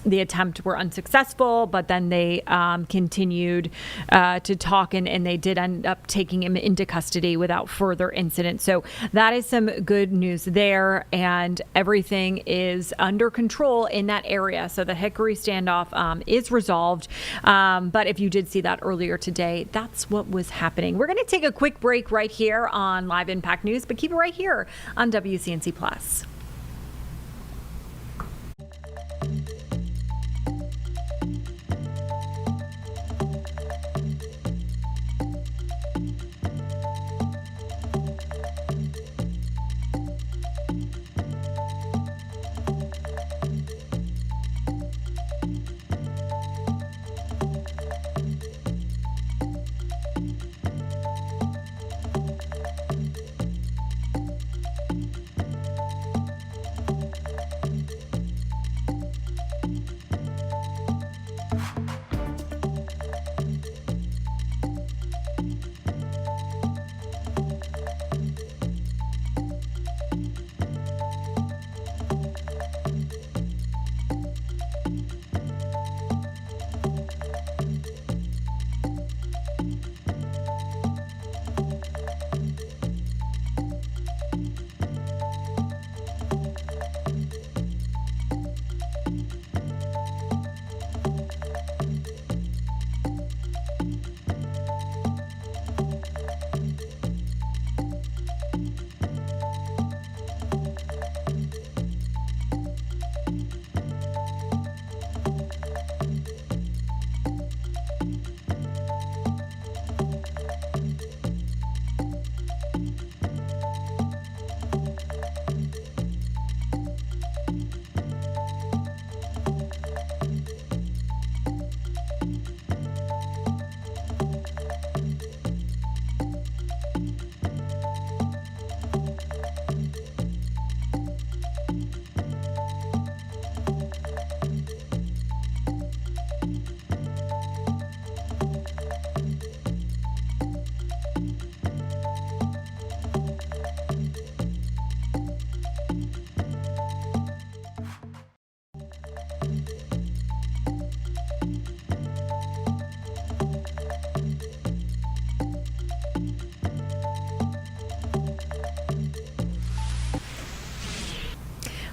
the attempt were unsuccessful, but then they continued to talk, and they did end up taking him into custody without further incident. So that is some good news there, and everything is under control in that area. So the Hickory standoff is resolved. But if you did see that earlier today, that's what was happening. We're going to take a quick break right here on Live Impact News, but keep it right here on WCNC Plus.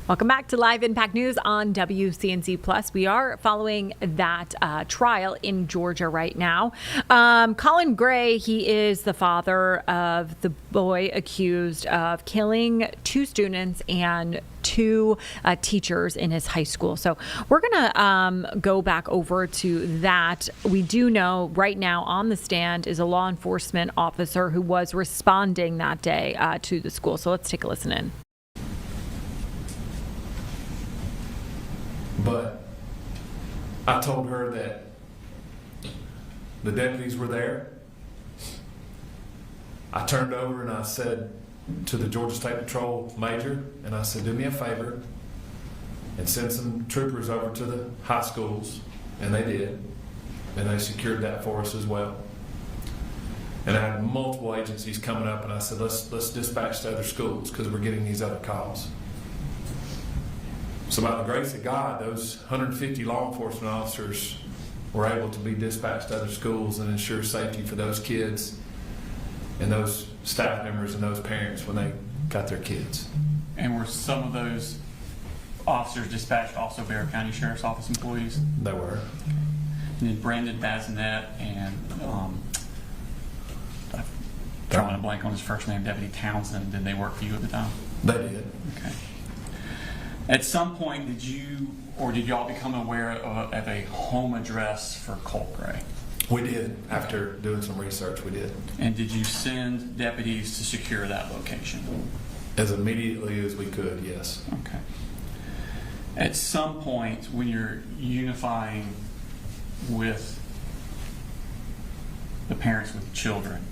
Welcome back to Live Impact News on WCNC Plus. We are following that trial in Georgia right now. Colin Gray, he is the father of the boy accused of killing 2 students and 2 teachers in his high school. So we're going to go back over to that. We do know right now on the stand is a law enforcement officer who was responding that day to the school. So let's take a listen in. But I told her that the deputies were there. I turned over and I said to the Georgia State Patrol major, and I said, do me a favor and send some troopers over to the high schools. And they did. And they secured that for us as well. And I had multiple agencies coming up, and I said, let's dispatch to other schools because we're getting these other calls. So by the grace of God, those 150 law enforcement officers were able to be dispatched to other schools and ensure safety for those kids and those staff members and those parents when they got their kids. And were some of those officers dispatched also Bear County Sheriff's Office employees? They were. And then Brandon Bazinet and drawing a blank on his first name, Deputy Townsend. Did they work for you at the time? They did. Okay. At some point, did y'all become aware of a home address for Colt Gray? We did. After doing some research, we did. And did you send deputies to secure that location? As immediately as we could, yes. Okay. At some point, when you're unifying with the parents with children,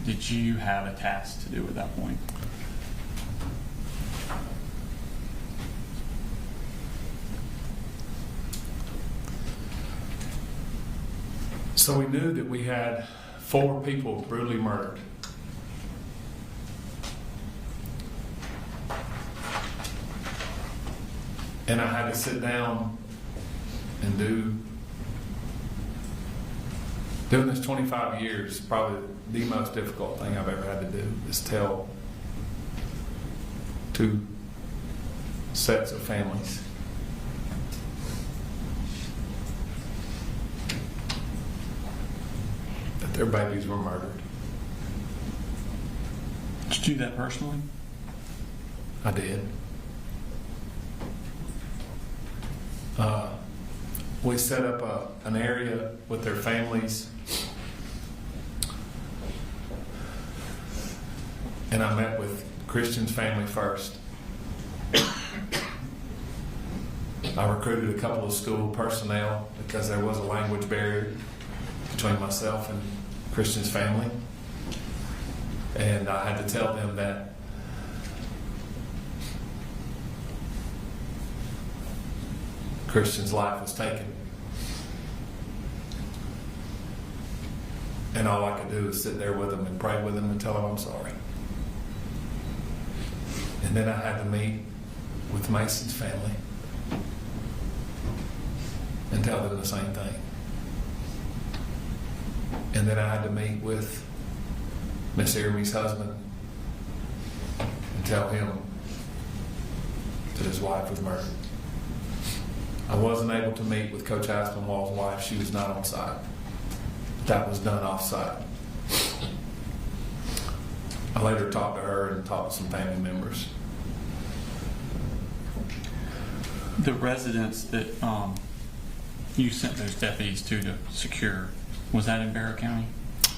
did you have a task to do at that point? So we knew that we had 4 people brutally murdered. And I had to sit down and doing this 25 years, probably the most difficult thing I've ever had to do is tell 2 sets of families that their babies were murdered. Did you do that personally? I did. We set up an area with their families, and I met with Christian's family first. I recruited a couple of school personnel because there was a language barrier between myself and Christian's family, and I had to tell them that Christian's life was taken. And all I could do is sit there with him and pray with him and tell him I'm sorry. And then I had to meet with Mason's family and tell them the same thing. And then I had to meet with Miss Irmy's husband and tell him that his wife was murdered. I wasn't able to meet with Coach Aspinwall's wife. She was not on site. That was done off-site. I later talked to her and talked to some family members. The residence that you sent those deputies to secure, was that in Barrow County?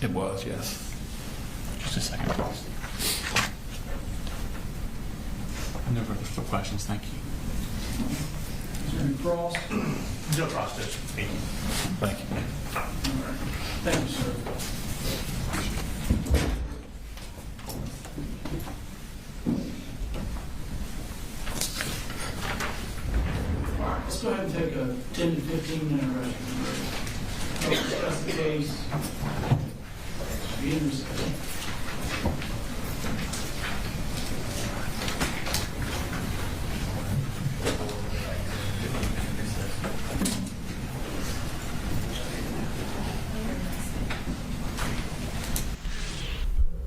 It was, yes. Just a second, please. No further questions, thank you. Is there any cross? No cross, Judge. Thank you. Thank you, sir. All right, let's go ahead and take a 10 to 15 minute rest. We'll discuss the case. Be in recess.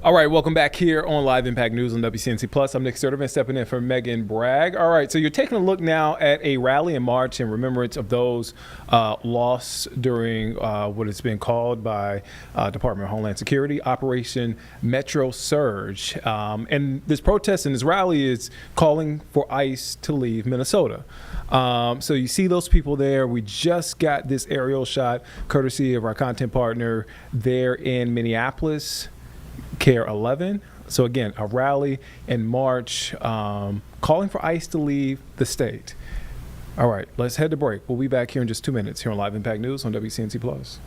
All right, welcome back here on Live Impact News on WCNC Plus. I'm Nick Sturdivant stepping in for Megan Bragg. All right, so you're taking a look now at a rally in March in remembrance of those lost during what has been called by Department of Homeland Security, Operation Metro Surge. And this protest and this rally is calling for ICE to leave Minnesota. So you see those people there. We just got this aerial shot courtesy of our content partner there in Minneapolis, Care 11. So again, a rally in March calling for ICE to leave the state. All right, let's head to break. We'll be back here in just 2 minutes here on Live Impact News on WCNC Plus.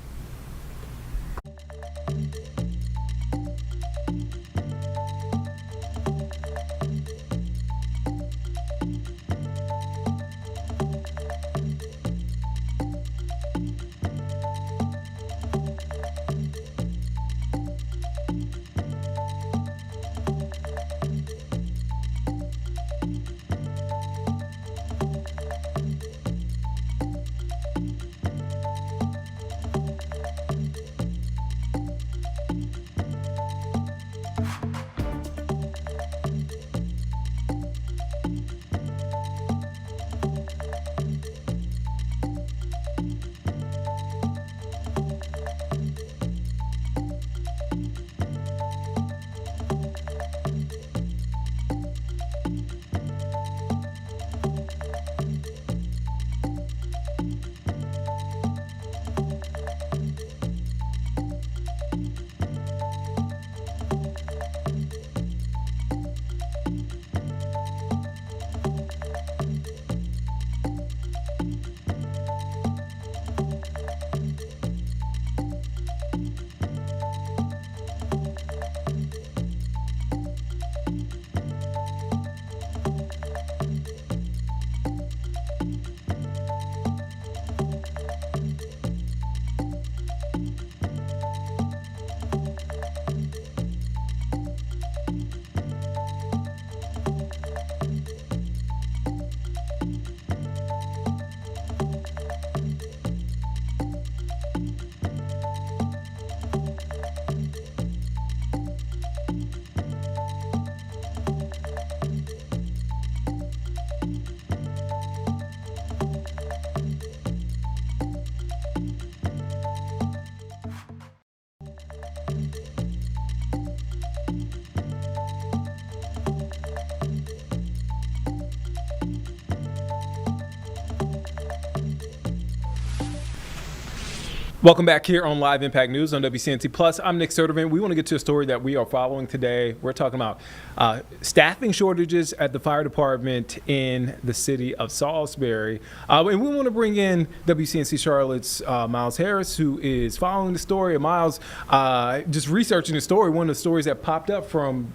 Welcome back here on Live Impact News on WCNC Plus. I'm Nick Sertivant. We want to get to a story that we are following today. We're talking about staffing shortages at the fire department in the city of Salisbury. And we want to bring in WCNC Charlotte's Miles Harris, who is following the story. And Miles, just researching the story, one of the stories that popped up from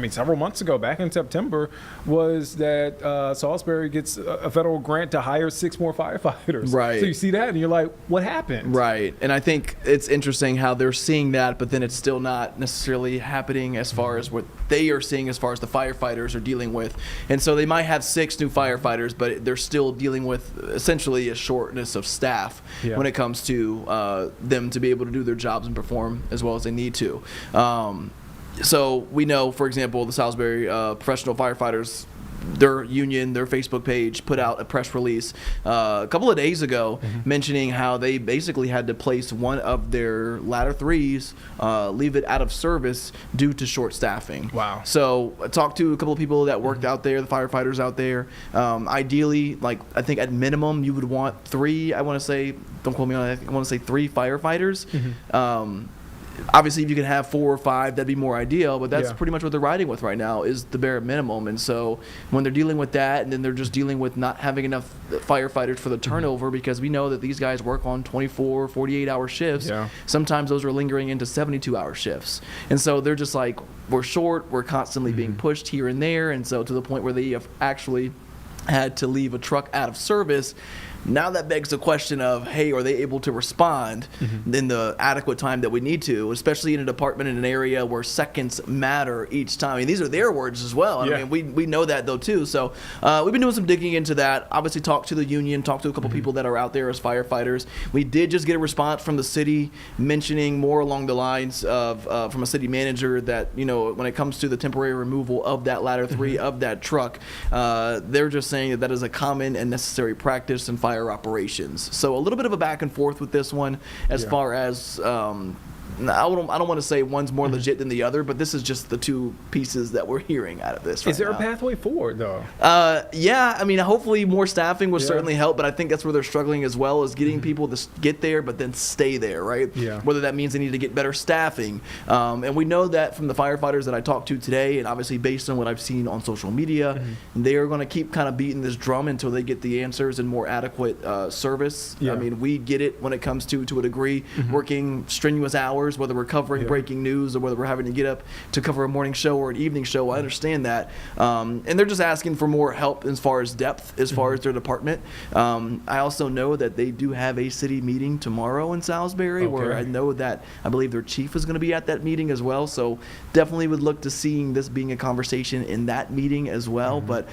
several months ago, back in September, was that Salisbury gets a federal grant to hire 6 more firefighters. Right. So you see that and you're like, what happened? Right. And I think it's interesting how they're seeing that, but then it's still not necessarily happening as far as what they are seeing as far as the firefighters are dealing with. And so they might have 6 new firefighters, but they're still dealing with essentially a shortness of staff when it comes to them to be able to do their jobs and perform as well as they need to. So we know, for example, the Salisbury Professional Firefighters, their union, their Facebook page put out a press release a couple of days ago mentioning how they basically had to place one of their ladder 3s, leave it out of service due to short staffing. Wow. So I talked to a couple of people that worked out there, the firefighters out there. Ideally, I think at minimum you would want 3, I want to say, don't quote me on it, I want to say 3 firefighters. Obviously, if you can have 4 or 5, that'd be more ideal, but that's pretty much what they're riding with right now is the bare minimum. And so when they're dealing with that, and then they're just dealing with not having enough firefighters for the turnover, because we know that these guys work on 24, 48-hour shifts. Sometimes those are lingering into 72-hour shifts. And so they're just like, we're short, we're constantly being pushed here and there, and so to the point where they have actually had to leave a truck out of service. Now that begs the question of, hey, are they able to respond in the adequate time that we need to, especially in a department in an area where seconds matter each time? I mean, these are their words as well. I mean, we know that, though, too. So we've been doing some digging into that. Obviously, talked to the union, talked to a couple people that are out there as firefighters. We did just get a response from the city mentioning more along the lines of from a city manager that, you know, when it comes to the temporary removal of that ladder 3 of that truck, they're just saying that that is a common and necessary practice in fire operations. So a little bit of a back and forth with this one as far as I don't want to say one's more legit than the other, but this is just the 2 pieces that we're hearing out of this right Is there now. a pathway forward, though? Yeah, I mean, hopefully more staffing would certainly help, but I think that's where they're struggling as well, is getting people to get there but then stay there, right? Whether that means they need to get better staffing. And we know that from the firefighters that I talked to today, and obviously based on what I've seen on social media, they are going to keep kind of beating this drum until they get the answers and more adequate service. I mean, we get it when it comes to a degree, working strenuous hours, whether we're covering breaking news or whether we're having to get up to cover a morning show or an evening show. I understand that. And they're just asking for more help as far as depth, as far as their department. I also know that they do have a city meeting tomorrow in Salisbury where I know that I believe their chief is going to be at that meeting as well. So definitely would look to seeing this being a conversation in that meeting as well. But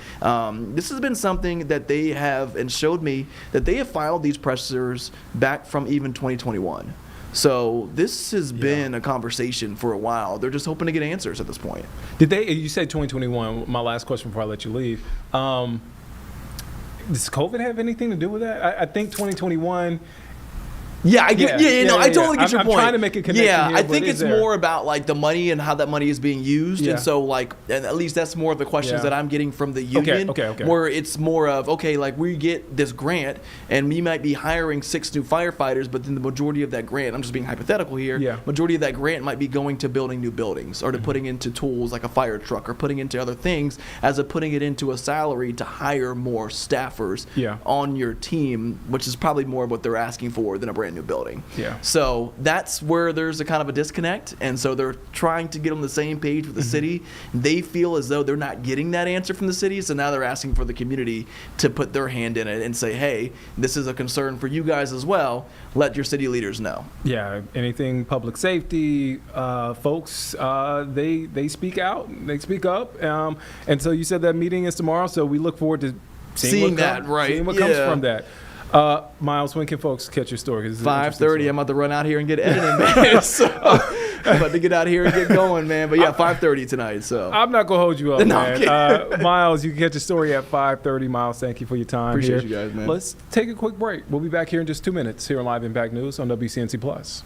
this has been something that they have and showed me that they have filed these pressers back from even 2021. So this has been a conversation for a while. They're just hoping to get answers at this point. Did they? You said 2021. My last question before I let you leave. Does COVID have anything to do with that? I think 2021. I totally get your point. I'm trying to make a connection here, I think it's more about like the money and how that money is being used, and so like, and at least that's more of the questions that I'm getting from the union. Okay. Where it's more of, okay, like we get this grant, and we might be hiring 6 new firefighters, but then the majority of that grant, I'm just being hypothetical here, majority of that grant might be going to building new buildings or to putting into tools like a fire truck or putting into other things, as of putting it into a salary to hire more staffers on your team, which is probably more of what they're asking for than a brand new building. So that's where there's a kind of a disconnect, and so they're trying to get on the same page with the city. They feel as though they're not getting that answer from the city, so now they're asking for the community to put their hand in it and say, hey, this is a concern for you guys as well. Let your city leaders know. Anything public safety, folks, they speak out, they speak up, and so you said that meeting is tomorrow, so we look forward to seeing what comes from that. Miles, when can folks catch your story? 5:30. I'm about to run out here and get editing, man. So I'm about to get out here and get going, man. But 5:30 tonight. So I'm not gonna hold you up, man. Miles, you can catch your story at 5:30. Miles, thank you for your time. Appreciate you guys, man. Let's take a quick break. We'll be back here in just 2 minutes here on Live Impact News on WCNC Plus.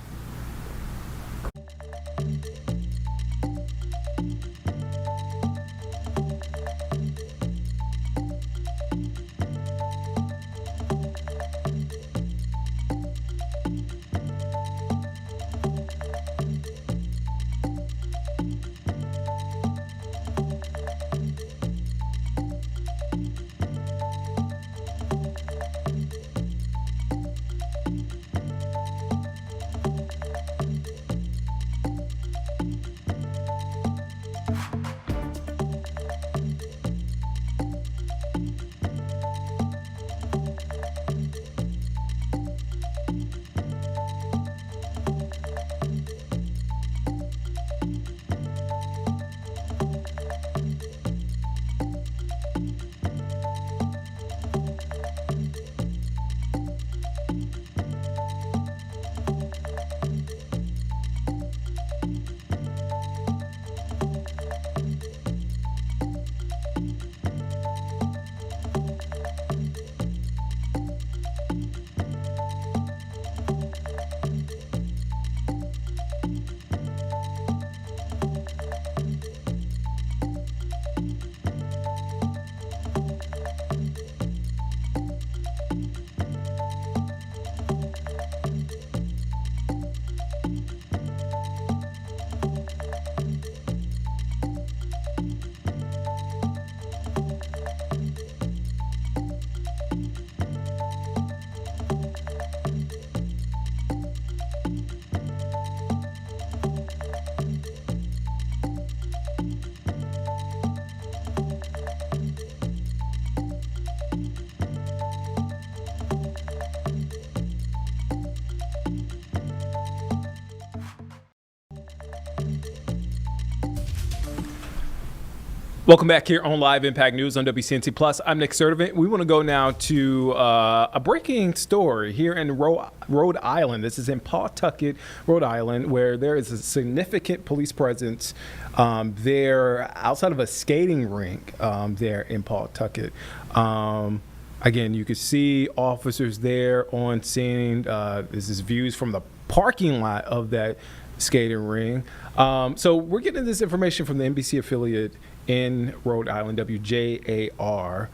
Welcome back here on Live Impact News on WCNC Plus. I'm Nick Sertivant. We want to go now to a breaking story here in Rhode Island. This is in Pawtucket, Rhode Island, where there is a significant police presence there outside of a skating rink there in Pawtucket. Again, you can see officers there on scene. This is views from the parking lot of that skating ring. So we're getting this information from the NBC affiliate in Rhode Island, WJAR,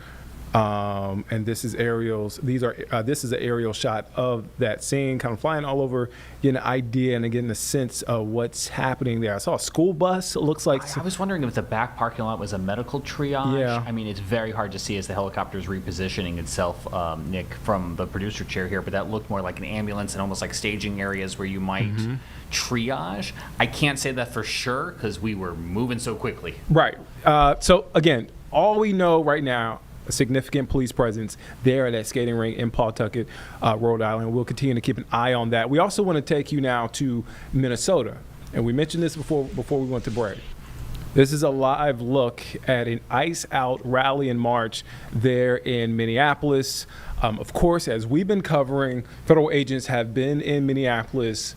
and this is aerials. This is an aerial shot of that scene, kind of flying all over, getting an idea and getting a sense of what's happening there. I saw a school bus. It looks like I was wondering if the back parking lot was a medical triage. Yeah. I mean, it's very hard to see as the helicopter is repositioning itself, Nick, from the producer chair here, but that looked more like an ambulance and almost like staging areas where you might triage. I can't say that for sure because we were moving so quickly. Right. So again, all we know right now, a significant police presence there at that skating rink in Pawtucket, Rhode Island. We'll continue to keep an eye on that. We also want to take you now to Minnesota, and we mentioned this before we went to break. This is a live look at an Ice Out rally and march there in Minneapolis. Of course, as we've been covering, federal agents have been in Minneapolis.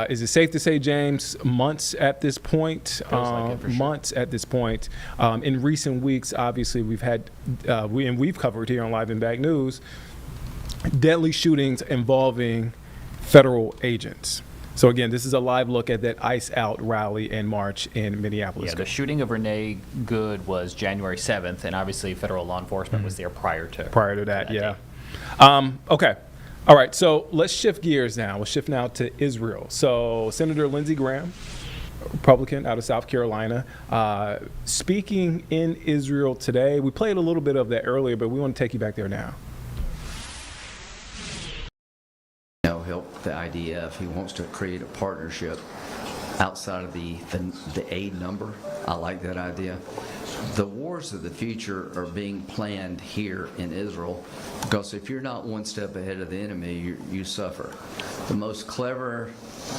Is it safe to say, James, months at this point? Months at this point. In recent weeks, obviously, we've had, we've covered here on Live Impact News, deadly shootings involving federal agents. So again, this is a live look at that Ice Out rally and march in Minneapolis. Yeah, the shooting of Renee Good was January 7th, and obviously federal law enforcement was there prior to that, yeah. Okay. All right, so let's shift gears now. We'll shift now to Israel. So Senator Lindsey Graham, Republican out of South Carolina, speaking in Israel today. We played a little bit of that earlier, but we want to take you back there now. Help the IDF. He wants to create a partnership outside of the aid number. I like that idea. The wars of the future are being planned here in Israel because if you're not one step ahead of the enemy, you suffer. The most clever,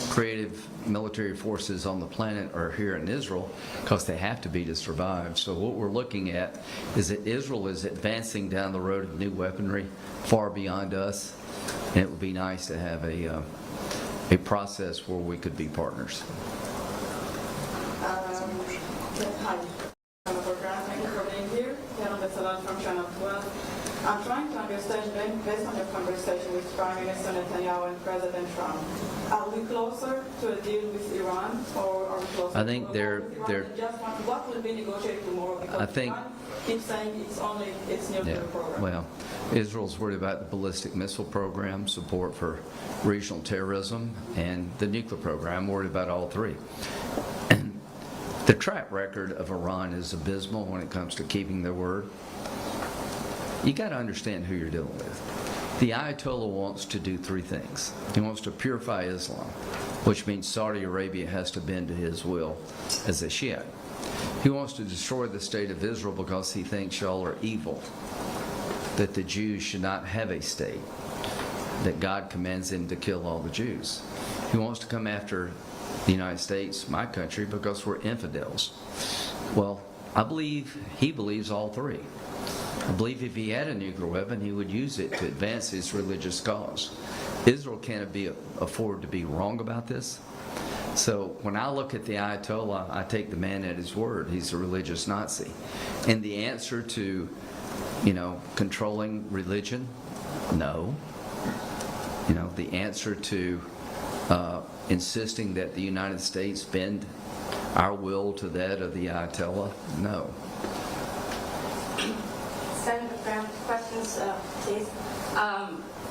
creative military forces on the planet are here in Israel because they have to be to survive. So what we're looking at is that Israel is advancing down the road of new weaponry far beyond us, and it would be nice to have a process where we could be partners. Hi. Thank you for being here. From Channel 12. I'm trying to understand, based on your conversation with Prime Minister Netanyahu and President Trump, are we closer to a deal with Iran, or are we closer? I think they're. What will be negotiated tomorrow? Because I think. Iran keeps saying it's nuclear program. Well, Israel's worried about the ballistic missile program, support for regional terrorism, and the nuclear program. I'm worried about all three. The track record of Iran is abysmal when it comes to keeping their word. You got to understand who you're dealing with. The Ayatollah wants to do three things. He wants to purify Islam, which means Saudi Arabia has to bend to his will as a Shiite. He wants to destroy the state of Israel because he thinks y'all are evil, that the Jews should not have a state, that God commands him to kill all the Jews. He wants to come after the United States, my country, because we're infidels. Well, I believe he believes all three. I believe if he had a nuclear weapon, he would use it to advance his religious cause. Israel can't afford to be wrong about this. So when I look at the Ayatollah, I take the man at his word. He's a religious Nazi. And the answer to, controlling religion, no. The answer to insisting that the United States bend our will to that of the Ayatollah, no. Senator Graham, questions, please.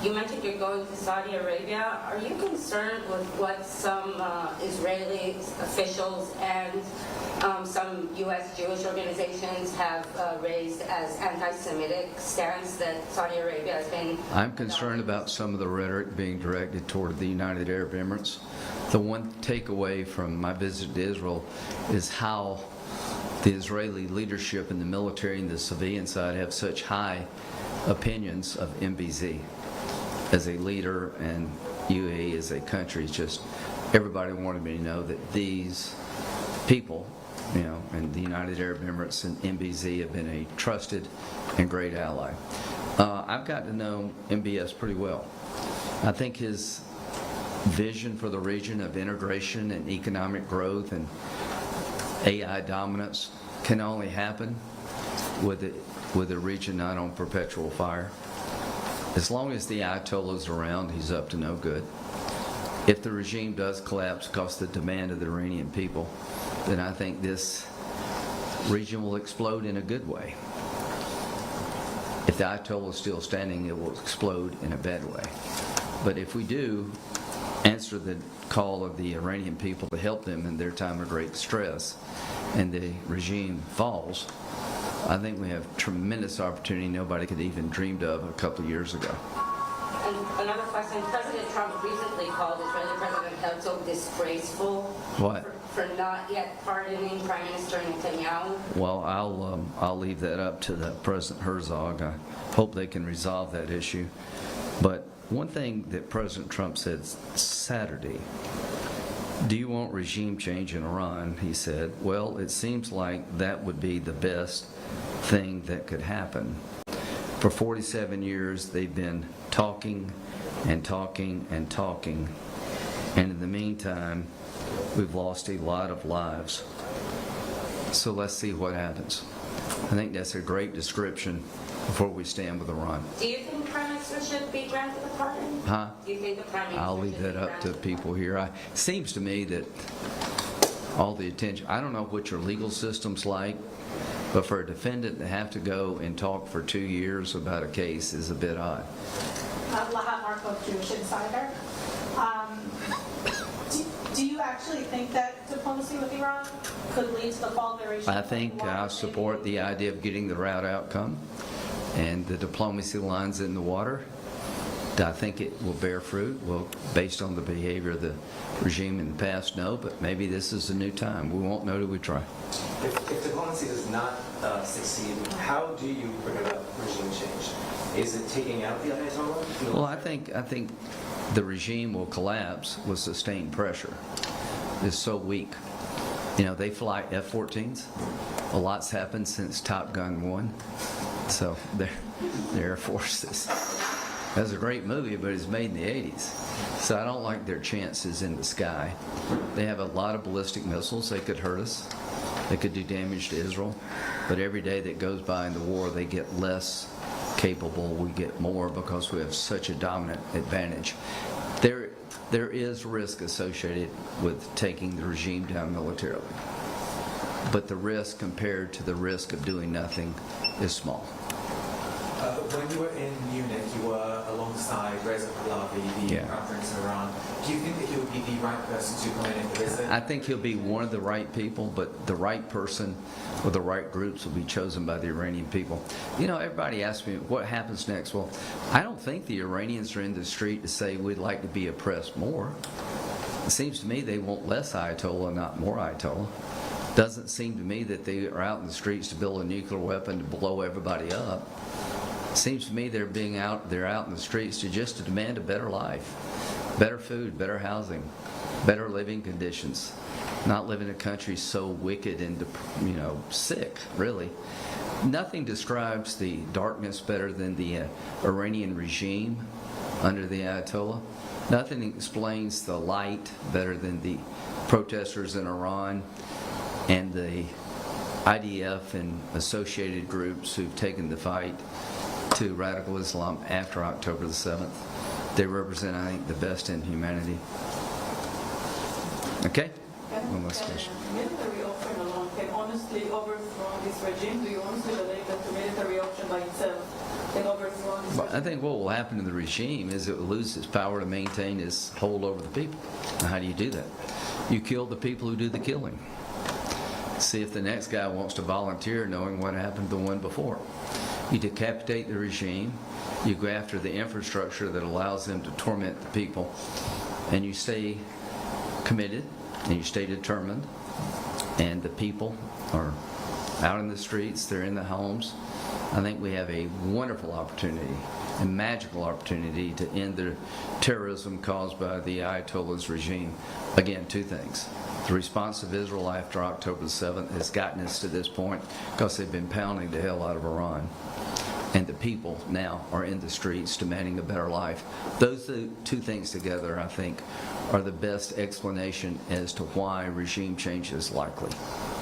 You mentioned you're going to Saudi Arabia. Are you concerned with what some Israeli officials and some U.S. Jewish organizations have raised as anti-Semitic stance that Saudi Arabia has been? I'm concerned about some of the rhetoric being directed toward the United Arab Emirates. The one takeaway from my visit to Israel is how the Israeli leadership and the military and the civilian side have such high opinions of MBZ as a leader and UAE as a country. It's just everybody wanted me to know that these people and the United Arab Emirates and MBZ have been a trusted and great ally. I've got to know MBS pretty well. I think his vision for the region of integration and economic growth and AI dominance can only happen with a region not on perpetual fire. As long as the Ayatollah's around, he's up to no good. If the regime does collapse because of the demand of the Iranian people, then I think this region will explode in a good way. If the Ayatollah is still standing, it will explode in a bad way. But if we do answer the call of the Iranian people to help them in their time of great stress, and the regime falls, I think we have tremendous opportunity nobody could even dreamed of a couple of years ago. And another question, President Trump recently called Israeli President Herzog disgraceful for not yet pardoning Prime Minister Netanyahu. Well, I'll leave that up to the President Herzog. I hope they can resolve that issue. But one thing that President Trump said Saturday, do you want regime change in Iran? He said, well, it seems like that would be the best thing that could happen. For 47 years, they've been talking and talking and talking. And in the meantime, we've lost a lot of lives. So let's see what happens. I think that's a great description before we stand with Iran. Do you think the Prime Minister should be granted a pardon? Huh? Do you think the Prime Minister I'll leave that up to people here. It seems to me that all the attention, I don't know what your legal system's like, but for a defendant to have to go and talk for 2 years about a case is a bit odd. Lahat Markov, Jewish Insider. Do you actually think that diplomacy with Iran could lead to the fall of Iranian? I think I support the idea of getting the route outcome and the diplomacy lines in the water. I think it will bear fruit. Well, based on the behavior of the regime in the past, no, but maybe this is a new time. We won't know till we try. If diplomacy does not succeed, how do you bring about regime change? Is it taking out the Ayatollah? Well, I think the regime will collapse with sustained pressure. It's so weak. They fly F-14s. A lot's happened since Top Gun 1. So the Air Force that's a great movie, but it's made in the 80s. So I don't like their chances in the sky. They have a lot of ballistic missiles. They could hurt us. They could do damage to Israel. But every day that goes by in the war, they get less capable. We get more because we have such a dominant advantage. There is risk associated with taking the regime down militarily. But the risk compared to the risk of doing nothing is small. When you were in Munich, you were alongside Reza Pahlavi, the Crown Prince of Iran. Do you think that he would be the right person to come in and visit? I think he'll be one of the right people, but the right person or the right groups will be chosen by the Iranian people. Everybody asks me, what happens next? Well, I don't think the Iranians are in the street to say we'd like to be oppressed more. It seems to me they want less Ayatollah, not more Ayatollah. Doesn't seem to me that they are out in the streets to build a nuclear weapon to blow everybody up. Seems to me they're out in the streets to demand a better life, better food, better housing, better living conditions. Not live in a country so wicked and sick, really. Nothing describes the darkness better than the Iranian regime under the Ayatollah. Nothing explains the light better than the protesters in Iran and the IDF and associated groups who've taken the fight to radical Islam after October the 7th. They represent, I think, the best in humanity. Okay? One last question. Military option alone can honestly overthrow this regime? Do you honestly believe that the military option by itself can overthrow this regime? I think what will happen to the regime is it will lose its power to maintain its hold over the people. Now, how do you do that? You kill the people who do the killing. See if the next guy wants to volunteer knowing what happened to the one before. You decapitate the regime, you go after the infrastructure that allows them to torment the people, and you stay committed, and you stay determined, and the people are out in the streets, they're in the homes. I think we have a wonderful opportunity, a magical opportunity to end the terrorism caused by the Ayatollah's regime. Again, two things. The response of Israel after October the 7th has gotten us to this point because they've been pounding the hell out of Iran. And the people now are in the streets demanding a better life. Those two things together, I think, are the best explanation as to why regime change is likely.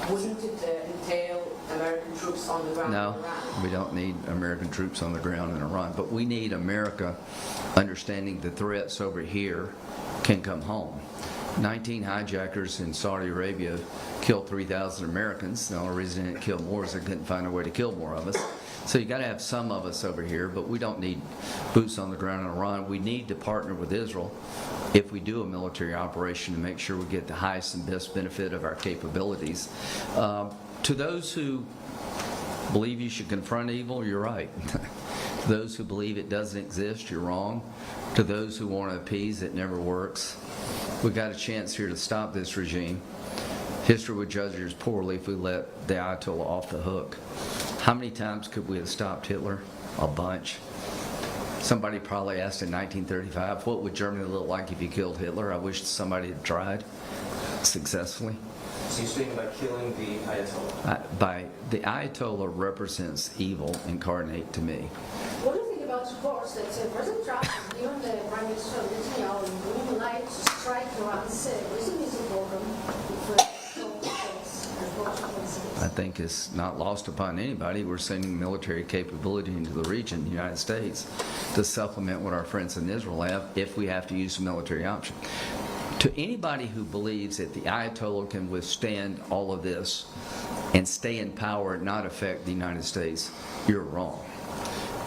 Wouldn't it entail American troops on the ground No, in Iran? we don't need American troops on the ground in Iran, but we need America understanding the threats over here can come home. 19 hijackers in Saudi Arabia killed 3,000 Americans. The only reason they didn't kill more is they couldn't find a way to kill more of us. So you got to have some of us over here, but we don't need boots on the ground in Iran. We need to partner with Israel if we do a military operation to make sure we get the highest and best benefit of our capabilities. To those who believe you should confront evil, you're right. To those who believe it doesn't exist, you're wrong. To those who want to appease, it never works. We've got a chance here to stop this regime. History would judge us poorly if we let the Ayatollah off the hook. How many times could we have stopped Hitler? A bunch. Somebody probably asked in 1935, what would Germany look like if you killed Hitler? I wish somebody had tried successfully. So you're speaking about killing the Ayatollah? The Ayatollah represents evil incarnate to me. What do you think about reports that President Trump has given the Prime Minister Netanyahu the green light to strike Iran's recent music program with I think it's not lost upon anybody. We're sending military capability into the region, the United States, to supplement what our friends in Israel have if we have to use a military option. To anybody who believes that the Ayatollah can withstand all of this and stay in power and not affect the United States, you're wrong.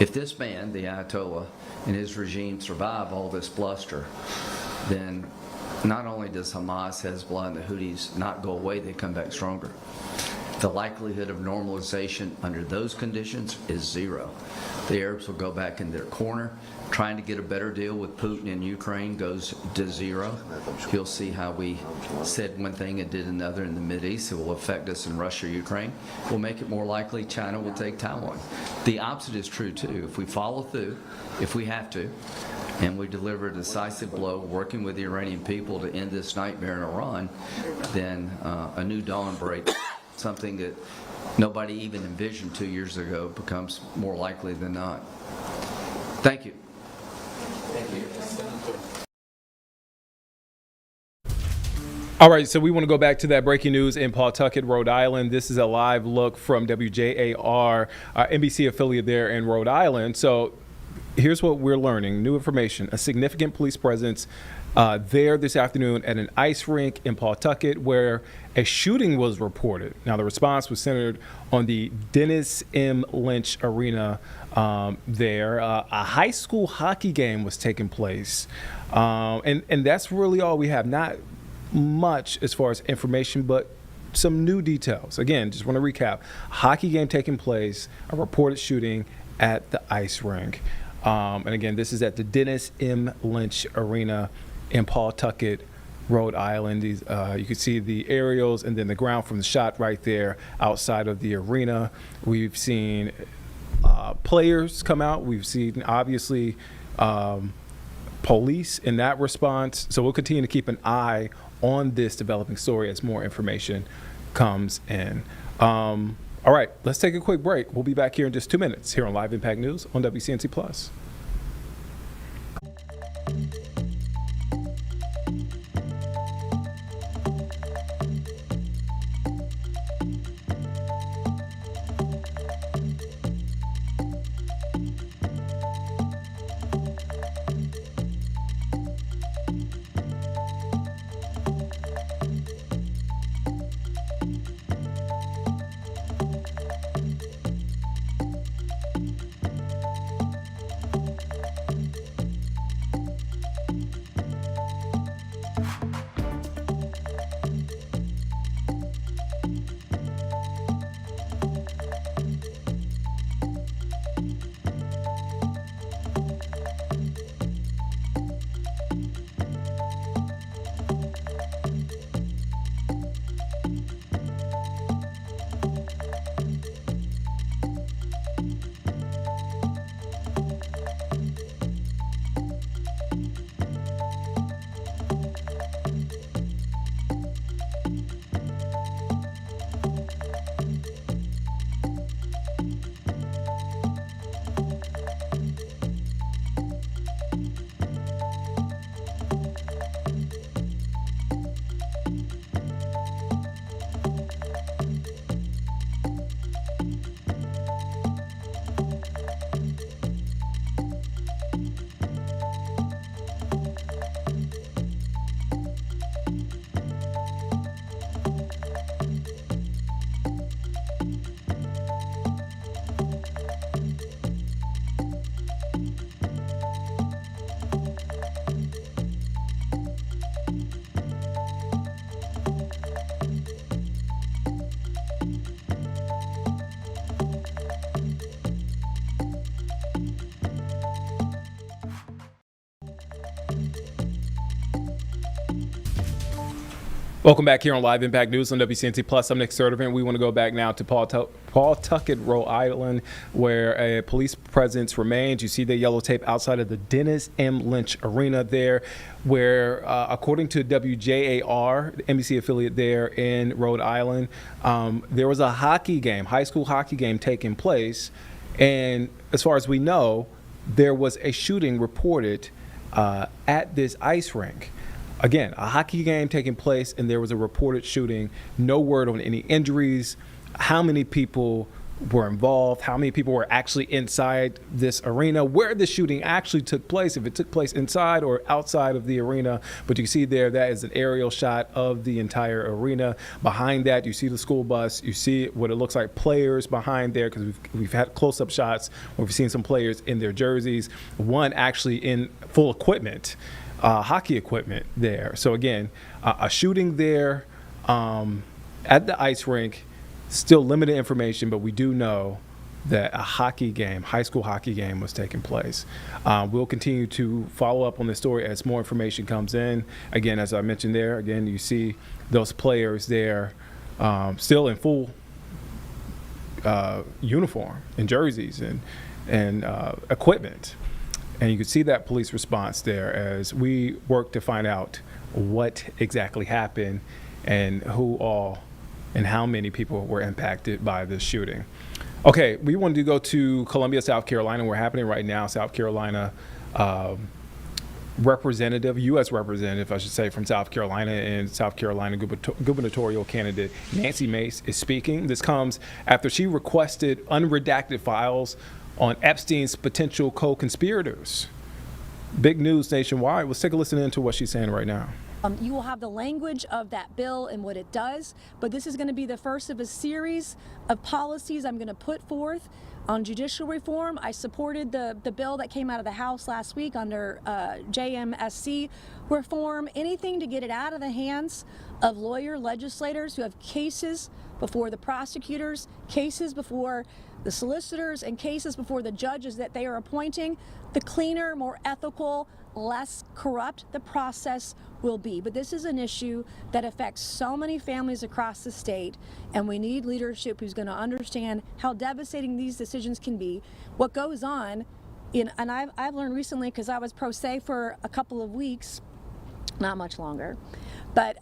If this man, the Ayatollah, and his regime survive all this bluster, then not only does Hamas, Hezbollah, and the Houthis not go away, they come back stronger. The likelihood of normalization under those conditions is zero. The Arabs will go back in their corner. Trying to get a better deal with Putin in Ukraine goes to zero. You'll see how we said one thing and did another in the Mideast. It will affect us in Russia, Ukraine. We'll make it more likely China will take Taiwan. The opposite is true too. If we follow through, if we have to, and we deliver a decisive blow working with the Iranian people to end this nightmare in Iran, then a new dawn breaks. Something that nobody even envisioned 2 years ago becomes more likely than not. Thank you. Thank you. All right, so we want to go back to that breaking news in Pawtucket, Rhode Island. This is a live look from WJAR, NBC affiliate there in Rhode Island. So here's what we're learning. New information. A significant police presence there this afternoon at an ice rink in Pawtucket where a shooting was reported. Now, the response was centered on the Dennis M. Lynch Arena there. A high school hockey game was taking place. And that's really all we have. Not much as far as information, but some new details. Again, just want to recap. Hockey game taking place, a reported shooting at the ice rink. And again, this is at the Dennis M. Lynch Arena in Pawtucket, Rhode Island. You can see the aerials and then the ground from the shot right there outside of the arena. We've seen players come out. We've seen, obviously, police in that response. So we'll continue to keep an eye on this developing story as more information comes in. All right, let's take a quick break. We'll be back here in just 2 minutes here on Live Impact News on WCNC Plus. Welcome back here on Live Impact News on WCNC Plus. I'm Nick Sturdivant. We want to go back now to Pawtucket, Rhode Island, where a police presence remains. You see the yellow tape outside of the Dennis M. Lynch Arena there, where, according to WJAR, the NBC affiliate there in Rhode Island, there was a hockey game, high school hockey game taking place. And as far as we know, there was a shooting reported at this ice rink. Again, a hockey game taking place, and there was a reported shooting. No word on any injuries, how many people were involved, how many people were actually inside this arena, where the shooting actually took place, if it took place inside or outside of the arena. But you see there, that is an aerial shot of the entire arena. Behind that, you see the school bus. You see what it looks like players behind there, because we've had close-up shots where we've seen some players in their jerseys, one actually in full equipment. Hockey equipment there. So again, a shooting there at the ice rink. Still limited information, but we do know that a hockey game, high school hockey game, was taking place. We'll continue to follow up on this story as more information comes in. Again, as I mentioned there, again, you see those players there still in full uniform and jerseys and equipment. And you can see that police response there as we work to find out what exactly happened and who all and how many people were impacted by this shooting. Okay, we wanted to go to Columbia, South Carolina. We're happening right now. South Carolina representative, U.S. representative, I should say, from South Carolina, and South Carolina gubernatorial candidate Nancy Mace is speaking. This comes after she requested unredacted files on Epstein's potential co-conspirators. Big news nationwide. Let's take a listen into what she's saying right now. You will have the language of that bill and what it does, but this is going to be the first of a series of policies I'm going to put forth on judicial reform. I supported the bill that came out of the House last week under JMSC reform, anything to get it out of the hands of legislators who have cases before the prosecutors, cases before the solicitors, and cases before the judges that they are appointing. The cleaner, more ethical, less corrupt the process will be. But this is an issue that affects so many families across the state, and we need leadership who's going to understand how devastating these decisions can be. What goes on, and I've learned recently, because I was pro se for a couple of weeks, not much longer, but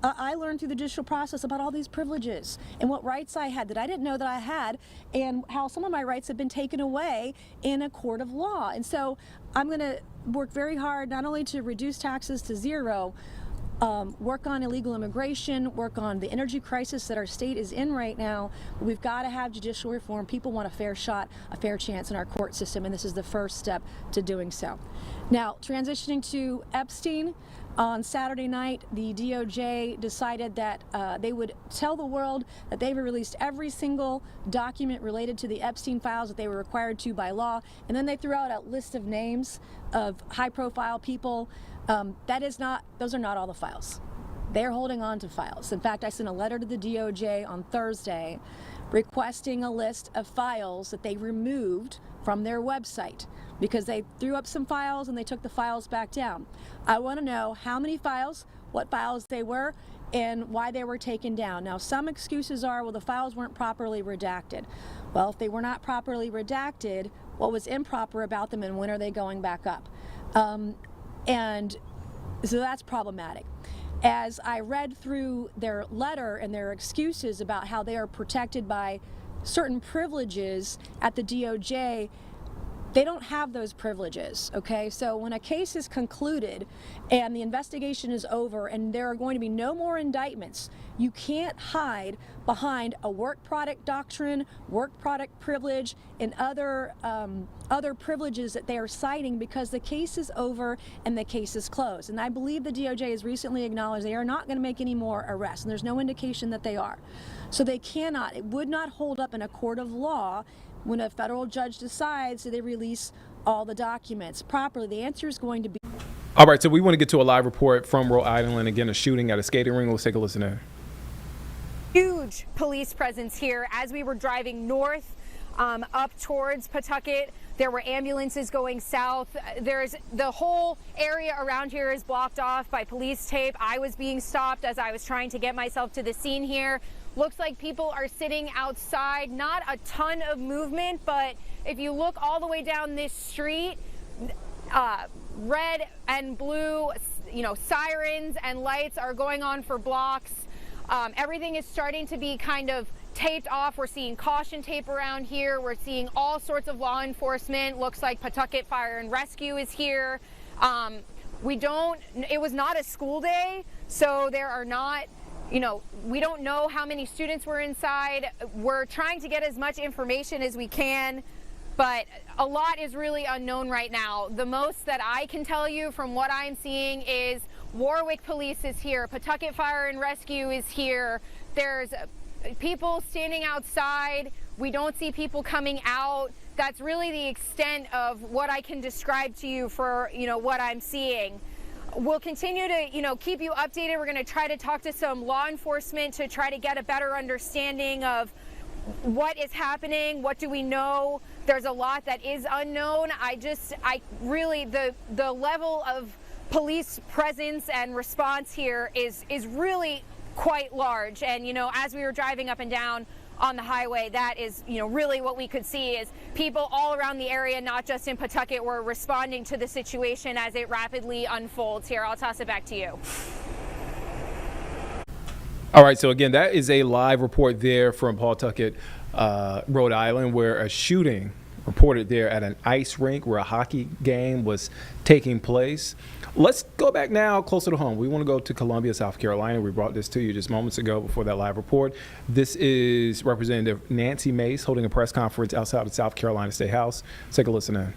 I learned through the judicial process about all these privileges and what rights I had that I didn't know that I had, and how some of my rights have been taken away in a court of law. And so I'm going to work very hard not only to reduce taxes to zero, work on illegal immigration, work on the energy crisis that our state is in right now. We've got to have judicial reform. People want a fair shot, a fair chance in our court system, and this is the first step to doing so. Now, transitioning to Epstein, on Saturday night, the DOJ decided that they would tell the world that they've released every single document related to the Epstein files that they were required to by law, and then they threw out a list of names of high-profile people. Those are not all the files. They're holding on to files. In fact, I sent a letter to the DOJ on Thursday requesting a list of files that they removed from their website because they threw up some files and they took the files back down. I want to know how many files, what files they were, and why they were taken down. Now, some excuses are, well, the files weren't properly redacted. Well, if they were not properly redacted, what was improper about them, and when are they going back up? And so that's problematic. As I read through their letter and their excuses about how they are protected by certain privileges at the DOJ, they don't have those privileges, okay? So when a case is concluded and the investigation is over and there are going to be no more indictments, you can't hide behind a work product doctrine, work product privilege, and other privileges that they are citing, because the case is over and the case is closed. And I believe the DOJ has recently acknowledged they are not going to make any more arrests, and there's no indication that they are. So they cannot, it would not hold up in a court of law when a federal judge decides that they release all the documents properly. The answer is going to be... All right, so we want to get to a live report from Rhode Island. Again, a shooting at a skating ring. Let's take a listen in. Huge police presence here as we were driving north up towards Pawtucket. There were ambulances going south. There's the whole area around here is blocked off by police tape. I was being stopped as I was trying to get myself to the scene here. Looks like people are sitting outside. Not a ton of movement, but if you look all the way down this street, red and blue, sirens and lights are going on for blocks. Everything is starting to be kind of taped off. We're seeing caution tape around here. We're seeing all sorts of law enforcement. Looks like Pawtucket Fire and Rescue is here. It was not a school day, so there are not, we don't know how many students were inside. We're trying to get as much information as we can, but a lot is really unknown right now. The most that I can tell you from what I'm seeing is Warwick Police is here, Pawtucket Fire and Rescue is here. There's people standing outside. We don't see people coming out. That's really the extent of what I can describe to you for, what I'm seeing. We'll continue to, keep you updated. We're going to try to talk to some law enforcement to try to get a better understanding of what is happening, what do we know. There's a lot that is unknown. The level of police presence and response here is really quite large. And, as we were driving up and down on the highway, that is, really what we could see is people all around the area, not just in Pawtucket, were responding to the situation as it rapidly unfolds here. I'll toss it back to you. All right, so again, that is a live report there from Pawtucket, Rhode Island, where a shooting reported there at an ice rink where a hockey game was taking place. Let's go back now closer to home. We want to go to Columbia, South Carolina. We brought this to you just moments ago before that live report. This is Representative Nancy Mace holding a press conference outside of South Carolina State House. Let's take a listen in.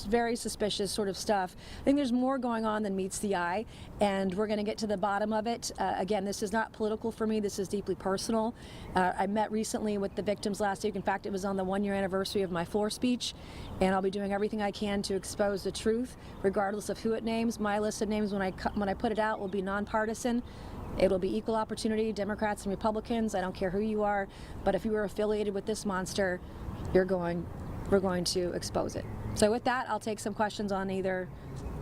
Very suspicious sort of stuff. I think there's more going on than meets the eye, and we're going to get to the bottom of it. Again, this is not political for me. This is deeply personal. I met recently with the victims last week. In fact, it was on the 1-year anniversary of my floor speech, and I'll be doing everything I can to expose the truth, regardless of who it names. My list of names when I put it out will be nonpartisan. It'll be equal opportunity, Democrats and Republicans. I don't care who you are, but if you are affiliated with this monster, we're going to expose it. So with that, I'll take some questions on either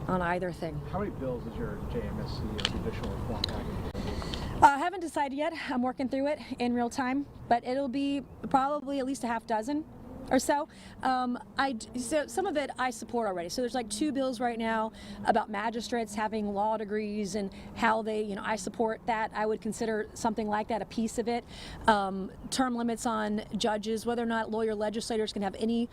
thing. How many bills is your JMSC judicial reform package? I haven't decided yet. I'm working through it in real time, but it'll be probably at least a half dozen or so. So some of it I support already. So there's like 2 bills right now about magistrates having law degrees and how they, I support that. I would consider something like that a piece of it. Term limits on judges, whether or not lawyer legislators can have any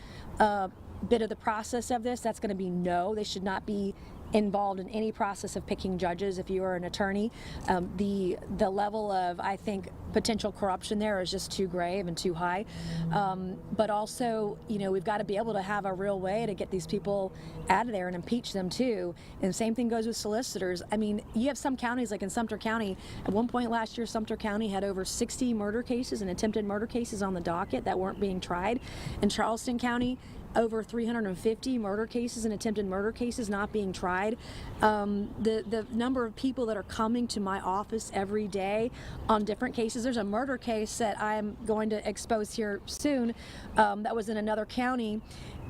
bit of the process of this, that's going to be no. They should not be involved in any process of picking judges if you are an attorney. The level of, I think, potential corruption there is just too grave and too high. But also, we've got to be able to have a real way to get these people out of there and impeach them too. And the same thing goes with solicitors. I mean, you have some counties, like in Sumter County, at one point last year, Sumter County had over 60 murder cases and attempted murder cases on the docket that weren't being tried. In Charleston County, over 350 murder cases and attempted murder cases not being tried. The number of people that are coming to my office every day on different cases. There's a murder case that I'm going to expose here soon that was in another county,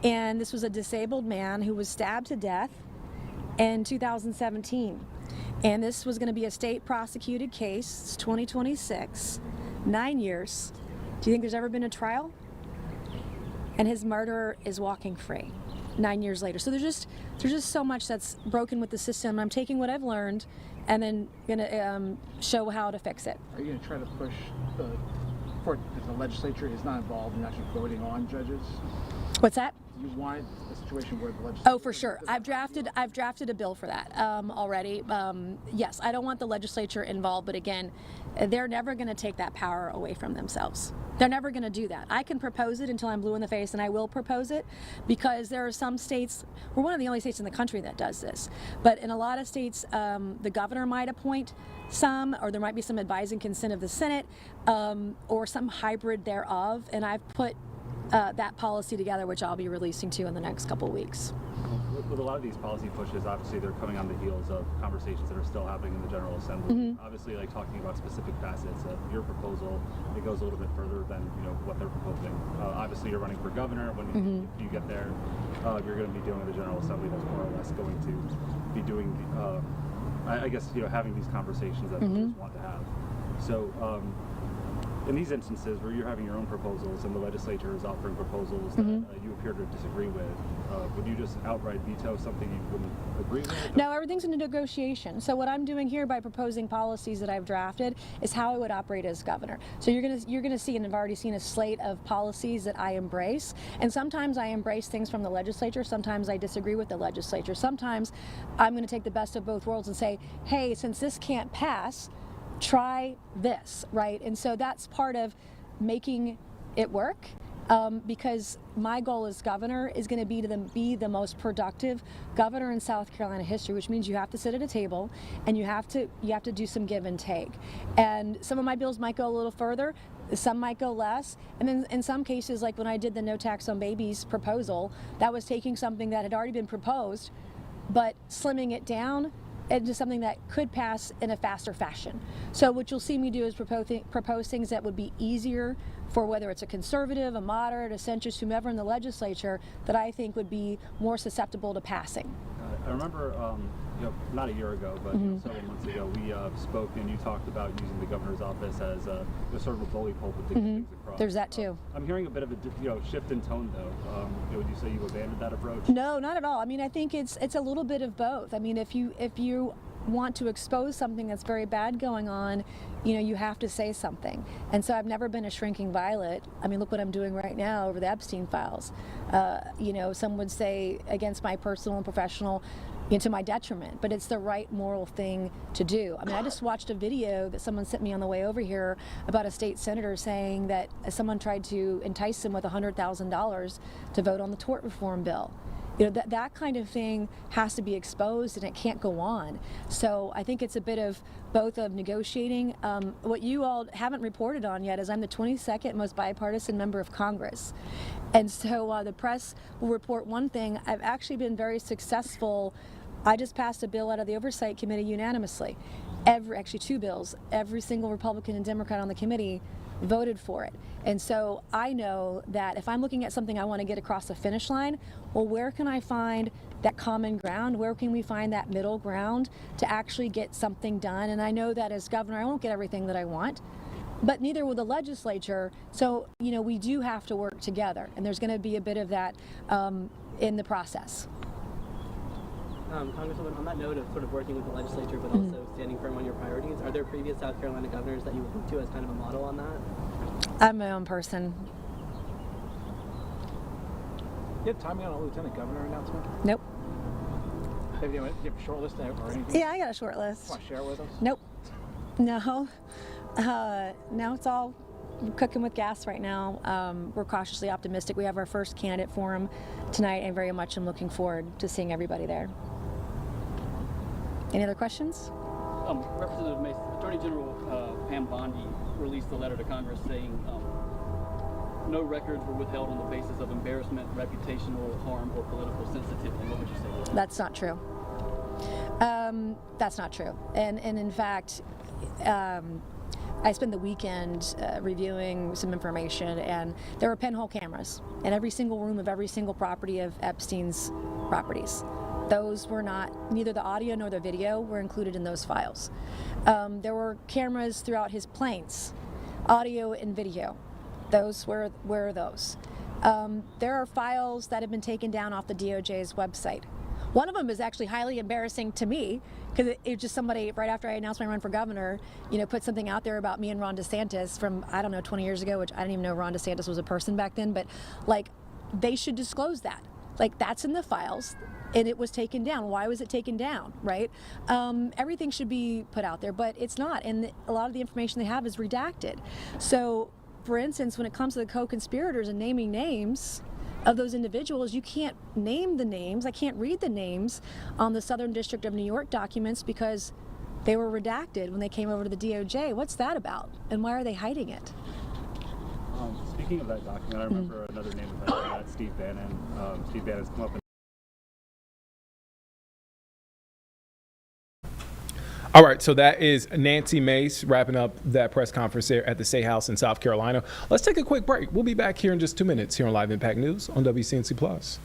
and this was a disabled man who was stabbed to death in 2017. And this was going to be a state prosecuted case. It's 2026, 9 years. Do you think there's ever been a trial? And his murderer is walking free 9 years later. So there's just so much that's broken with the system. I'm taking what I've learned and then gonna show how to fix it. Are you gonna try to push for the legislature is not involved in actually voting on judges? What's that? You want a situation where the legislature... Oh, for sure. I've drafted a bill for that already. Yes, I don't want the legislature involved, but again, they're never going to take that power away from themselves. They're never going to do that. I can propose it until I'm blue in the face, and I will propose it because there are some states, we're one of the only states in the country that does this, but in a lot of states, the governor might appoint some, or there might be some advising consent of the Senate, or some hybrid thereof, and I've put that policy together, which I'll be releasing to in the next couple of weeks. With a lot of these policy pushes, obviously they're coming on the heels of conversations that are still happening in the General Assembly. Obviously, like talking about specific facets of your proposal, it goes a little bit further than what they're proposing. Obviously, you're running for governor. When if you get there, you're going to be dealing with the General Assembly that's more or less going to be doing, I guess, having these conversations that voters want to have. So. In these instances where you're having your own proposals and the legislature is offering proposals that you appear to disagree with, would you just outright veto something you wouldn't agree with? No, everything's in a negotiation. So what I'm doing here by proposing policies that I've drafted is how I would operate as governor. So you're gonna see, and I've already seen a slate of policies that I embrace. And sometimes I embrace things from the legislature. Sometimes I disagree with the legislature. Sometimes I'm going to take the best of both worlds and say, hey, since this can't pass, try this, right? And so that's part of making it work, because my goal as governor is going to be the most productive governor in South Carolina history, which means you have to sit at a table and you have to do some give and take. And some of my bills might go a little further, some might go less, and then in some cases, like when I did the no tax on babies proposal, that was taking something that had already been proposed but slimming it down into something that could pass in a faster fashion. So what you'll see me do is propose things that would be easier for whether it's a conservative, a moderate, a centrist, whomever in the legislature, that I think would be more susceptible to passing. I remember, not a year ago, but several months ago, we spoke and you talked about using the governor's office as sort of a bully pulpit to get things across. There's that too. I'm hearing a bit of a shift in tone, though. Would you say you abandoned that approach? No, not at all. I mean, I think it's a little bit of both. I mean, if you want to expose something that's very bad going on, you have to say something. And so I've never been a shrinking violet. I mean, look what I'm doing right now over the Epstein files. Some would say against my personal and professional, to my detriment, but it's the right moral thing to do. I mean, I just watched a video that someone sent me on the way over here about a state senator saying that someone tried to entice him with $100,000 to vote on the tort reform bill. That kind of thing has to be exposed and it can't go on. So I think it's a bit of both of negotiating. What you all haven't reported on yet is I'm the 22nd most bipartisan member of Congress. And so the press will report one thing. I've actually been very successful. I just passed a bill out of the Oversight Committee unanimously. Actually two bills. Every single Republican and Democrat on the committee voted for it. And so I know that if I'm looking at something I want to get across the finish line, well, where can I find that common ground? Where can we find that middle ground to actually get something done? And I know that as governor, I won't get everything that I want, but neither will the legislature. So, we do have to work together, and there's going to be a bit of that in the process. Congresswoman, on that note of sort of working with the legislature but also standing firm on your priorities, are there previous South Carolina governors that you would look to as kind of a model on that? I'm my own person. You have timing on a lieutenant governor announcement? Nope. Do you have a short list or anything? Yeah, I got a short list. Want to share it with us? Nope. No. No, it's all cooking with gas right now. We're cautiously optimistic. We have our first candidate forum tonight, and very much I'm looking forward to seeing everybody there. Any other questions? Representative Mason, Attorney General Pam Bondi released a letter to Congress saying no records were withheld on the basis of embarrassment, reputational harm, or political sensitivity. What would you say to that? That's not true. That's not true. And in fact, I spent the weekend reviewing some information, and there were pinhole cameras in every single room of every single property of Epstein's properties. Those were not, neither the audio nor the video were included in those files. There were cameras throughout his planes, audio and video. Those were those. There are files that have been taken down off the DOJ's website. One of them is actually highly embarrassing to me, because it just somebody, right after I announced my run for governor, put something out there about me and Ron DeSantis from, 20 years ago, which I didn't even know Ron DeSantis was a person back then, but they should disclose that. That's in the files, and it was taken down. Why was it taken down, right? Everything should be put out there, but it's not, and a lot of the information they have is redacted. So, for instance, when it comes to the co-conspirators and naming names of those individuals, you can't name the names. I can't read the names on the Southern District of New York documents because they were redacted when they came over to the DOJ. What's that about? And why are they hiding it? Speaking of that document, I remember another name of that, Steve Bannon. Steve Bannon's come up All right, so that is Nancy Mace wrapping up that press conference there at the State House in South Carolina. Let's take a quick break. We'll be back here in just 2 minutes here on Live Impact News on WCNC Plus.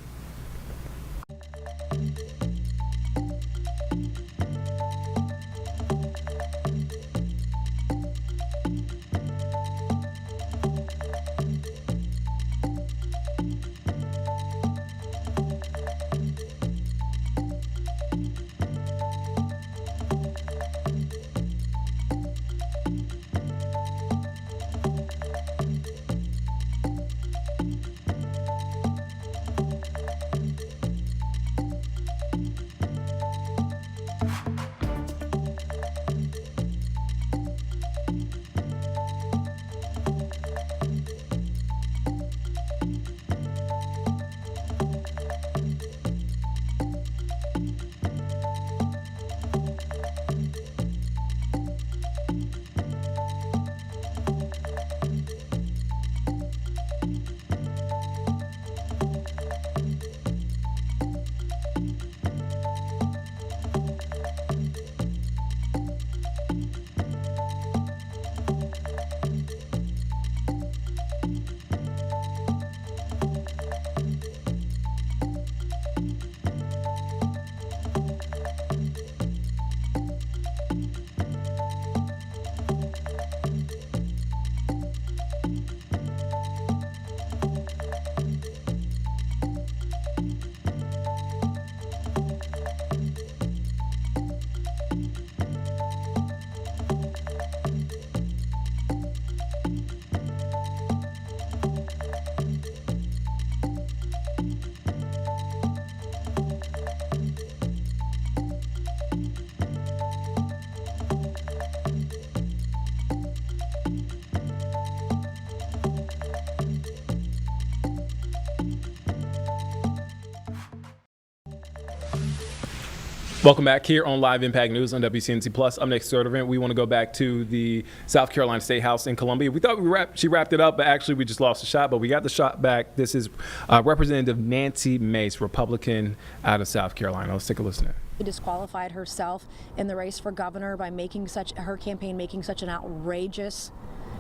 Welcome back here on Live Impact News on WCNC Plus. I'm Nick Sturtevant. We want to go back to the South Carolina State House in Columbia. We thought she wrapped it up, but actually we just lost the shot, but we got the shot back. This is Representative Nancy Mace, Republican out of South Carolina. Let's take a listen. Disqualified herself in the race for governor by her campaign making such an outrageous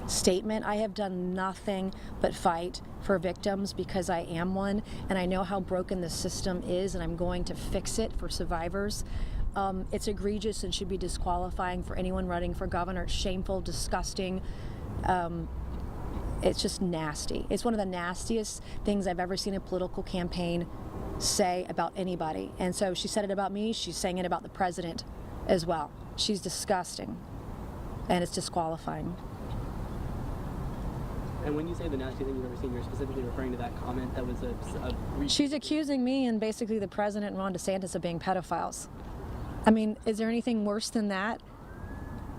statement. I have done nothing but fight for victims because I am one, and I know how broken the system is, and I'm going to fix it for survivors. It's egregious and should be disqualifying for anyone running for governor. It's shameful, disgusting. It's just nasty. It's one of the nastiest things I've ever seen a political campaign say about anybody. And so she said it about me, she's saying it about the president as well. She's disgusting, and it's disqualifying. And when you say the nastiest thing you've ever seen, you're specifically referring to that comment that was She's accusing me and basically the president and Ron DeSantis of being pedophiles. I mean, is there anything worse than that?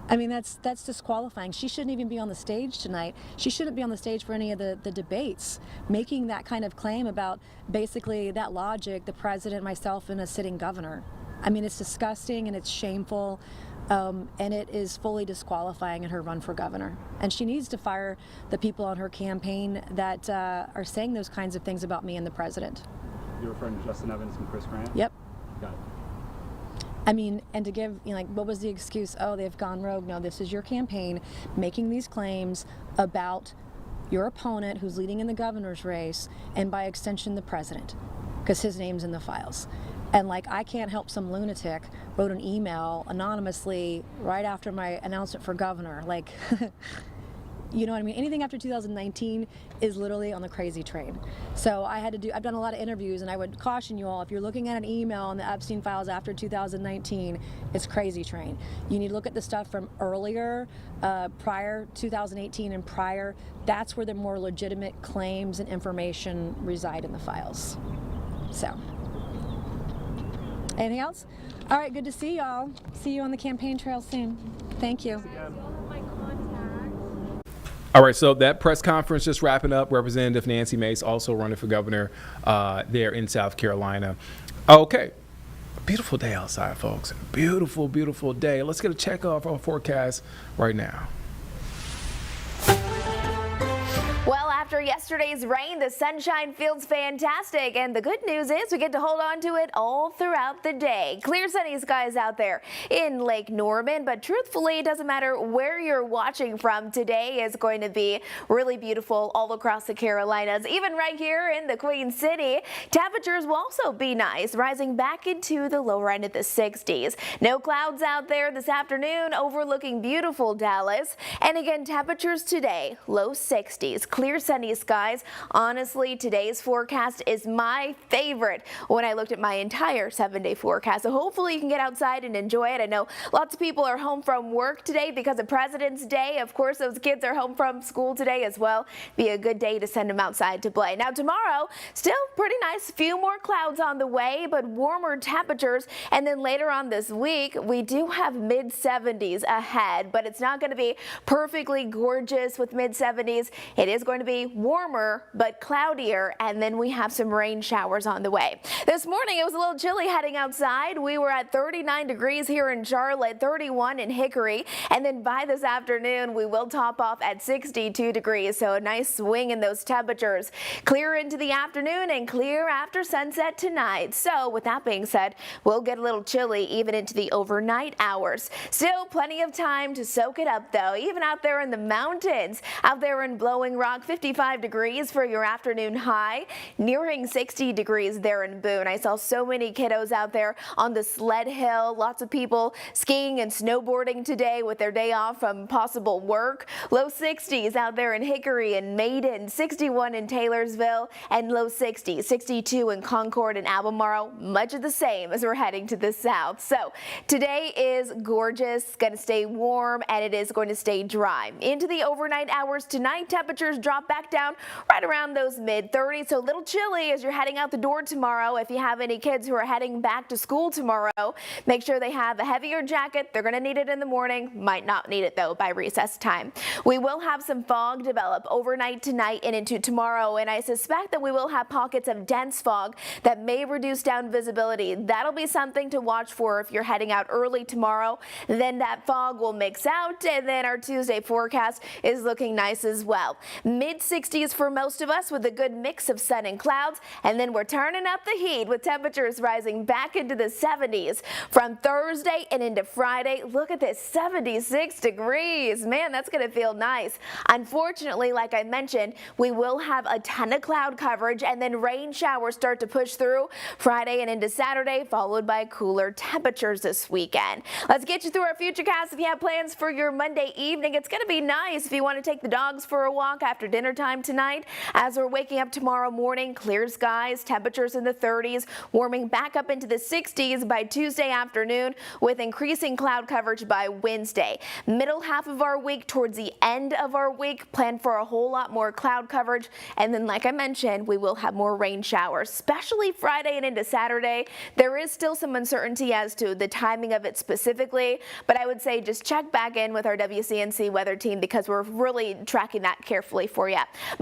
I mean, that's disqualifying. She shouldn't even be on the stage tonight. She shouldn't be on the stage for any of the debates, making that kind of claim about basically that logic, the president, myself, and a sitting governor. I mean, it's disgusting and it's shameful. And it is fully disqualifying in her run for governor. And she needs to fire the people on her campaign that are saying those kinds of things about me and the president. You're referring to Justin Evans and Chris Grant? Yep. Got it. I mean, and to give, what was the excuse? Oh, they've gone rogue. No, this is your campaign making these claims about your opponent who's leading in the governor's race, and by extension, the president, because his name's in the files. And I can't help some lunatic wrote an email anonymously right after my announcement for governor. You know what I mean? Anything after 2019 is literally on the crazy train. So I've done a lot of interviews, and I would caution you all, if you're looking at an email in the Epstein files after 2019, it's crazy train. You need to look at the stuff from earlier, prior 2018 and prior. That's where the more legitimate claims and information reside in the files. So. Anything else? All right, good to see y'all. See you on the campaign trail soon. Thank you. All right, so that press conference just wrapping up. Representative Nancy Mace also running for governor there in South Carolina. Okay, beautiful day outside, folks. Beautiful, beautiful day. Let's get a check off our forecast right now. Well, after After yesterday's rain, the sunshine feels fantastic, and the good news is we get to hold on to it all throughout the day. Clear sunny skies out there in Lake Norman, but truthfully, it doesn't matter where you're watching from. Today is going to be really beautiful all across the Carolinas, even right here in the Queen City. Temperatures will also be nice, rising back into the lower end of the 60s. No clouds out there this afternoon, overlooking beautiful Dallas. And again, temperatures today, low 60s, clear sunny skies. Honestly, today's forecast is my favorite when I looked at my entire 7-day forecast. So hopefully you can get outside and enjoy it. I know lots of people are home from work today because of President's Day. Of course, those kids are home from school today as well. Be a good day to send them outside to play. Now tomorrow, still pretty nice. Few more clouds on the way, but warmer temperatures. And then later on this week, we do have mid-70s ahead, but it's not going to be perfectly gorgeous with mid-70s. It is going to be warmer, but cloudier, and then we have some rain showers on the way. This morning, it was a little chilly heading outside. We were at 39 degrees here in Charlotte, 31 in Hickory, and then by this afternoon, we will top off at 62 degrees, so a nice swing in those temperatures. Clear into the afternoon and clear after sunset tonight. So with that being said, we'll get a little chilly even into the overnight hours. Still plenty of time to soak it up though, even out there in the mountains. Out there in Blowing Rock, 55 degrees for your afternoon high, nearing 60 degrees there in Boone. I saw so many kiddos out there on the sled hill. Lots of people skiing and snowboarding today with their day off from possible work. Low 60s out there in Hickory and Maiden, 61 in Taylorsville, and low 60s, 62 in Concord and Albemarle. Much of the same as we're heading to the south. So today is gorgeous, going to stay warm, and it is going to stay dry. Into the overnight hours tonight, temperatures drop back down right around those mid-30s, so a little chilly as you're heading out the door tomorrow. If you have any kids who are heading back to school tomorrow, make sure they have a heavier jacket. They're going to need it in the morning, might not need it though by recess time. We will have some fog develop overnight tonight and into tomorrow, and I suspect that we will have pockets of dense fog that may reduce down visibility. That'll be something to watch for if you're heading out early tomorrow. Then that fog will mix out, and then our Tuesday forecast is looking nice as well. Mid-60s for most of us with a good mix of sun and clouds, and then we're turning up the heat with temperatures rising back into the 70s from Thursday and into Friday. Look at this, 76 degrees. Man, that's going to feel nice. Unfortunately, like I mentioned, we will have a ton of cloud coverage, and then rain showers start to push through Friday and into Saturday, followed by cooler temperatures this weekend. Let's get you through our futurecast. If you have plans for your Monday evening, it's going to be nice if you want to take the dogs for a walk after dinner time tonight. As we're waking up tomorrow morning, clear skies, temperatures in the 30s, warming back up into the 60s by Tuesday afternoon with increasing cloud coverage by Wednesday. Middle half of our week towards the end of our week, plan for a whole lot more cloud coverage, and then like I mentioned, we will have more rain showers, especially Friday and into Saturday. There is still some uncertainty as to the timing of it specifically, but I would say just check back in with our WCNC weather team because we're really tracking that carefully for you.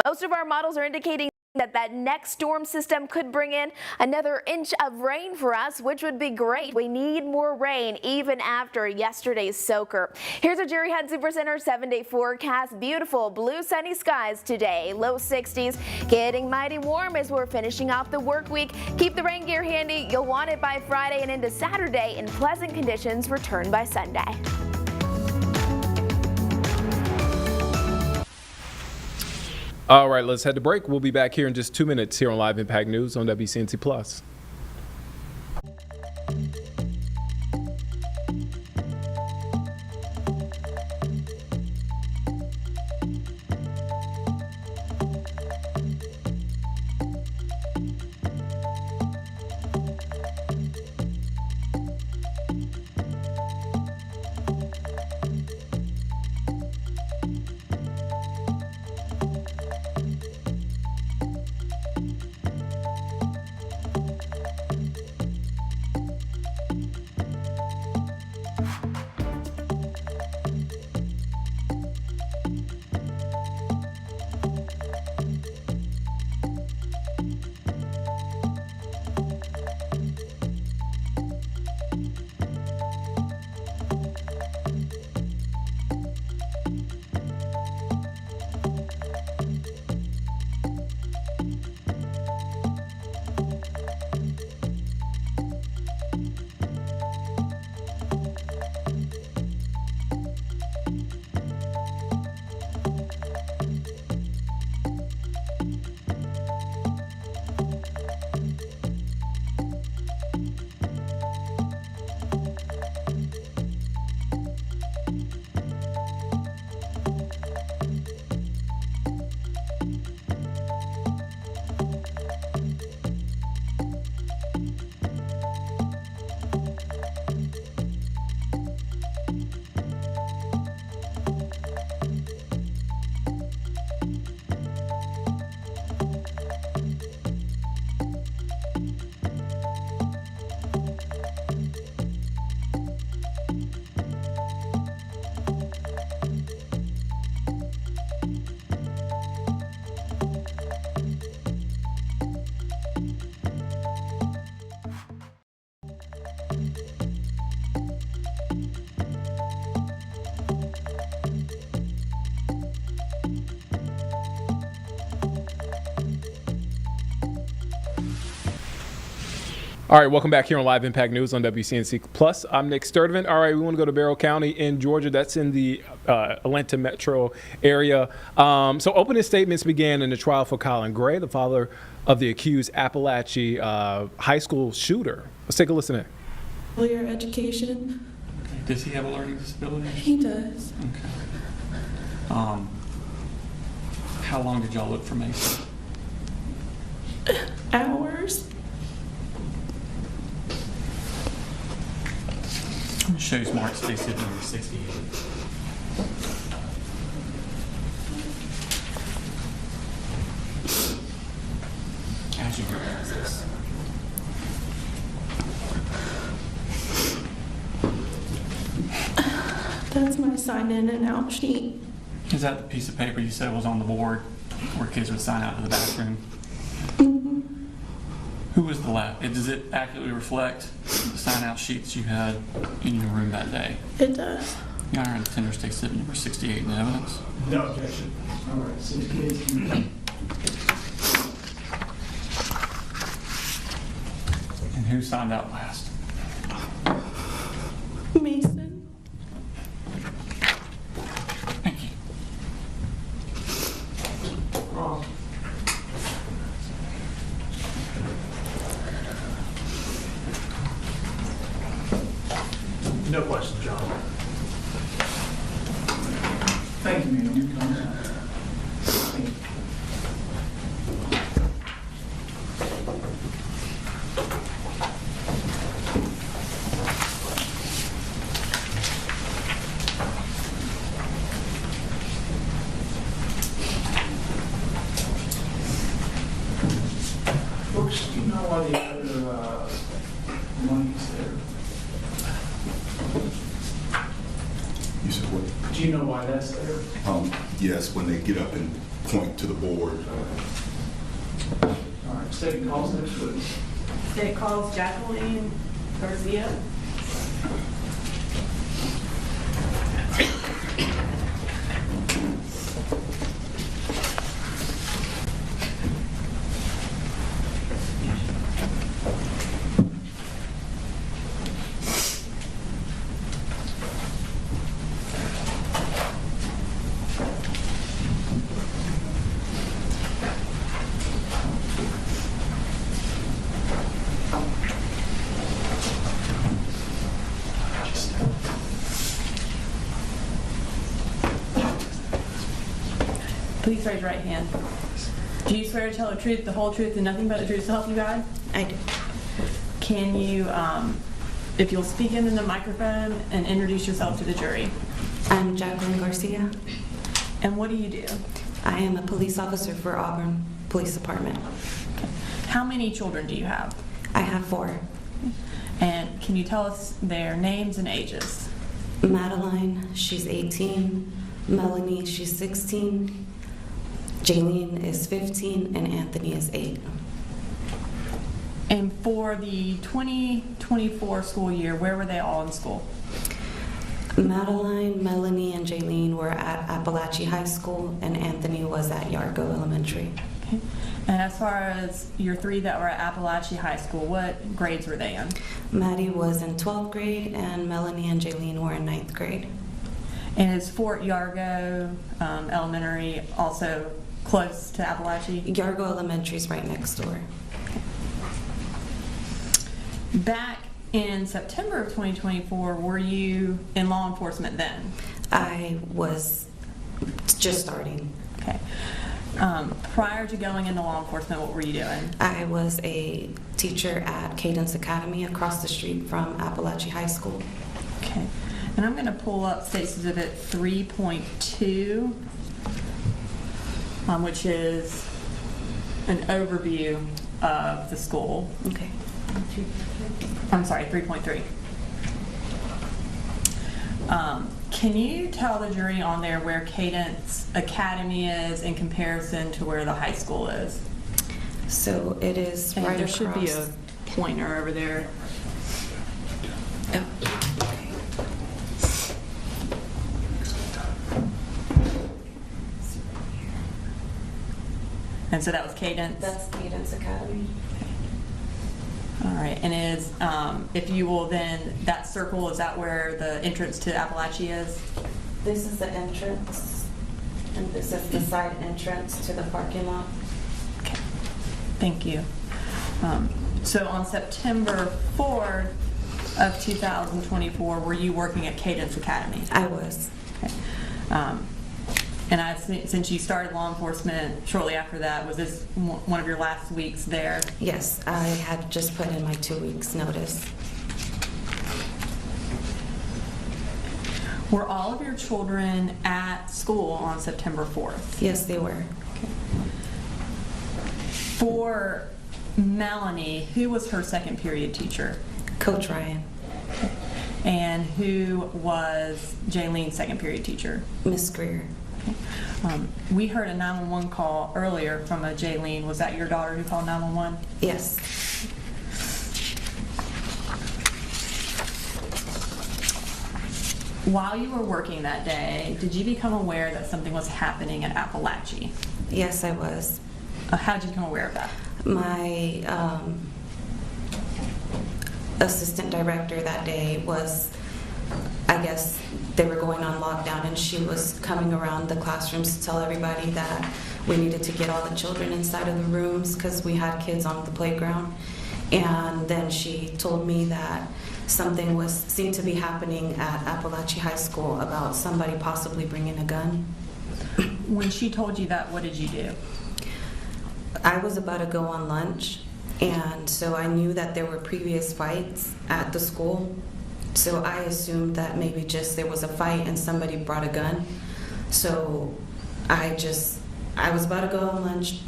Most of our models are indicating that next storm system could bring in another inch of rain for us, which would be great. We need more rain even after yesterday's soaker. Here's a Jerry Hunt Supercenter 7-day forecast. Beautiful blue sunny skies today. Low 60s, getting mighty warm as we're finishing off the work week. Keep the rain gear handy. You'll want it by Friday and into Saturday, and pleasant conditions return by Sunday. All right, let's head to break. We'll be back here in just 2 minutes here on Live Impact News on WCNC Plus. All right, welcome back here on Live Impact News on WCNC Plus. I'm Nick Sturdivant. All right, we want to go to Barrow County in Georgia. That's in the Atlanta metro area. So opening statements began in the trial for Colin Gray, the father of the accused Appalachia high school shooter. Let's take a listen in. Earlier education. Does he have a learning disability? He does. Okay. How long did y'all look for Mason? Hours. Shows Mark Stacy at number 68. As you realize this. That's my sign in and out sheet. Is that the piece of paper you said was on the board where kids would sign out to the bathroom? Who was the lab? Does it accurately reflect the sign-out sheets you had in your room that day? It does. Your Honor, the tender states exhibit number 68 in the evidence. No objection. All right, 68. And who signed out last? Mason. Thank you. No questions, John. Thank you, ma'am. You're coming out. Thank you. Folks, do you know why the other money's there? You said what? Do you know why that's there? Yes, when they get up and point to the board. All right, second calls next, please. State calls Jacqueline Garcia. Please raise your right hand. Do you swear to tell the truth, the whole truth, and nothing but the truth to help you God? I do. Can you, if you'll speak into the microphone and introduce yourself to the jury? I'm Jacqueline Garcia. And what do you do? I am a police officer for Auburn Police Department. How many children do you have? I have 4. And can you tell us their names and ages? Madeline, she's 18. Melanie, she's 16. Jaylene is 15, and Anthony is 8. And for the 2024 school year, where were they all in school? Madeline, Melanie, and Jaylene were at Appalachia High School, and Anthony was at Yargo Elementary. Okay. And as far as your 3 that were at Appalachia High School, what grades were they in? Maddie was in 12th grade, and Melanie and Jaylene were in 9th grade. And is Fort Yargo Elementary also close to Appalachia? Yargo Elementary is right next door. Back in September of 2024, were you in law enforcement then? I was just starting. Okay. Prior to going into law enforcement, what were you doing? I was a teacher at Cadence Academy across the street from Appalachia High School. Okay. And I'm going to pull up State's Exhibit 3.2, which is an overview of the school. Okay. I'm sorry, 3.3. Can you tell the jury on there where Cadence Academy is in comparison to where the high school is? So it is and right there across. Should be a pointer over there. Oh. And so that was Cadence? That's Cadence Academy. All right, and is, if you will then, that circle, is that where the entrance to Appalachia is? This is the entrance, and this is the side entrance to the parking lot. Okay, thank you. So on September 4th of 2024, were you working at Cadence Academy? I was. Okay. And since you started law enforcement shortly after that, was this one of your last weeks there? Yes, I had just put in my 2 weeks notice. Were all of your children at school on September 4th? Yes, they were. Okay. For Melanie, who was her second period teacher? Coach Ryan. And who was Jaylene's second period teacher? Miss Greer. We heard a 911 call earlier from a Jaylene. Was that your daughter who called 911? Yes. While you were working that day, did you become aware that something was happening at Appalachia? Yes, I was. How did you become aware of that? My assistant director that day was, I guess they were going on lockdown, and she was coming around the classrooms to tell everybody that we needed to get all the children inside of the rooms because we had kids on the playground. And then she told me that something seemed to be happening at Appalachia High School about somebody possibly bringing a gun. When she told you that, what did you do? I was about to go on lunch, and so I knew that there were previous fights at the school. So I assumed that maybe just there was a fight and somebody brought a gun. So I was about to go on lunch,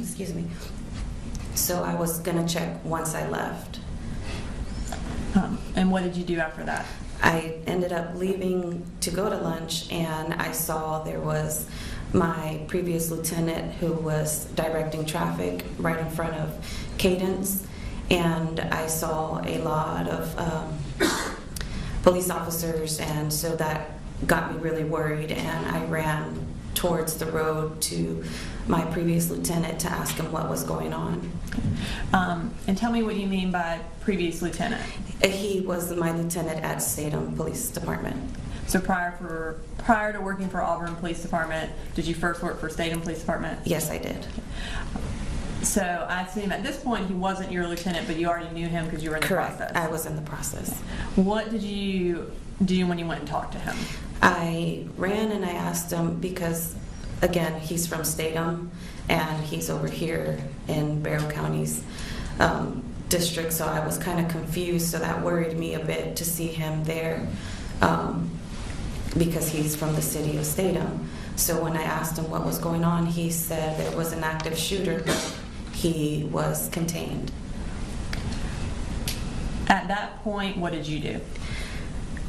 excuse me. So I was gonna check once I left. And what did you do after that? I ended up leaving to go to lunch, and I saw there was my previous lieutenant who was directing traffic right in front of Cadence, and I saw a lot of police officers, and so that got me really worried, and I ran towards the road to my previous lieutenant to ask him what was going on. And tell me what you mean by previous lieutenant. He was my lieutenant at Statham Police Department. So prior to working for Auburn Police Department, did you first work for Statham Police Department? Yes, I did. So I assume at this point he wasn't your lieutenant, but you already knew him because you were in the Correct. process. I was in the process. What did you do when you went and talked to him? I ran and I asked him because, again, he's from Statham and he's over here in Barrow County's district, so I was kind of confused, so that worried me a bit to see him there because he's from the city of Statham. So when I asked him what was going on, he said there was an active shooter, but he was contained. At that point, what did you do?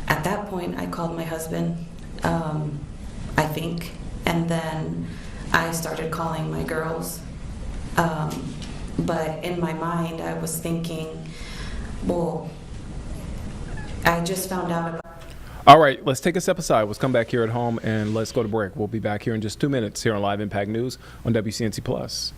At that point, I called my husband, I think, and then I started calling my girls. But in my mind, I was thinking, well, I just found out about. All right, let's take a step aside. Let's come back here at home and let's go to break. We'll be back here in just 2 minutes here on Live Impact News on WCNC Plus.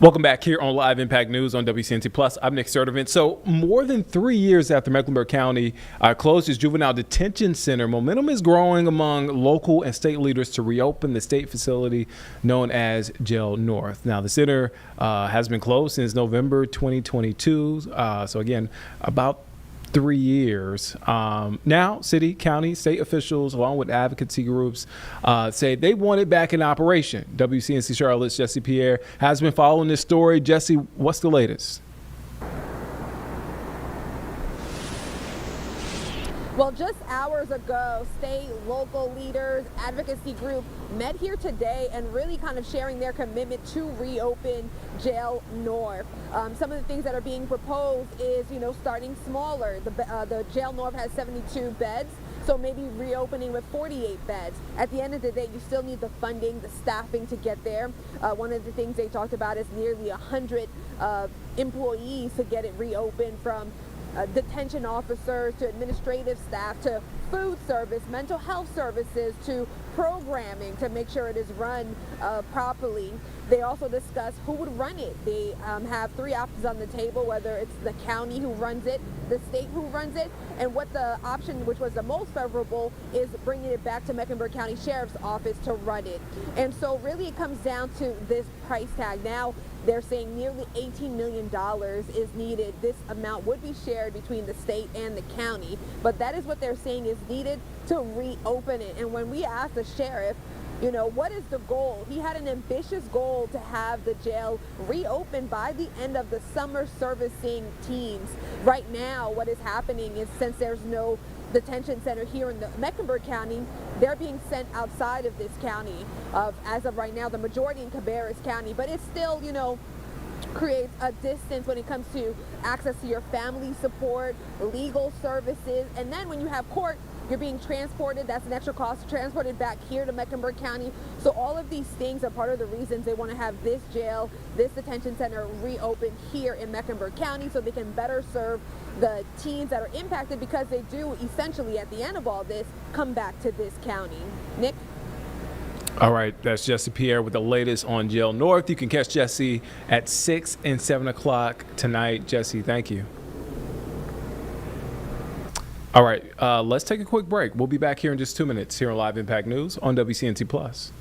Welcome back here on Live Impact News on WCNC Plus. I'm Nick Sturdivant. So more than 3 years after Mecklenburg County closed its juvenile detention center, momentum is growing among local and state leaders to reopen the state facility known as Jail North. Now, the center has been closed since November 2022. So again, about 3 years. Now, city, county, state officials, along with advocacy groups, say they want it back in operation. WCNC Charlotte's Jesse Pierre has been following this story. Jesse, what's the latest? Well, just hours ago, state, local leaders, advocacy group met here today and really kind of sharing their commitment to reopen Jail North. Some of the things that are being proposed is, starting smaller. The Jail North has 72 beds, so maybe reopening with 48 beds. At the end of the day, you still need the funding, the staffing to get there. One of the things they talked about is nearly 100 employees to get it reopened, from detention officers to administrative staff to food service, mental health services to programming to make sure it is run properly. They also discuss who would run it. They have 3 options on the table, whether it's the county who runs it, the state who runs it, and what the option, which was the most favorable, is bringing it back to Mecklenburg County Sheriff's Office to run it. And so really it comes down to this price tag. Now they're saying nearly $18 million is needed. This amount would be shared between the state and the county, but that is what they're saying is needed to reopen it. And when we asked the sheriff, what is the goal? He had an ambitious goal to have the jail reopened by the end of the summer servicing teams. Right now, what is happening is, since there's no detention center here in the Mecklenburg County, they're being sent outside of this county. As of right now, the majority in Cabarrus County, but it's still, creates a distance when it comes to access to your family support, legal services, and then when you have court, you're being transported. That's an extra cost, transported back here to Mecklenburg County. So all of these things are part of the reasons they want to have this jail, this detention center reopened here in Mecklenburg County, so they can better serve the teens that are impacted, because they do essentially, at the end of all this, come back to this county. Nick? All right, that's Jesse Pierre with the latest on Jail North. You can catch Jesse at 6 and 7 o'clock tonight. Jesse, thank you. All right, let's take a quick break. We'll be back here in just 2 minutes here on Live Impact News on WCNC Plus.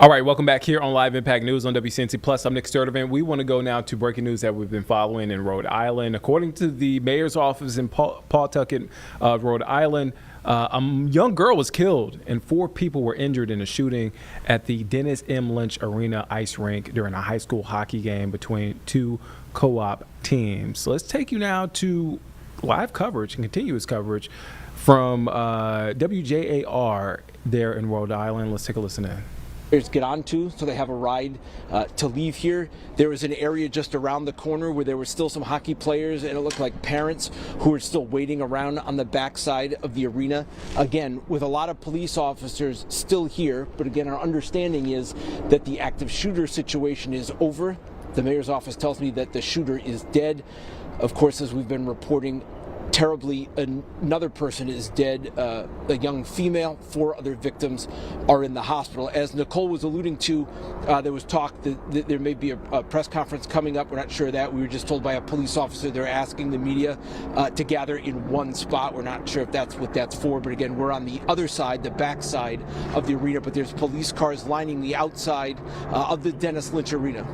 All right, welcome back here on Live Impact News on WCNC Plus. I'm Nick Sturdivant. We want to go now to breaking news that we've been following in Rhode Island. According to the mayor's office in Pawtucket, Rhode Island, a young girl was killed and 4 people were injured in a shooting at the Dennis M. Lynch Arena ice rink during a high school hockey game between 2 co-op teams. So let's take you now to live coverage and continuous coverage from WJAR there in Rhode Island. Let's take a listen in. Get onto, so they have a ride to leave here. There was an area just around the corner where there were still some hockey players, and it looked like parents who were still waiting around on the backside of the arena. Again, with a lot of police officers still here, but again, our understanding is that the active shooter situation is over. The mayor's office tells me that the shooter is dead. Of course, as we've been reporting, terribly, another person is dead, a young female. 4 other victims are in the hospital. As Nicole was alluding to, there was talk that there may be a press conference coming up. We're not sure of that. We were just told by a police officer they're asking the media to gather in one spot. We're not sure if that's what that's for, but again, we're on the other side, the back side of the arena, but there's police cars lining the outside of the Dennis Lynch Arena.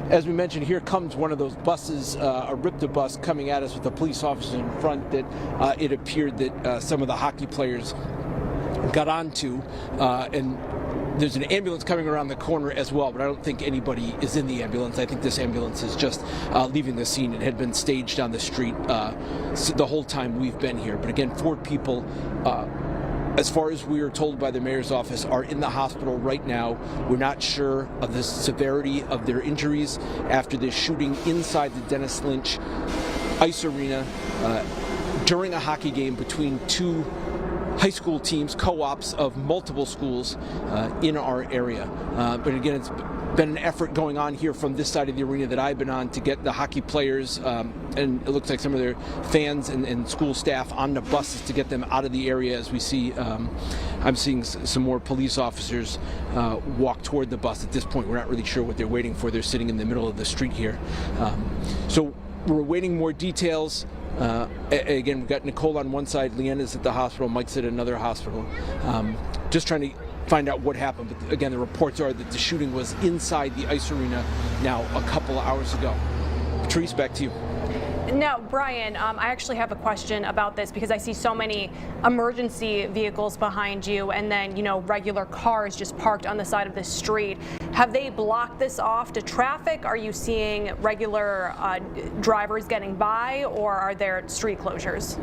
As we mentioned, here comes one of those buses, a RIPTA bus coming at us with a police officer in front that it appeared that some of the hockey players got onto, and there's an ambulance coming around the corner as well, but I don't think anybody is in the ambulance. I think this ambulance is just leaving the scene. It had been staged on the street the whole time we've been here. But again, 4 people, as far as we are told by the mayor's office, are in the hospital right now. We're not sure of the severity of their injuries after this shooting inside the Dennis Lynch ice arena during a hockey game between 2 high school teams, co-ops of multiple schools in our area. But again, it's been an effort going on here from this side of the arena that I've been on to get the hockey players and it looks like some of their fans and school staff on the buses to get them out of the area. As we see, I'm seeing some more police officers walk toward the bus. At this point, we're not really sure what they're waiting for. They're sitting in the middle of the street here. So we're awaiting more details. Again, we've got Nicole on one side, Leanna's at the hospital, Mike's at another hospital. Just trying to find out what happened. But again, the reports are that the shooting was inside the ice arena now a couple of hours ago. Patrice, back to you. Now, Brian, I actually have a question about this because I see so many emergency vehicles behind you and then, regular cars just parked on the side of the street. Have they blocked this off to traffic? Are you seeing regular drivers getting by, or are there street closures?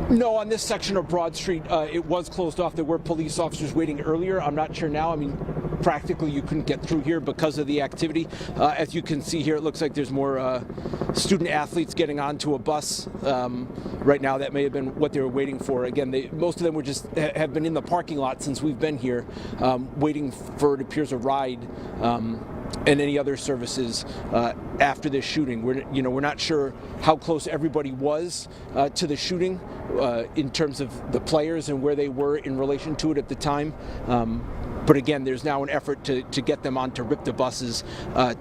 No, on this section of Broad Street, it was closed off. There were police officers waiting earlier. I'm not sure now. I mean, practically you couldn't get through here because of the activity. As you can see here, it looks like there's more student athletes getting onto a bus right now. That may have been what they were waiting for. Again, most of them were just have been in the parking lot since we've been here, waiting for, it appears, a ride. And any other services after this shooting. We're not sure how close everybody was to the shooting in terms of the players and where they were in relation to it at the time. But again, there's now an effort to get them onto RIPTA buses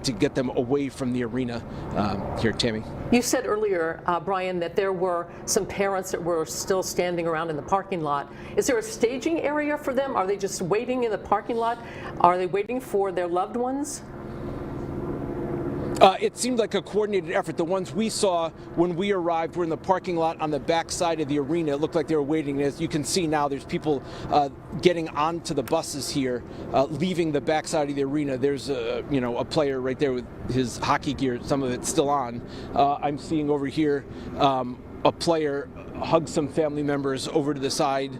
to get them away from the arena. Here, Tammy. You said earlier, Brian, that there were some parents that were still standing around in the parking lot. Is there a staging area for them? Are they just waiting in the parking lot? Are they waiting for their loved ones? It seemed like a coordinated effort. The ones we saw when we arrived were in the parking lot on the back side of the arena. It looked like they were waiting. As you can see now, there's people getting onto the buses here, leaving the back side of the arena. There's a player right there with his hockey gear, some of it's still on. I'm seeing over here a player hug some family members over to the side.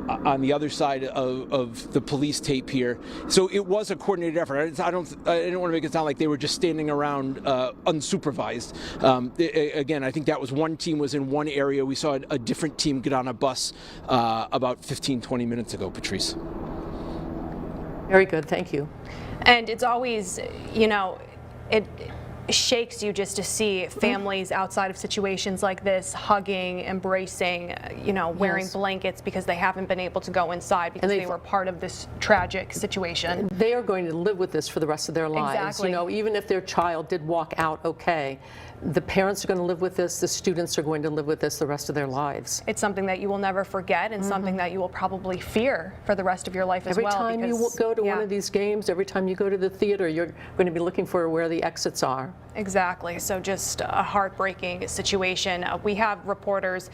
On the other side of the police tape here. So it was a coordinated effort. I didn't want to make it sound like they were just standing around unsupervised. Again, I think that was one team was in one area. We saw a different team get on a bus about 15-20 minutes ago, Patrice. Very good, thank you. And it's always, shakes you just to see families outside of situations like this hugging, embracing, you know, wearing blankets because they haven't been able to go inside because they were part of this tragic situation. They are going to live with this for the rest of their lives. Exactly. You know, even if their child did walk out okay, the parents are going to live with this, the students are going to live with this the rest of their lives. It's something that you will never forget and something that you will probably fear for the rest of your life as well. Every time you go to one of these games, every time you go to the theater, you're going to be looking for where the exits are. Exactly. So just a heartbreaking situation. We have reporters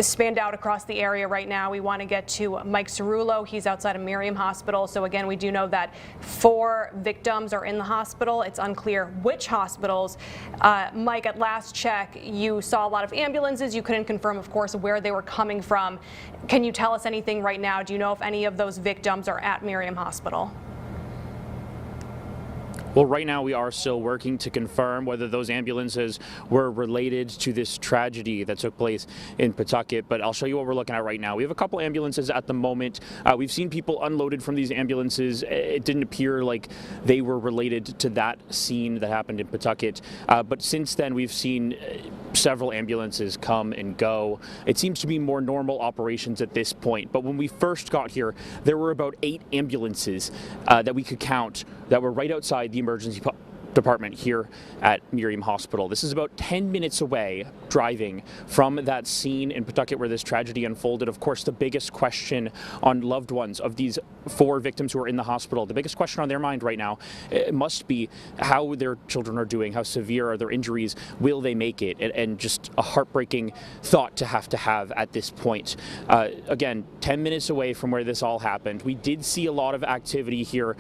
spanned out across the area right now. We want to get to Mike Cerullo. He's outside of Miriam Hospital. So again, we do know that 4 victims are in the hospital. It's unclear which hospitals. Mike, at last check, you saw a lot of ambulances. You couldn't confirm, of course, where they were coming from. Can you tell us anything right now? Do you know if any of those victims are at Miriam Hospital? Well, right now we are still working to confirm whether those ambulances were related to this tragedy that took place in Pawtucket, but I'll show you what we're looking at right now. We have a couple ambulances at the moment. We've seen people unloaded from these ambulances. It didn't appear like they were related to that scene that happened in Pawtucket, but since then we've seen several ambulances come and go. It seems to be more normal operations at this point, but when we first got here, there were about 8 ambulances that we could count that were right outside the emergency department here at Miriam Hospital. This is about 10 minutes away driving from that scene in Pawtucket where this tragedy unfolded. Of course, the biggest question on loved ones of these 4 victims who are in the hospital, the biggest question on their mind right now must be how their children are doing, how severe are their injuries, will they make it, and just a heartbreaking thought to have at this point. Again, 10 minutes away from where this all happened. We did see a lot of activity here.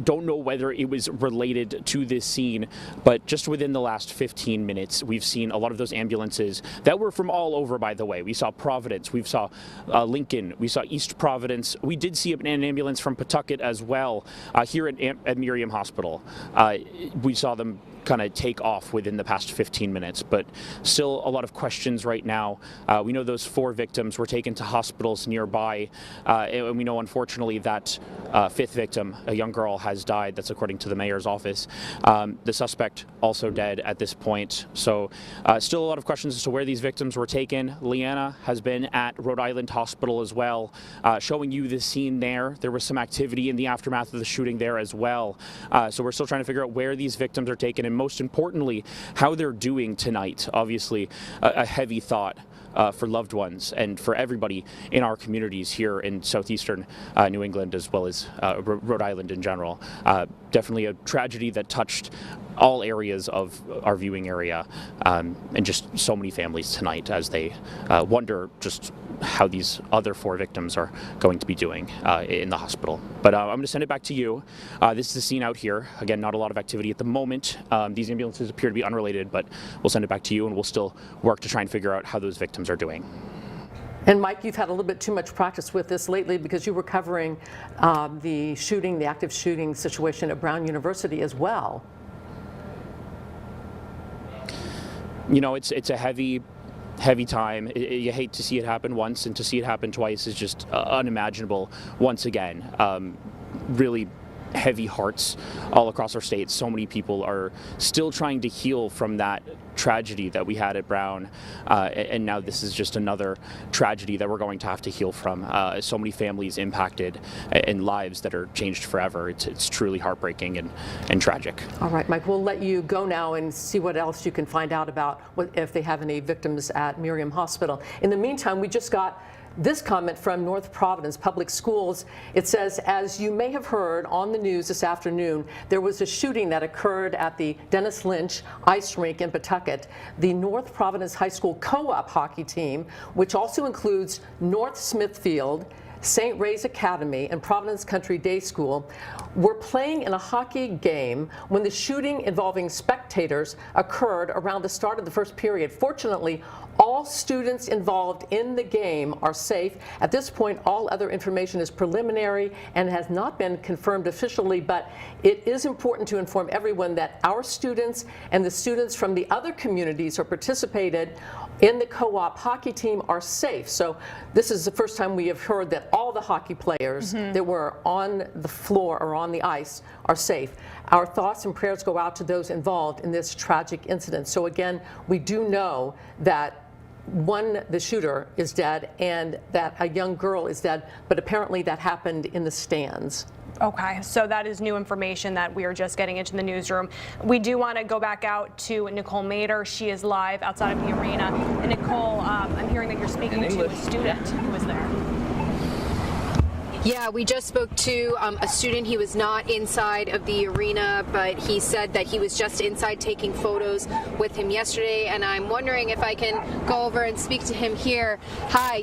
Don't know whether it was related to this scene, but just within the last 15 minutes, we've seen a lot of those ambulances that were from all over, by the way. We saw Providence, we saw Lincoln, we saw East Providence. We did see an ambulance from Pawtucket as well here at Miriam Hospital. We saw them kind of take off within the past 15 minutes, but still a lot of questions right now. We know those 4 victims were taken to hospitals nearby, and we know unfortunately that 5th victim, a young girl, has died. That's according to the mayor's office. The suspect also dead at this point. So still a lot of questions as to where these victims were taken. Leanna has been at Rhode Island Hospital as well, showing you the scene there. There was some activity in the aftermath of the shooting there as well. So we're still trying to figure out where these victims are taken and most importantly, how they're doing tonight. Obviously, a heavy thought for loved ones and for everybody in our communities here in southeastern New England as well as Rhode Island in general. Definitely a tragedy that touched all areas of our viewing area and just so many families tonight as they wonder just how these other 4 victims are going to be doing in the hospital. But I'm going to send it back to you. This is the scene out here. Again, not a lot of activity at the moment. These ambulances appear to be unrelated, but we'll send it back to you and we'll still work to try and figure out how those victims are doing. And Mike, you've had a little bit too much practice with this lately because you were covering the shooting, the active shooting situation at Brown University as well. You know, it's a heavy time. You hate to see it happen once, and to see it happen twice is just unimaginable once again. Really heavy hearts all across our state. So many people are still trying to heal from that tragedy that we had at Brown, and now this is just another tragedy that we're going to have to heal from. So many families impacted and lives that are changed forever. It's truly heartbreaking and tragic. All right, Mike, we'll let you go now and see what else you can find out about if they have any victims at Miriam Hospital. In the meantime, we just got this comment from North Providence Public Schools. It says, as you may have heard on the news this afternoon, there was a shooting that occurred at the Dennis Lynch ice rink in Pawtucket. The North Providence High School co-op hockey team, which also includes North Smithfield, St. Ray's Academy, and Providence Country Day School, were playing in a hockey game when the shooting involving spectators occurred around the start of the first period. Fortunately, all students involved in the game are safe. At this point, all other information is preliminary and has not been confirmed officially, but it is important to inform everyone that our students and the students from the other communities who participated in the co-op hockey team are safe. So this is the first time we have heard that all the hockey players that were on the floor or on the ice are safe. Our thoughts and prayers go out to those involved in this tragic incident. So again, we do know that the shooter is dead and that a young girl is dead, but apparently that happened in the stands. Okay, so that is new information that we are just getting into the newsroom. We do want to go back out to Nicole Mader. She is live outside of the arena. And Nicole, I'm hearing that you're speaking to a student who was there. Yeah, we just spoke to a student. He was not inside of the arena, but he said that he was just inside taking photos with him yesterday. And I'm wondering if I can go over and speak to him here. Hi,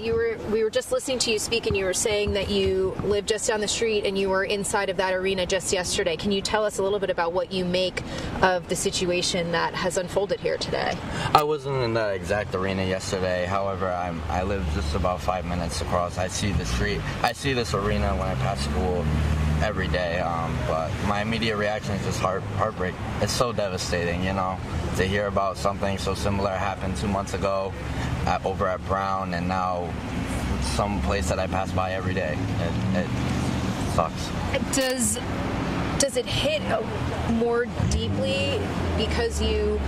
we were just listening to you speak, and you were saying that you live just down the street and you were inside of that arena just yesterday. Can you tell us a little bit about what you make of the situation that has unfolded here today? I wasn't in the exact arena yesterday. However, I live just about 5 minutes across. I see the street. I see this arena when I pass school every day, but my immediate reaction is just heartbreak. It's so devastating, you know, to hear about something so similar happened 2 months ago over at Brown, and now some place that I pass by every day. It sucks. Does it hit more deeply because you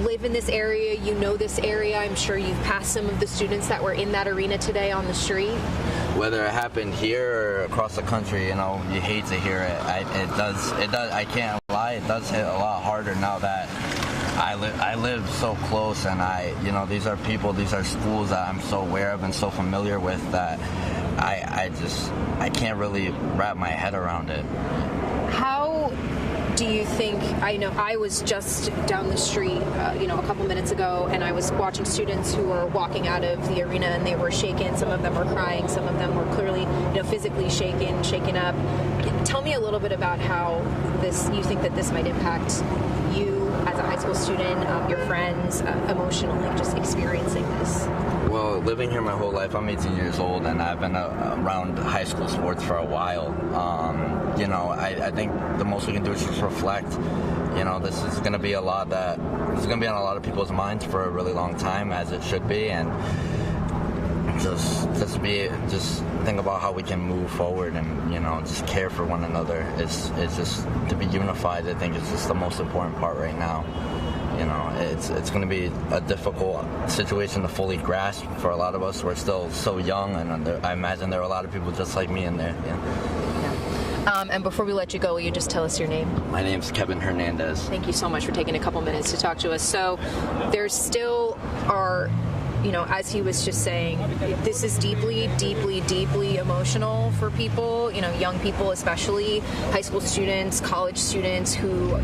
live in this area, you know this area? I'm sure you've passed some of the students that were in that arena today on the street. Whether it happened here or across the country, you know, you hate to hear it. It does. I can't lie. It does hit a lot harder now that I live so close, and these are people, these are schools that I'm so aware of and so familiar with that I can't really wrap my head around it. How do you think, I know I was just down the street, a couple minutes ago, and I was watching students who were walking out of the arena, and they were shaken. Some of them were crying. Some of them were clearly, physically shaken up. Tell me a little bit about how you think that this might impact you as a high school student, your friends, emotionally, just experiencing this. Well, living here my whole life, I'm 18 years old, and I've been around high school sports for a while. I think the most we can do is just reflect. This is going to be on a lot of people's minds for a really long time, as it should be, and just think about how we can move forward and just care for one another. It's just to be unified. I think it's just the most important part right now. It's going to be a difficult situation to fully grasp for a lot of us. We're still so young, and I imagine there are a lot of people just like me in there. And before we let you go, will you just tell us your name? My name's Kevin Hernandez. Thank you so much for taking a couple minutes to talk to us. So there still are, as he was just saying, this is deeply, deeply, deeply emotional for people, young people especially, high school students, college students who,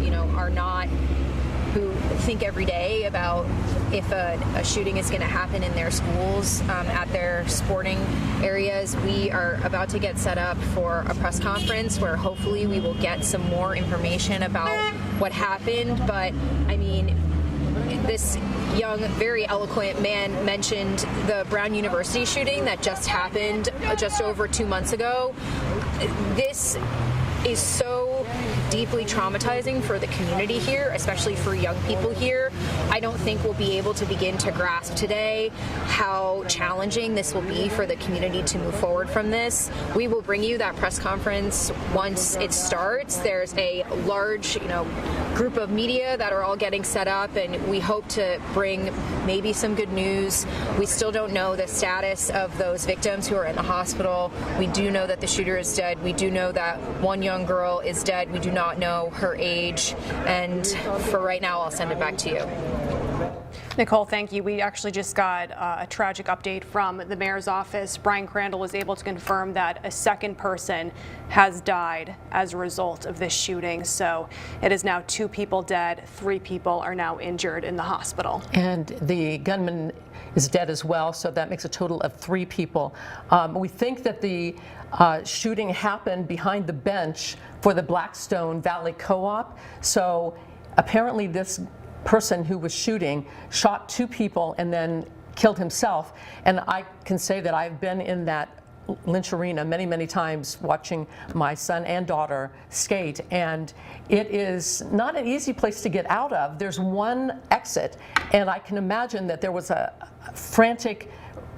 who think every day about if a shooting is going to happen in their schools, at their sporting areas. We are about to get set up for a press conference where hopefully we will get some more information about what happened. But, this young, very eloquent man mentioned the Brown University shooting that just happened just over 2 months ago. This is so deeply traumatizing for the community here, especially for young people here. I don't think we'll be able to begin to grasp today how challenging this will be for the community to move forward from this. We will bring you that press conference once it starts. There's a large, group of media that are all getting set up, and we hope to bring maybe some good news. We still don't know the status of those victims who are in the hospital. We do know that the shooter is dead. We do know that one young girl is dead. We do not know her age. And for right now, I'll send it back to you. Nicole, thank you. We actually just got a tragic update from the mayor's office. Brian Crandall was able to confirm that a second person has died as a result of this shooting. So it is now 2 people dead, 3 people are now injured in the hospital. And the gunman is dead as well, so that makes a total of 3 people. We think that the shooting happened behind the bench for the Blackstone Valley Co-op. So apparently this person who was shooting shot 2 people and then killed himself. And I can say that I've been in that Lynch Arena many, many times watching my son and daughter skate, and it is not an easy place to get out of. There's one exit, and I can imagine that there was a frantic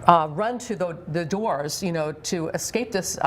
run to the doors, to escape this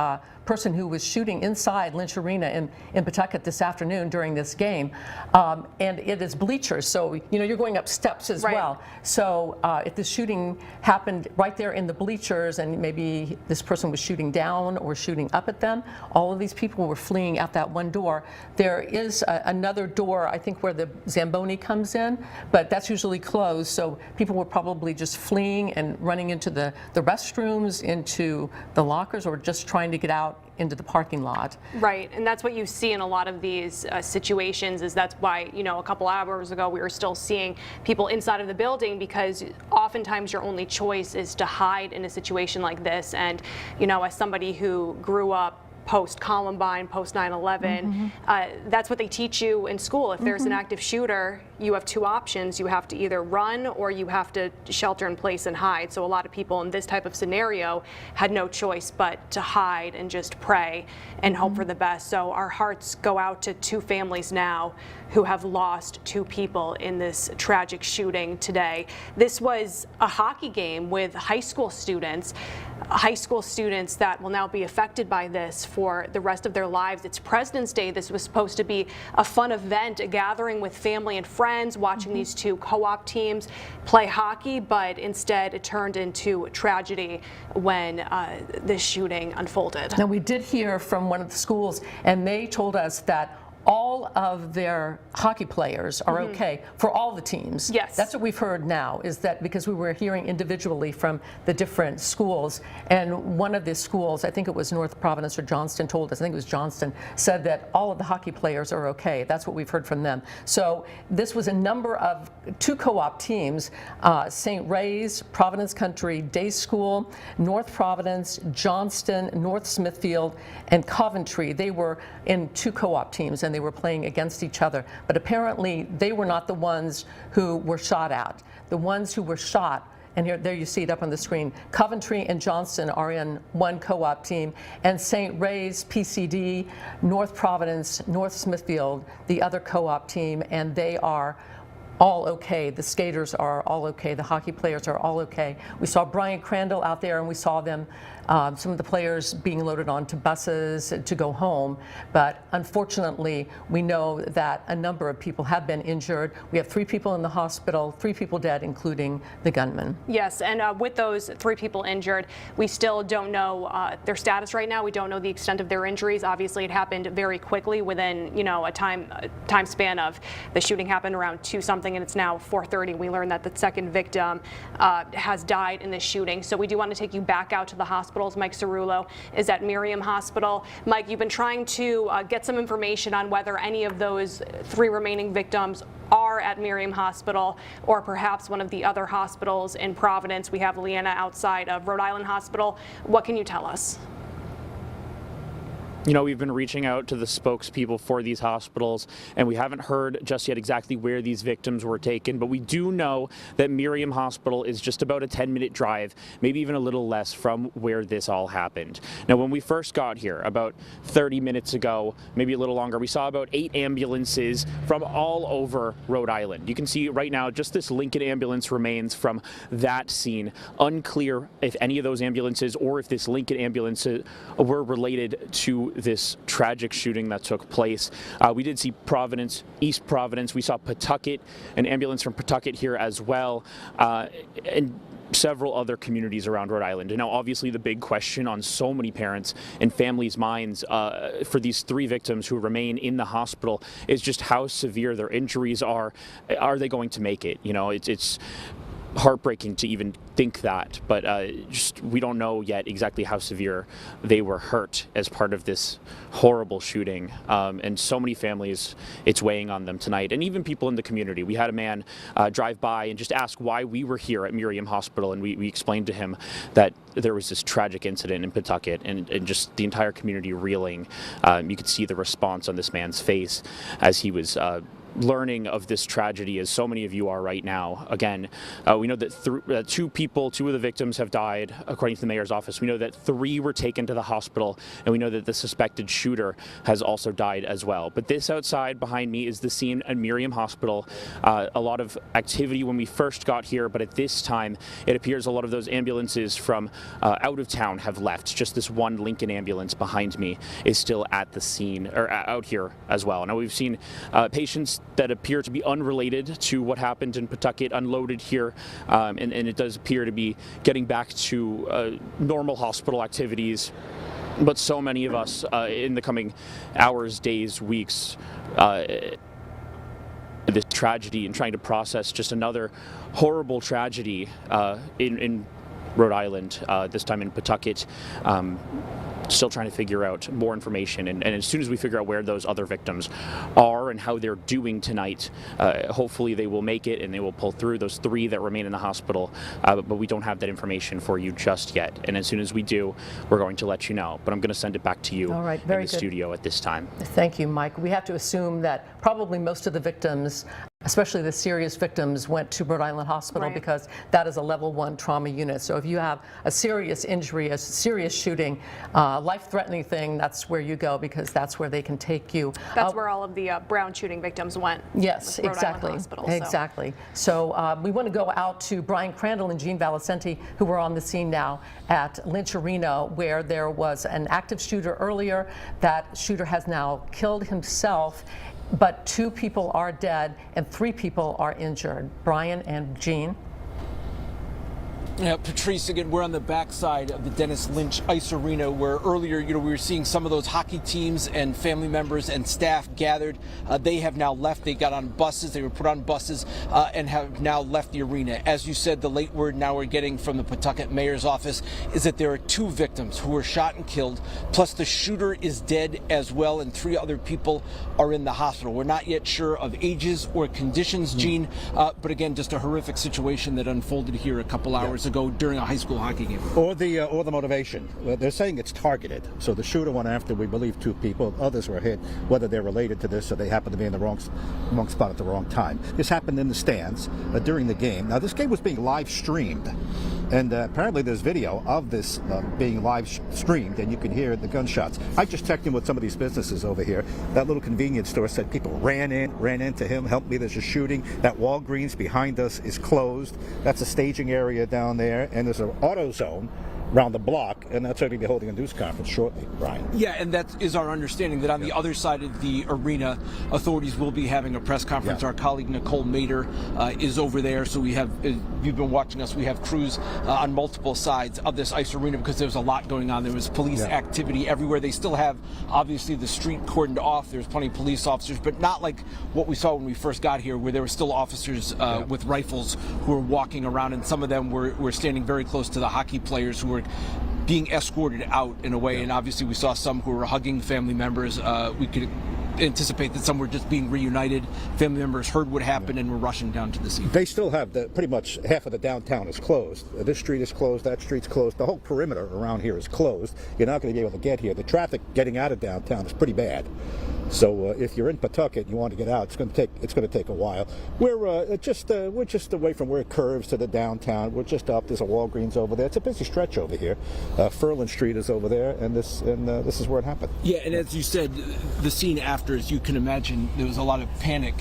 person who was shooting inside Lynch Arena in Pawtucket this afternoon during this game. And it is bleachers, so you're going up steps as well. So if the shooting happened right there in the bleachers, and maybe this person was shooting down or shooting up at them, all of these people were fleeing out that one door. There is another door, I think, where the Zamboni comes in, but that's usually closed, so people were probably just fleeing and running into the restrooms, into the lockers, or just trying to get out into the parking lot. Right, and that's what you see in a lot of these situations. That's why, a couple hours ago we were still seeing people inside of the building, because oftentimes your only choice is to hide in a situation like this. And as somebody who grew up post-Columbine, post-9/11, that's what they teach you in school. If there's an active shooter, you have two options. You have to either run or you have to shelter in place and hide. So a lot of people in this type of scenario had no choice but to hide and just pray and hope for the best. So our hearts go out to two families now who have lost two people in this tragic shooting today. This was a hockey game with high school students that will now be affected by this for the rest of their lives. It's President's Day. This was supposed to be a fun event, a gathering with family and friends, watching these two co-op teams play hockey, but instead it turned into tragedy when this shooting unfolded. Now, we did hear from one of the schools, and they told us that all of their hockey players are okay for all the teams. Yes. That's what we've heard now, is that because we were hearing individually from the different schools, and one of the schools, I think it was North Providence or Johnston, told us, I think it was Johnston, said that all of the hockey players are okay. That's what we've heard from them. So this was a number of two co-op teams, St. Ray's, Providence Country Day School, North Providence, Johnston, North Smithfield, and Coventry. They were in two co-op teams, and they were playing against each other. But apparently they were not the ones who were shot at. The ones who were shot, and there you see it up on the screen, Coventry and Johnston are in one co-op team, and St. Ray's, PCD, North Providence, North Smithfield, the other co-op team, and they are all okay. The skaters are all okay. The hockey players are all okay. We saw Brian Crandall out there, and we saw them, some of the players being loaded onto buses to go home. But unfortunately, we know that a number of people have been injured. We have 3 people in the hospital, 3 people dead, including the gunman. Yes, and with those 3 people injured, we still don't know their status right now. We don't know the extent of their injuries. Obviously, it happened very quickly within, a time span of the shooting happened around 2-something, and it's now 4:30. We learned that the second victim has died in this shooting. So we do want to take you back out to the hospitals. Mike Cerullo is at Miriam Hospital. Mike, you've been trying to get some information on whether any of those 3 remaining victims are at Miriam Hospital or perhaps one of the other hospitals in Providence. We have Leanna outside of Rhode Island Hospital. What can you tell us? We've been reaching out to the spokespeople for these hospitals, and we haven't heard just yet exactly where these victims were taken, but we do know that Miriam Hospital is just about a 10-minute drive, maybe even a little less, from where this all happened. Now, when we first got here, about 30 minutes ago, maybe a little longer, we saw about 8 ambulances from all over Rhode Island. You can see right now just this Lincoln ambulance remains from that scene. Unclear if any of those ambulances or if this Lincoln ambulance were related to this tragic shooting that took place. We did see Providence, East Providence. We saw Pawtucket, an ambulance from Pawtucket here as well, and several other communities around Rhode Island. And now, obviously, the big question on so many parents and families' minds for these 3 victims who remain in the hospital is just how severe their injuries are. Are they going to make it? It's heartbreaking to even think that, but just we don't know yet exactly how severe they were hurt as part of this horrible shooting, and so many families, it's weighing on them tonight, and even people in the community. We had a man drive by and just ask why we were here at Miriam Hospital, and we explained to him that there was this tragic incident in Pawtucket, and just the entire community reeling. You could see the response on this man's face as he was learning of this tragedy, as so many of you are right now. Again, we know that two of the victims have died, according to the mayor's office. We know that 3 were taken to the hospital, and we know that the suspected shooter has also died as well. But this outside behind me is the scene at Miriam Hospital. A lot of activity when we first got here, but at this time, it appears a lot of those ambulances from out of town have left. Just this one Lincoln ambulance behind me is still at the scene, or out here as well. Now, we've seen patients that appear to be unrelated to what happened in Pawtucket unloaded here, and it does appear to be getting back to normal hospital activities. But so many of us in the coming hours, days, weeks, this tragedy and trying to process just another horrible tragedy in Rhode Island, this time in Pawtucket. Still trying to figure out more information, and as soon as we figure out where those other victims are and how they're doing tonight, hopefully they will make it and they will pull through, those 3 that remain in the hospital, but we don't have that information for you just yet, and as soon as we do, we're going to let you know. But I'm going to send it back to you in the studio at this time. Thank you, Mike. We have to assume that probably most of the victims, especially the serious victims, went to Rhode Island Hospital because that is a level 1 trauma unit. So if you have a serious injury, a serious shooting, life-threatening thing, that's where you go, because that's where they can take you. That's where all of the Brown shooting victims went. Yes, exactly. Exactly. So we want to go out to Brian Crandall and Gene Valicenti, who are on the scene now at Lynch Arena, where there was an active shooter earlier. That shooter has now killed himself, but 2 people are dead and 3 people are injured. Brian and Gene. Yeah, Patrice, again, we're on the backside of the Dennis Lynch Ice Arena, where earlier, we were seeing some of those hockey teams and family members and staff gathered. They have now left. They got on buses. They were put on buses and have now left the arena. As you said, the late word now we're getting from the Pawtucket mayor's office is that there are 2 victims who were shot and killed, plus the shooter is dead as well, and 3 other people are in the hospital. We're not yet sure of ages or conditions, Gene, but again, just a horrific situation that unfolded here a couple hours ago during a high school hockey game. Or the motivation. They're saying it's targeted. So the shooter went after, we believe, 2 people. Others were hit, whether they're related to this or they happen to be in the wrong spot at the wrong time. This happened in the stands during the game. Now, this game was being live streamed. And apparently there's video of this being live streamed, and you can hear the gunshots. I just checked in with some of these businesses over here. That little convenience store said people ran into him, help me, there's a shooting. That Walgreens behind us is closed. That's a staging area down there, and there's an auto zone around the block, and that's going to be holding a news conference shortly, Brian. Yeah, and that is our understanding, that on the other side of the arena, authorities will be having a press conference. Our colleague Nicole Mader is over there, so we have, you've been watching us, we have crews on multiple sides of this ice arena because there's a lot going on. There was police activity everywhere. They still have, obviously, the street cordoned off. There's plenty of police officers, but not like what we saw when we first got here, where there were still officers with rifles who were walking around, and some of them were standing very close to the hockey players who were being escorted out in a way, and obviously we saw some who were hugging family members. We could anticipate that some were just being reunited. Family members heard what happened and were rushing down to the scene. They still have pretty much half of the downtown is closed. This street is closed, that street's closed. The whole perimeter around here is closed. You're not going to be able to get here. The traffic getting out of downtown is pretty bad. So if you're in Pawtucket and you want to get out, it's going to take a while. We're just away from where it curves to the downtown. We're just up. There's a Walgreens over there. It's a busy stretch over here. Furlan Street is over there, and this is where it happened. Yeah, and as you said, the scene after, as you can imagine, there was a lot of panic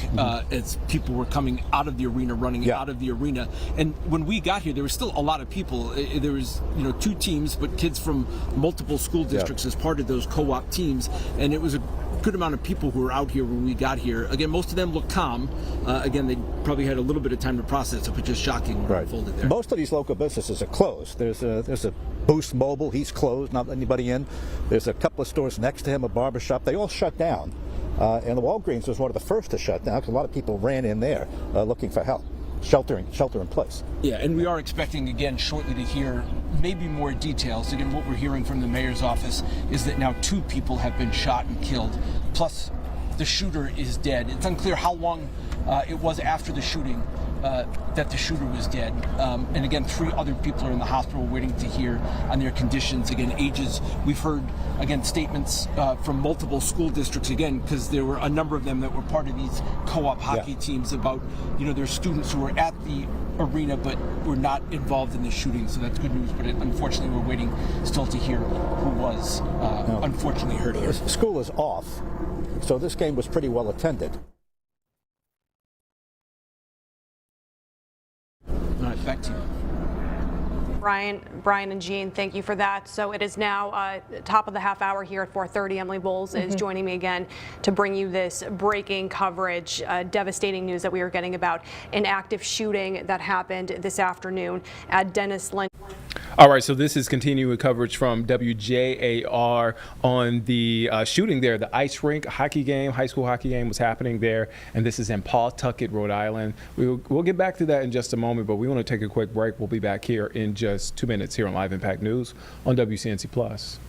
as people were coming out of the arena, running out of the arena. And when we got here, there was still a lot of people. There was 2 teams, but kids from multiple school districts as part of those co-op teams, and it was a good amount of people who were out here when we got here. Again, most of them look calm. Again, they probably had a little bit of time to process it, but just shocking what unfolded there. Most of these local businesses are closed. There's a Boost Mobile, he's closed, not letting anybody in. There's a couple of stores next to him, a barbershop. They all shut down. And the Walgreens was one of the first to shut down because a lot of people ran in there looking for help. Shelter in place. Yeah, and we are expecting again shortly to hear maybe more details. Again, what we're hearing from the mayor's office is that now 2 people have been shot and killed, plus the shooter is dead. It's unclear how long it was after the shooting that the shooter was dead. And again, 3 other people are in the hospital waiting to hear on their conditions. Again, ages. We've heard, again, statements from multiple school districts, again, because there were a number of them that were part of these co-op hockey teams about, their students who were at the arena but were not involved in the shooting. So that's good news, but unfortunately we're waiting still to hear who was unfortunately hurt here. School is off, so this game was pretty well attended. All right, back to you. Brian and Jean, thank you for that. So it is now top of the half hour here at 4:30. Emily Bowles is joining me again to bring you this breaking coverage, devastating news that we are getting about an active shooting that happened this afternoon at Dennis Lynch. All right, so this is continuing coverage from WJAR on the shooting there. The ice rink hockey game, high school hockey game was happening there, and this is in Pawtucket, Rhode Island. We'll get back to that in just a moment, but we want to take a quick break. We'll be back here in just 2 minutes here on Live Impact News on WCNC Plus.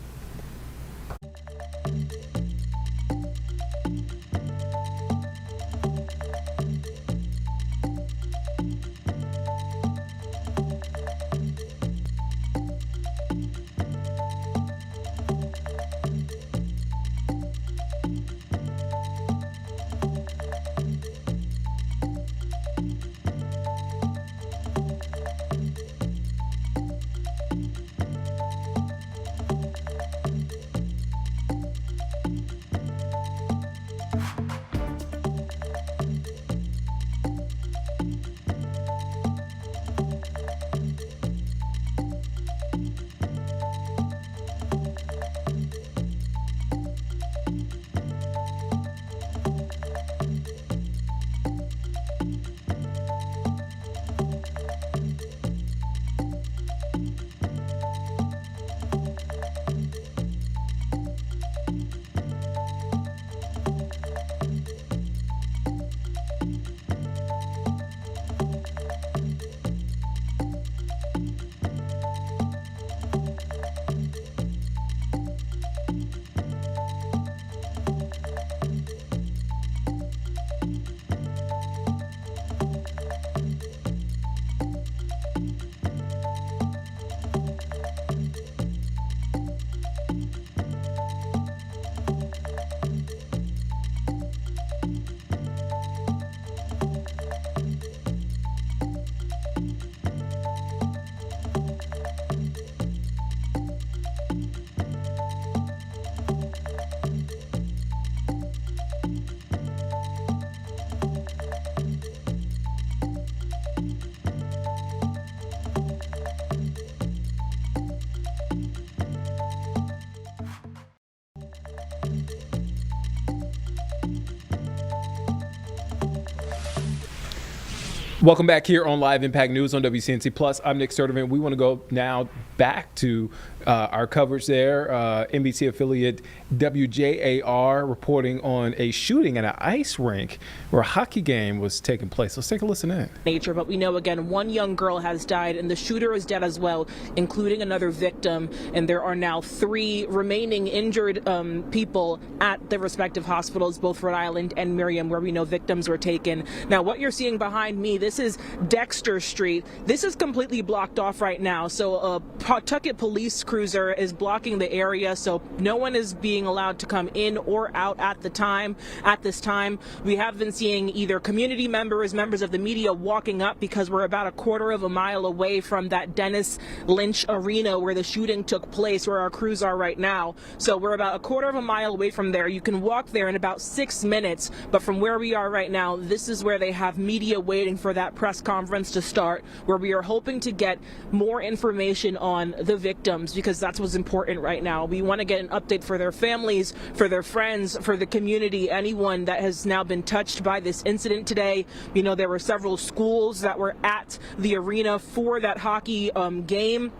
Welcome back here on Live Impact News on WCNC Plus. I'm Nick Sturdivant. We want to go now back to our coverage there. NBC affiliate WJAR reporting on a shooting at an ice rink where a hockey game was taking place. Let's take a listen in. Nature, but we know again one young girl has died and the shooter is dead as well, including another victim. And there are now 3 remaining injured people at the respective hospitals, both Rhode Island and Miriam, where we know victims were taken. Now, what you're seeing behind me, this is Dexter Street. This is completely blocked off right now. So a Pawtucket police cruiser is blocking the area, so no one is being allowed to come in or out at this time. We have been seeing either community members of the media walking up because we're about a quarter of a mile away from that Dennis Lynch arena where the shooting took place, where our crews are right now. So we're about a quarter of a mile away from there. You can walk there in about 6 minutes, but from where we are right now, this is where they have media waiting for that press conference to start, where we are hoping to get more information on the victims, because that's what's important right now. We want to get an update for their families, for their friends, for the community, anyone that has now been touched by this incident today. You know, there were several schools that were at the arena for that hockey game.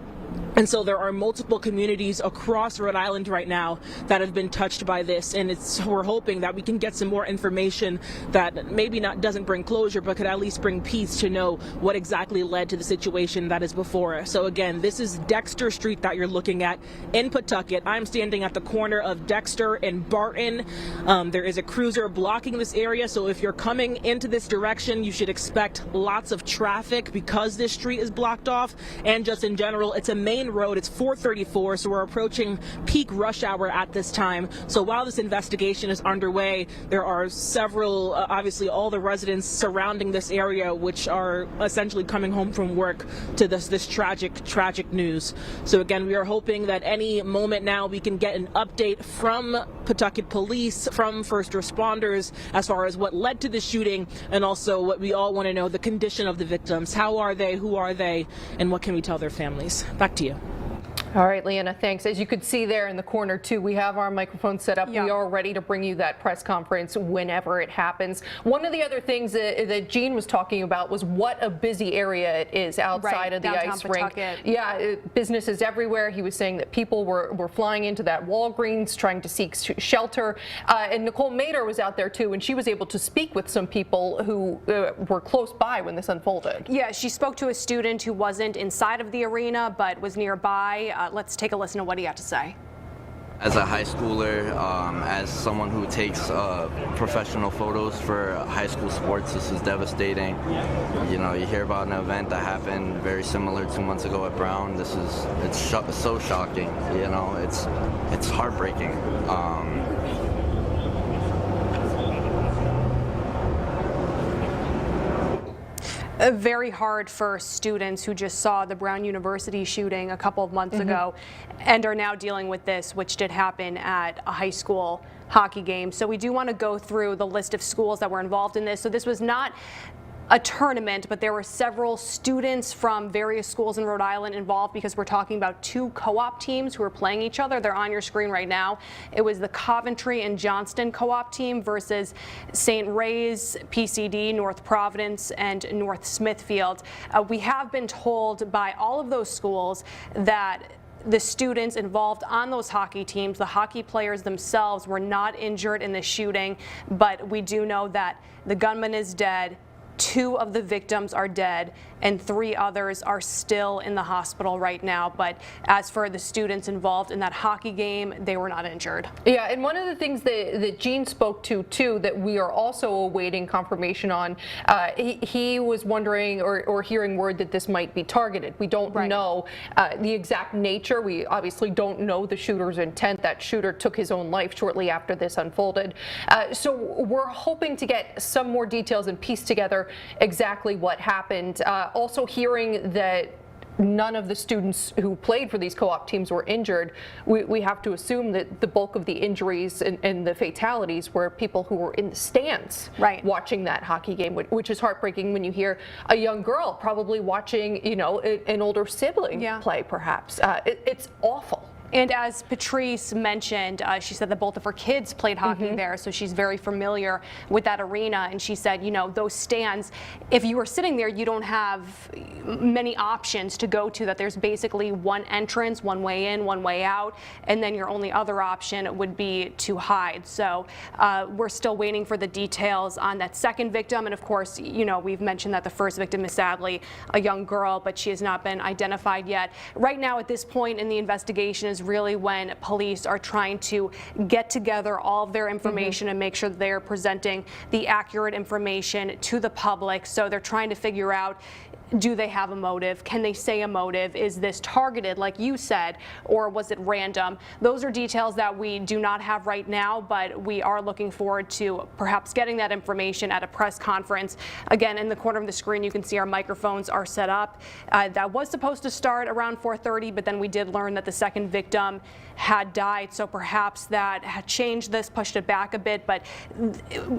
And so there are multiple communities across Rhode Island right now that have been touched by this, and we're hoping that we can get some more information that maybe doesn't bring closure, but could at least bring peace to know what exactly led to the situation that is before us. So again, this is Dexter Street that you're looking at in Pawtucket. I'm standing at the corner of Dexter and Barton. There is a cruiser blocking this area, so if you're coming into this direction, you should expect lots of traffic because this street is blocked off, and just in general, it's a main road. It's 4:34, so we're approaching peak rush hour at this time. So while this investigation is underway, there are several, obviously all the residents surrounding this area, which are essentially coming home from work to this tragic news. So again, we are hoping that any moment now we can get an update from Pawtucket Police, from first responders, as far as what led to the shooting, and also what we all want to know, the condition of the victims. How are they? Who are they? And what can we tell their families? Back to you. All right, Leanna, thanks. As you could see there in the corner, too, we have our microphone set up. Yeah. We are ready to bring you that press conference whenever it happens. One of the other things that Gene was talking about was what a busy area it is outside of the ice rink. Yeah, businesses everywhere. He was saying that people were flying into that Walgreens trying to seek shelter. And Nicole Mader was out there, too, and she was able to speak with some people who were close by when this unfolded. Yeah, she spoke to a student who wasn't inside of the arena but was nearby. Let's take a listen to what he had to say. As a high schooler, as someone who takes professional photos for high school sports, this is devastating. You know, you hear about an event that happened very similar 2 months ago at Brown. It's so shocking. You know, it's heartbreaking. Very hard for students who just saw the Brown University shooting a couple of months ago and are now dealing with this, which did happen at a high school hockey game. So we do want to go through the list of schools that were involved in this. So this was not a tournament, but there were several students from various schools in Rhode Island involved, because we're talking about two co-op teams who are playing each other. They're on your screen right now. It was the Coventry and Johnston co-op team versus St. Ray's, PCD, North Providence, and North Smithfield. We have been told by all of those schools that the students involved on those hockey teams, the hockey players themselves, were not injured in the shooting, but we do know that the gunman is dead. 2 of the victims are dead, and 3 others are still in the hospital right now. But as for the students involved in that hockey game, they were not injured. Yeah, and one of the things that Gene spoke to, too, that we are also awaiting confirmation on, he was wondering or hearing word that this might be targeted. We don't know the exact nature. We obviously don't know the shooter's intent. That shooter took his own life shortly after this unfolded. So we're hoping to get some more details and piece together exactly what happened. Also hearing that none of the students who played for these co-op teams were injured, we have to assume that the bulk of the injuries and the fatalities were people who were in the stands watching that hockey game, which is heartbreaking when you hear a young girl probably watching, you know, an older sibling play, perhaps. It's awful. And as Patrice mentioned, she said that both of her kids played hockey there, so she's very familiar with that arena. And she said, you know, those stands, if you were sitting there, you don't have many options to go to, that there's basically one entrance, one way in, one way out, and then your only other option would be to hide. So we're still waiting for the details on that second victim. And of course, you know, we've mentioned that the first victim is sadly a young girl, but she has not been identified yet. Right now, at this point in the investigation is really when police are trying to get together all of their information and make sure that they're presenting the accurate information to the public. So they're trying to figure out, do they have a motive? Can they say a motive? Is this targeted, like you said, or was it random? Those are details that we do not have right now, but we are looking forward to perhaps getting that information at a press conference. Again, in the corner of the screen, you can see our microphones are set up. That was supposed to start around 4:30, but then we did learn that the second victim had died, so perhaps that had changed this, pushed it back a bit. But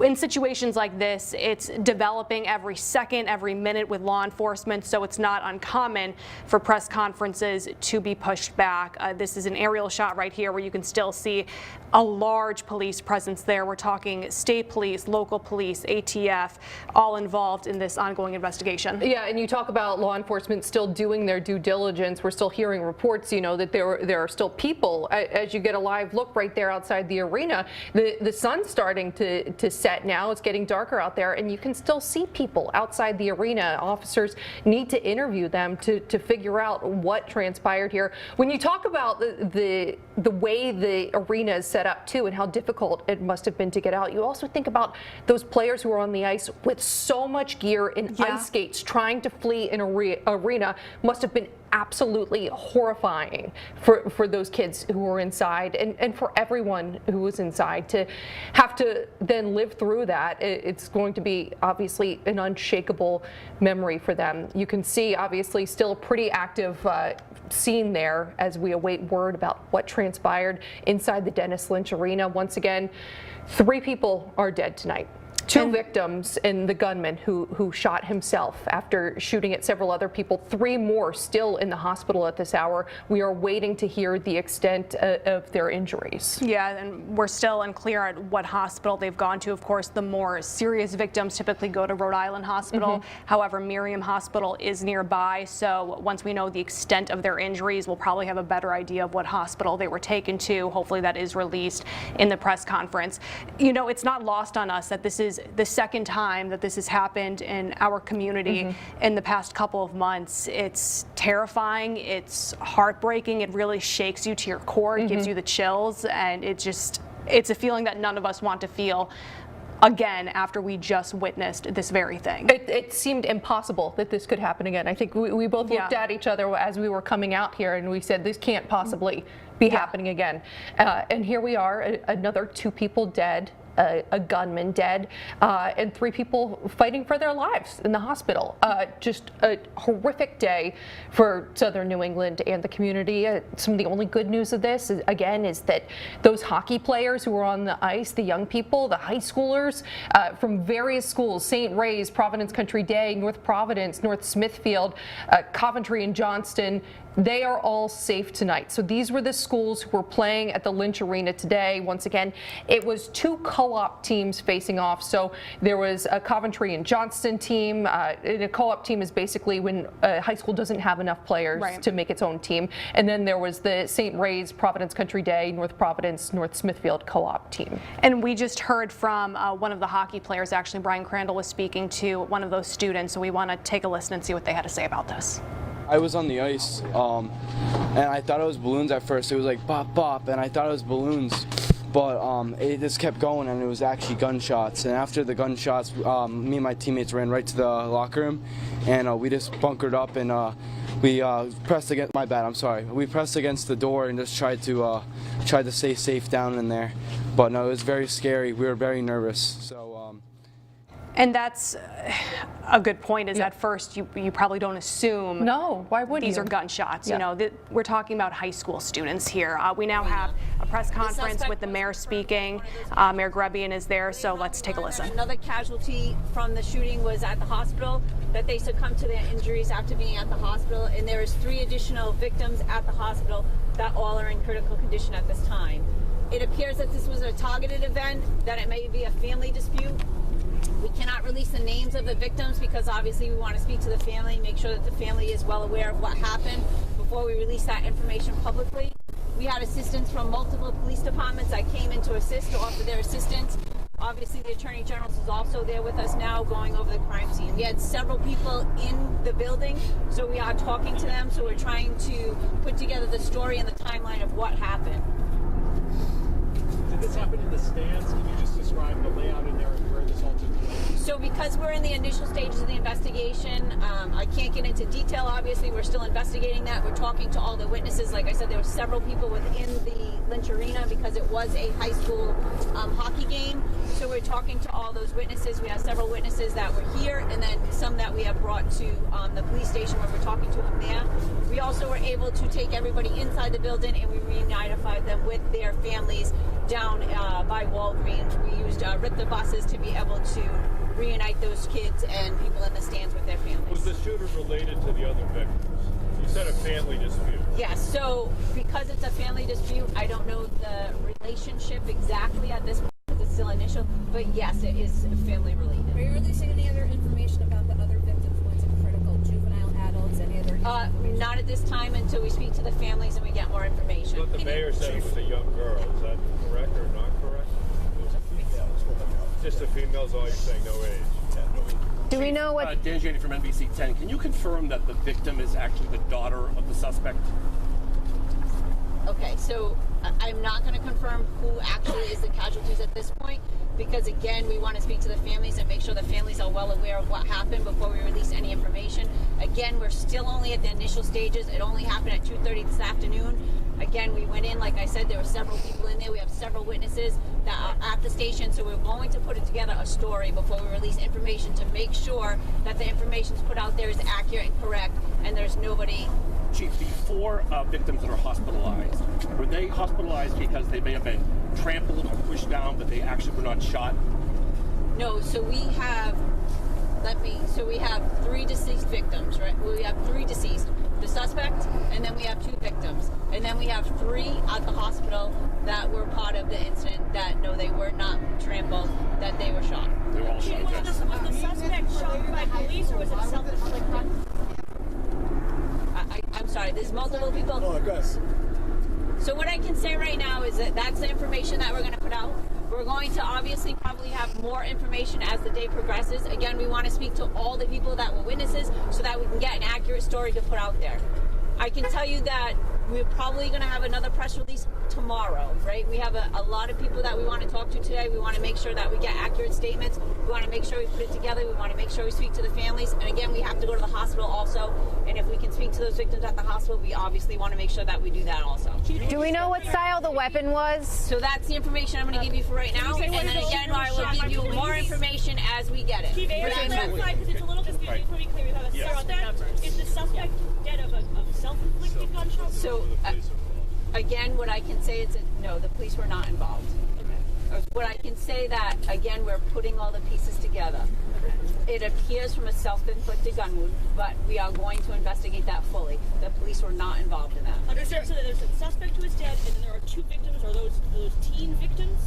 in situations like this, it's developing every second, every minute with law enforcement, so it's not uncommon for press conferences to be pushed back. This is an aerial shot right here where you can still see a large police presence there. We're talking state police, local police, ATF, all involved in this ongoing investigation. Yeah, and you talk about law enforcement still doing their due diligence. We're still hearing reports, you know, that there are still people. As you get a live look right there outside the arena, the sun's starting to set now. It's getting darker out there, and you can still see people outside the arena. Officers need to interview them to figure out what transpired here. When you talk about the way the arena is set up too, and how difficult it must have been to get out, you also think about those players who are on the ice with so much gear and ice skates trying to flee an arena. Must have been absolutely horrifying for those kids who were inside, and for everyone who was inside to have to then live through that. It's going to be obviously an unshakable memory for them. You can see obviously still a pretty active scene there as we await word about what transpired inside the Dennis Lynch Arena. Once again, 3 people are dead tonight. 2 victims and the gunman who shot himself after shooting at several other people. 3 more still in the hospital at this hour. We are waiting to hear the extent of their injuries. Yeah, and we're still unclear at what hospital they've gone to. Of course, the more serious victims typically go to Rhode Island Hospital. However, Miriam Hospital is nearby, so once we know the extent of their injuries, we'll probably have a better idea of what hospital they were taken to. Hopefully that is released in the press conference. You know, it's not lost on us that this is the second time that this has happened in our community in the past couple of months. It's terrifying, it's heartbreaking, it really shakes you to your core, it gives you the chills, and it's a feeling that none of us want to feel again after we just witnessed this very thing. It seemed impossible that this could happen again. I think we both looked at each other as we were coming out here, and we said this can't possibly be happening again. And here we are, another 2 people dead. A gunman dead, and 3 people fighting for their lives in the hospital. Just a horrific day for Southern New England and the community. Some of the only good news of this, is that those hockey players who were on the ice, the young people, the high schoolers from various schools, St. Ray's, Providence Country Day, North Providence, North Smithfield, Coventry and Johnston, they are all safe tonight. So these were the schools who were playing at the Lynch Arena today. Once again, it was 2 co-op teams facing off. So there was a Coventry and Johnston team. A co-op team is basically when a high school doesn't have enough players to make its own team. And then there was the St. Ray's, Providence Country Day, North Providence, North Smithfield co-op team. And we just heard from one of the hockey players. Actually, Brian Crandall was speaking to one of those students. So we want to take a listen and see what they had to say about this. I was on the ice, and I thought it was balloons at first. It was like bop, bop, and I thought it was balloons. But it just kept going, and it was actually gunshots. And after the gunshots, me and my teammates ran right to the locker room, and we just bunkered up, and we pressed against. My bad. I'm sorry. We pressed against the door and just tried to stay safe down in there. But no, it was very scary. We were very nervous. So. And that's a good point, is at first you probably don't assume why would these are gunshots. You know, we're talking about high school students here. We now have a press conference with the mayor speaking. Mayor Grebian is there, so let's take a listen. Another casualty from the shooting was at the hospital, that they succumbed to their injuries after being at the hospital, and there is 3 additional victims at the hospital that all are in critical condition at this time. It appears that this was a targeted event, that it may be a family dispute. We cannot release the names of the victims because obviously we want to speak to the family, make sure that the family is well aware of what happened before we release that information publicly. We had assistance from multiple police departments that came in to assist, to offer their assistance. Obviously the Attorney General is also there with us now going over the crime scene. We had several people in the building, so we are talking to them, so we're trying to put together the story and the timeline of what happened. Did this happen in the stands? Can you just describe the layout in there and where this all took place? So because we're in the initial stages of the investigation, I can't get into detail. Obviously, we're still investigating that. We're talking to all the witnesses. Like I said, there were several people within the Lynch Arena because it was a high school hockey game. So we're talking to all those witnesses. We have several witnesses that were here, and then some that we have brought to the police station where we're talking to them there. We also were able to take everybody inside the building, and we reunified them with their families down by Walgreens. We used RIPTA buses to be able to reunite those kids and people in the stands with their families. Was the shooter related to the other victims? You said a family dispute. Yes, so because it's a family dispute, I don't know the relationship exactly at this point. It's still initial, but yes, it is family related. Are you releasing any other information about the other victims, ones in critical, juvenile, adults, any other information? Not at this time until we speak to the families and we get more information. But the mayor said it was a young girl. Is that correct or not correct? It was a female. Just a female is all you're saying, no age. Yeah, no age. Do we know what... Dan Janney from NBC 10. Can you confirm that the victim is actually the daughter of the suspect? Okay, so I'm not going to confirm who actually is the casualties at this point because, again, we want to speak to the families and make sure the families are well aware of what happened before we release any information. Again, we're still only at the initial stages. It only happened at 2:30 this afternoon. Again, we went in, like I said, there were several people in there. We have several witnesses that are at the station, so we're going to put together a story before we release information to make sure that the information put out there is accurate and correct, and there's nobody... Chief, the four victims that are hospitalized, were they hospitalized because they may have been trampled or pushed down, but they actually were not shot? No, so we have... we have 3 deceased victims, right? We have 3 deceased. The suspect, and then we have 2 victims. And then we have 3 at the hospital that were part of the incident that, no, they were not trampled, that they were shot. They were all shot, Was the suspect shot by police or was it self-inflicted? I'm sorry, there's multiple people. Oh, I guess. So what I can say right now is that that's the information that we're going to put out. We're going to obviously probably have more information as the day progresses. Again, we want to speak to all the people that were witnesses so that we can get an accurate story to put out there. I can tell you that we're probably going to have another press release tomorrow, right? We have a lot of people that we want to talk to today. We want to make sure that we get accurate statements. We want to make sure we put it together. We want to make sure we speak to the families. And again, we have to go to the hospital also. And if we can speak to those victims at the hospital, we obviously want to make sure that we do that also. Do we know what style the weapon was? So that's the information I'm going to give you for right now. And then again, I will give you more information as we get it. Chief, because it's a little confusing. Let me be clear. We have a suspect. Is the suspect dead of a self-inflicted gunshot? So, again, what I can say is that, no, the police were not involved. What I can say that, again, we're putting all the pieces together. It appears from a self-inflicted gun wound, but we are going to investigate that fully. The police were not involved in that. Understand, so there's a suspect who is dead, and then there are 2 victims. Are those teen victims?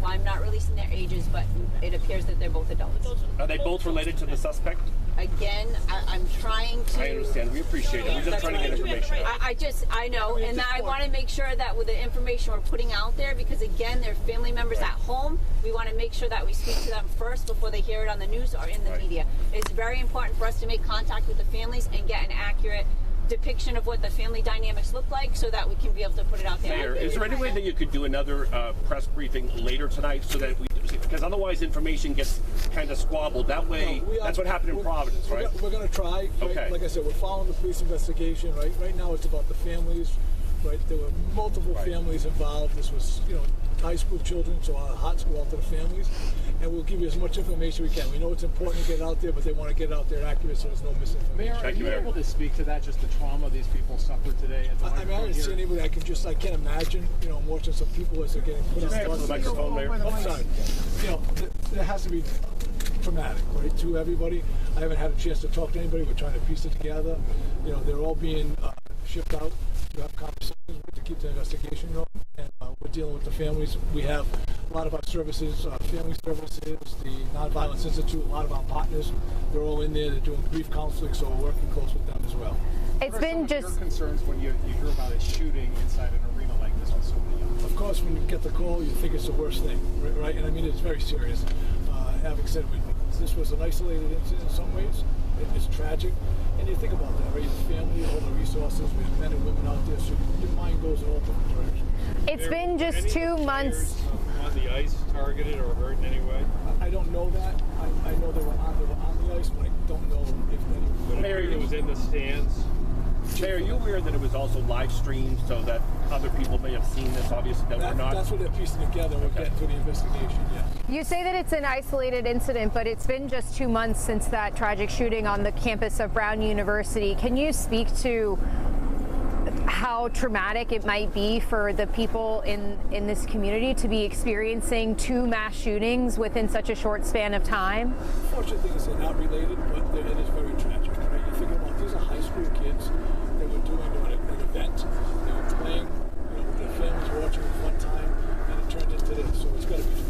Well, I'm not releasing their ages, but it appears that they're both adults. Are they both related to the suspect? Again, I'm trying to... I understand. We appreciate it. We're just trying to get information. I know, and I want to make sure that with the information we're putting out there, because again, they're family members at home, we want to make sure that we speak to them first before they hear it on the news or in the media. It's very important for us to make contact with the families and get an accurate depiction of what the family dynamics look like so that we can be able to put it out there. Mayor, is there any way that you could do another press briefing later tonight so that we, because otherwise information gets kind of squabbled. That way, that's what happened in Providence, right? We're going to try. Right? Okay. Like I said, we're following the police investigation. Right now, it's about the families. Right, there were multiple families involved. This was, high school children, so our hearts go out to the families, and we'll give you as much information we can. We know it's important to get out there, but they want to get out there accurate so there's no misinformation. Mayor, are you able to speak to that, just the trauma these people suffered today? I haven't seen anybody. I can't imagine. I'm watching some people as they're getting put on buses. Microphone, Mayor. I'm sorry. There has to be traumatic, right, to everybody. I haven't had a chance to talk to anybody. We're trying to piece it together. They're all being shipped out to have conversations with to keep the investigation going, and we're dealing with the families. We have a lot of our services, family services, the Nonviolence Institute, a lot of our partners. They're all in there. They're doing grief counseling, so we're working close with them as well. It's been just... What are some of your concerns when you hear about a shooting inside an arena like this with so many young people? Of course, when you get the call, you think it's the worst thing, right? And I mean, it's very serious. Having said this was an isolated incident in some ways. It's tragic. And you think about that, right? The family, all the resources, we have men and women out there, so your mind goes in all different directions. It's been just 2 months. On the ice, targeted or hurt in any way? I don't know that. I know they were on the ice, but I don't know if any. But Mayor, it was in the stands. Jay, are you aware that it was also live streamed so that other people may have seen this, obviously, that we're not? That's what they're piecing together. We're getting through the investigation, yes. You say that it's an isolated incident, but it's been just 2 months since that tragic shooting on the campus of Brown University. Can you speak to how traumatic it might be for the people in this community to be experiencing 2 mass shootings within such a short span of time? Unfortunate thing is they're not related, but it is very tragic. Right? You think about these are high school kids. They were doing an event. They were playing. With their families watching a fun time, and it turned into this. So it's got to be true.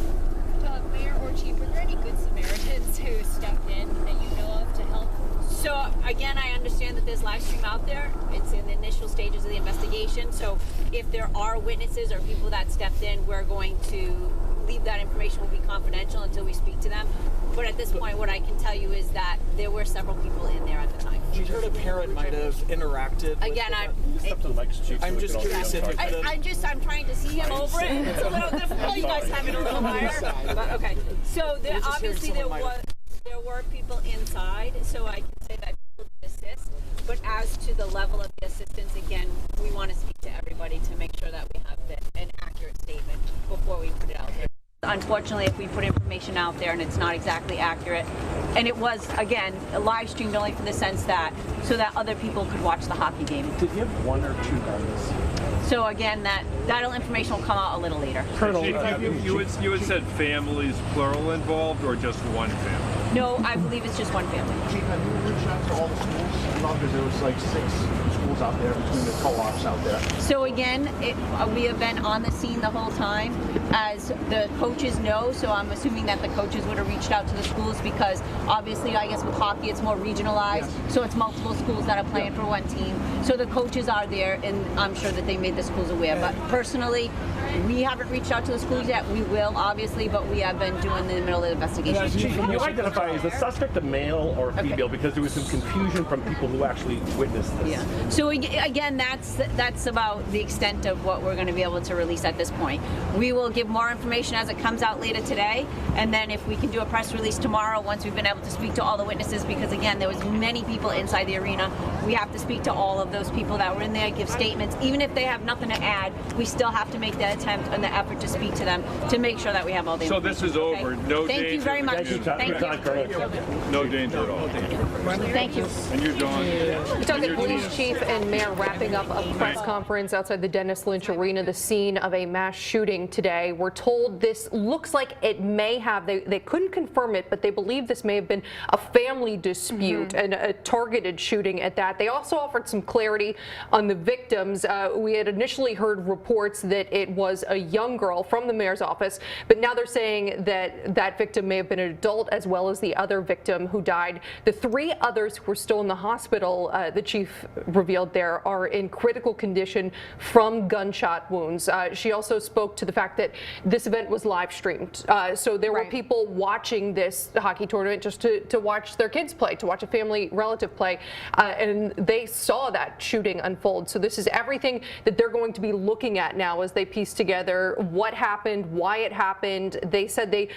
Mayor or Chief, were there any good Samaritans who stepped in that you know of to help? So again, I understand that there's live stream out there. It's in the initial stages of the investigation. So if there are witnesses or people that stepped in, we're going to leave that information will be confidential until we speak to them. But at this point, what I can tell you is that there were several people in there at the time. We heard a parent might have interacted. Again, I'm just curious if it I'm trying to see him over it. It's a little difficult. You guys have it a little higher. But okay. So there, obviously there were people inside, so I can say that people did assist. But as to the level of the assistance, again, we want to speak to everybody to make sure that we have an accurate statement before we put it out there. Unfortunately, if we put information out there and it's not exactly accurate, and it was, again, live streamed only for the sense that, so that other people could watch the hockey game. Did you have 1 or 2 guns? So again, that information will come out a little later. Colonel, you had said families, plural, involved, or just one family? No, I believe it's just one family. Chief, have you reached out to all the schools? Because there was like 6 schools out there between the co-ops out there. So again, we have been on the scene the whole time, as the coaches know. So I'm assuming that the coaches would have reached out to the schools because obviously, I guess with hockey, it's more regionalized. Yeah. So it's multiple schools that are playing for one team. So the coaches are there, and I'm sure that they made the schools aware. But personally, we haven't reached out to the schools yet. We will, obviously, but we have been doing the middle of the investigation. Can you identify, is the suspect a male or a female? Because there was some confusion from people who actually witnessed this. Yeah. So again, that's about the extent of what we're going to be able to release at this point. We will give more information as it comes out later today, and then if we can do a press release tomorrow once we've been able to speak to all the witnesses, because again, there was many people inside the arena. We have to speak to all of those people that were in there, give statements. Even if they have nothing to add, we still have to make the attempt and the effort to speak to them to make sure that we have all the information. So this is over. Okay? No Thank danger. You very much. Thank you. No danger at all. Thank you. And you're done. We talked to police chief and mayor wrapping up a press conference outside the Dennis Lynch Arena, the scene of a mass shooting today. We're told this looks like it may have, they couldn't confirm it, but they believe this may have been a family dispute and a targeted shooting at that. They also offered some clarity on the victims. We had initially heard reports that it was a young girl from the mayor's office, but now they're saying that that victim may have been an adult as well as the other victim who died. The 3 others who were still in the hospital, the chief revealed there, are in critical condition from gunshot wounds. She also spoke to the fact that this event was live streamed. So there were people watching this hockey tournament just to watch their kids play, to watch a family relative play, and they saw that shooting unfold. So this is everything that they're going to be looking at now as they piece together what happened, why it happened. They said they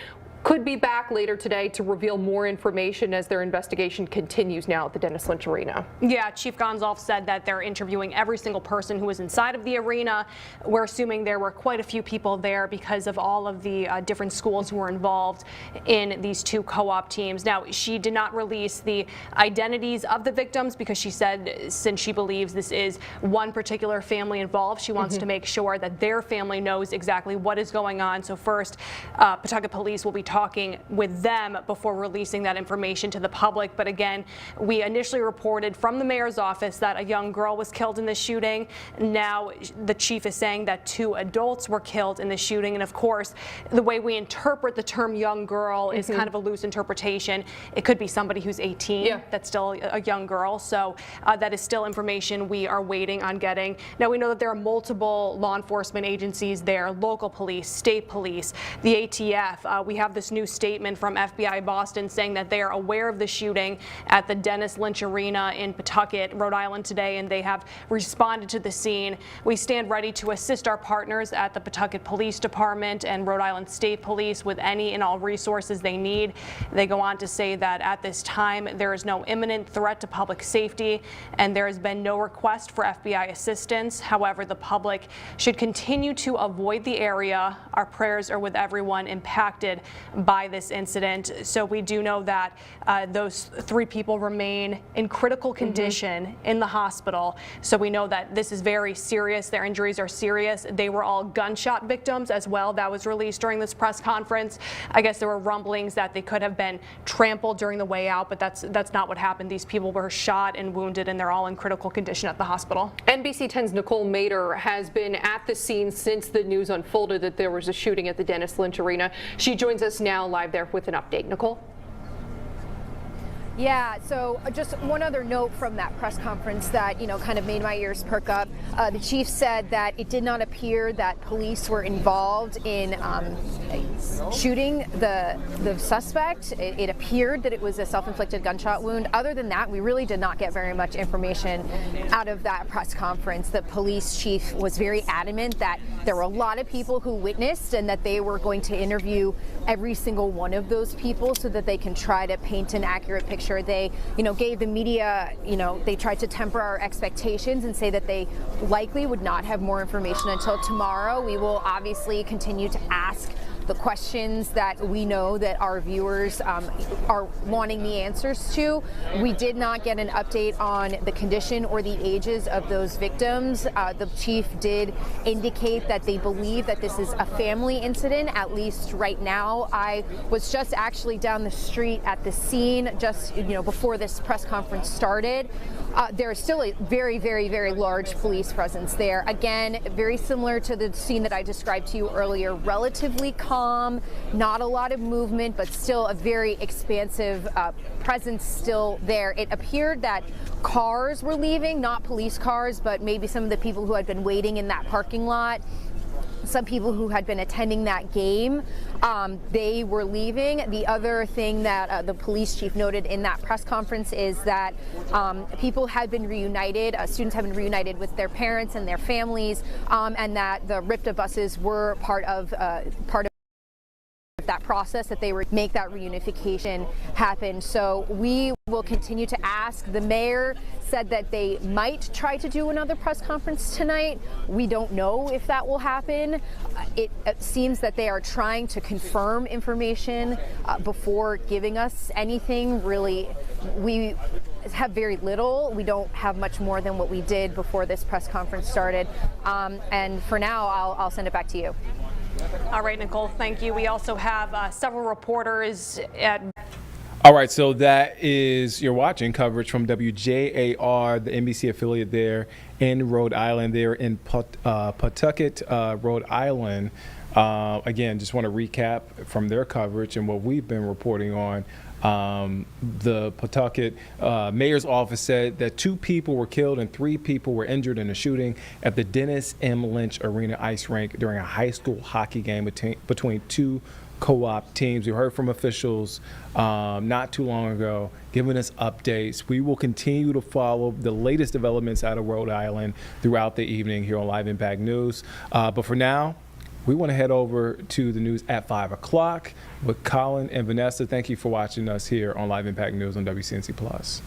could be back later today to reveal more information as their investigation continues now at the Dennis Lynch Arena. Yeah, Chief Gonzalez said that they're interviewing every single person who was inside of the arena. We're assuming there were quite a few people there because of all of the different schools who were involved in these 2 co-op teams. Now, she did not release the identities of the victims because she said since she believes this is one particular family involved, she wants to make sure that their family knows exactly what is going on. So first, Pawtucket Police will be talking with them before releasing that information to the public. But again, we initially reported from the mayor's office that a young girl was killed in the shooting. Now the chief is saying that 2 adults were killed in the shooting. And of course, the way we interpret the term young girl is kind of a loose interpretation. It could be somebody who's 18 that's still a young girl. So that is still information we are waiting on getting. Now we know that there are multiple law enforcement agencies there, local police, state police, the ATF. We have this new statement from FBI Boston saying that they are aware of the shooting at the Dennis Lynch Arena in Pawtucket, Rhode Island today, and they have responded to the scene. We stand ready to assist our partners at the Pawtucket Police Department and Rhode Island State Police with any and all resources they need. They go on to say that at this time there is no imminent threat to public safety and there has been no request for FBI assistance. However, the public should continue to avoid the area. Our prayers are with everyone impacted by this incident. So we do know that those 3 people remain in critical condition in the hospital. So we know that this is very serious. Their injuries are serious. They were all gunshot victims as well. That was released during this press conference. I guess there were rumblings that they could have been trampled during the way out, but that's not what happened. These people were shot and wounded, and they're all in critical condition at the hospital. NBC 10's Nicole Mader has been at the scene since the news unfolded that there was a shooting at the Dennis Lynch Arena. She joins us now live there with an update. Nicole? Yeah, so just one other note from that press conference that, kind of made my ears perk up. The chief said that it did not appear that police were involved in shooting the suspect. It appeared that it was a self-inflicted gunshot wound. Other than that, we really did not get very much information out of that press conference. The police chief was very adamant that there were a lot of people who witnessed and that they were going to interview every single one of those people so that they can try to paint an accurate picture. They, gave the media, they tried to temper our expectations and say that they likely would not have more information until tomorrow. We will obviously continue to ask the questions that we know that our viewers are wanting the answers to. We did not get an update on the condition or the ages of those victims. The chief did indicate that they believe that this is a family incident, at least right now. I was just actually down the street at the scene just before this press conference started. There is still a very, very, very large police presence there. Again, very similar to the scene that I described to you earlier, relatively calm, not a lot of movement, but still a very expansive presence still there. It appeared that cars were leaving, not police cars, but maybe some of the people who had been waiting in that parking lot. Some people who had been attending that game, they were leaving. The other thing that the police chief noted in that press conference is that people had been reunited, students have been reunited with their parents and their families, and that the RIPTA buses were part of that process, that they would make that reunification happen. So we will continue to ask. The mayor said that they might try to do another press conference tonight. We don't know if that will happen. It seems that they are trying to confirm information before giving us anything. Really, we have very little. We don't have much more than what we did before this press conference started. And for now, I'll send it back to you. All right, Nicole, thank you. We also have several reporters at... All right, so that is, you're watching coverage from WJAR, the NBC affiliate there in Rhode Island. They're in Pawtucket, Rhode Island. Again, just want to recap from their coverage and what we've been reporting on. The Pawtucket mayor's office said that 2 people were killed and 3 people were injured in a shooting at the Dennis M. Lynch Arena ice rink during a high school hockey game between 2 co-op teams. We heard from officials not too long ago giving us updates. We will continue to follow the latest developments out of Rhode Island throughout the evening here on Live Impact News. But for now, we want to head over to the news at 5 o'clock with Colin and Vanessa. Thank you for watching us here on Live Impact News on WCNC Plus.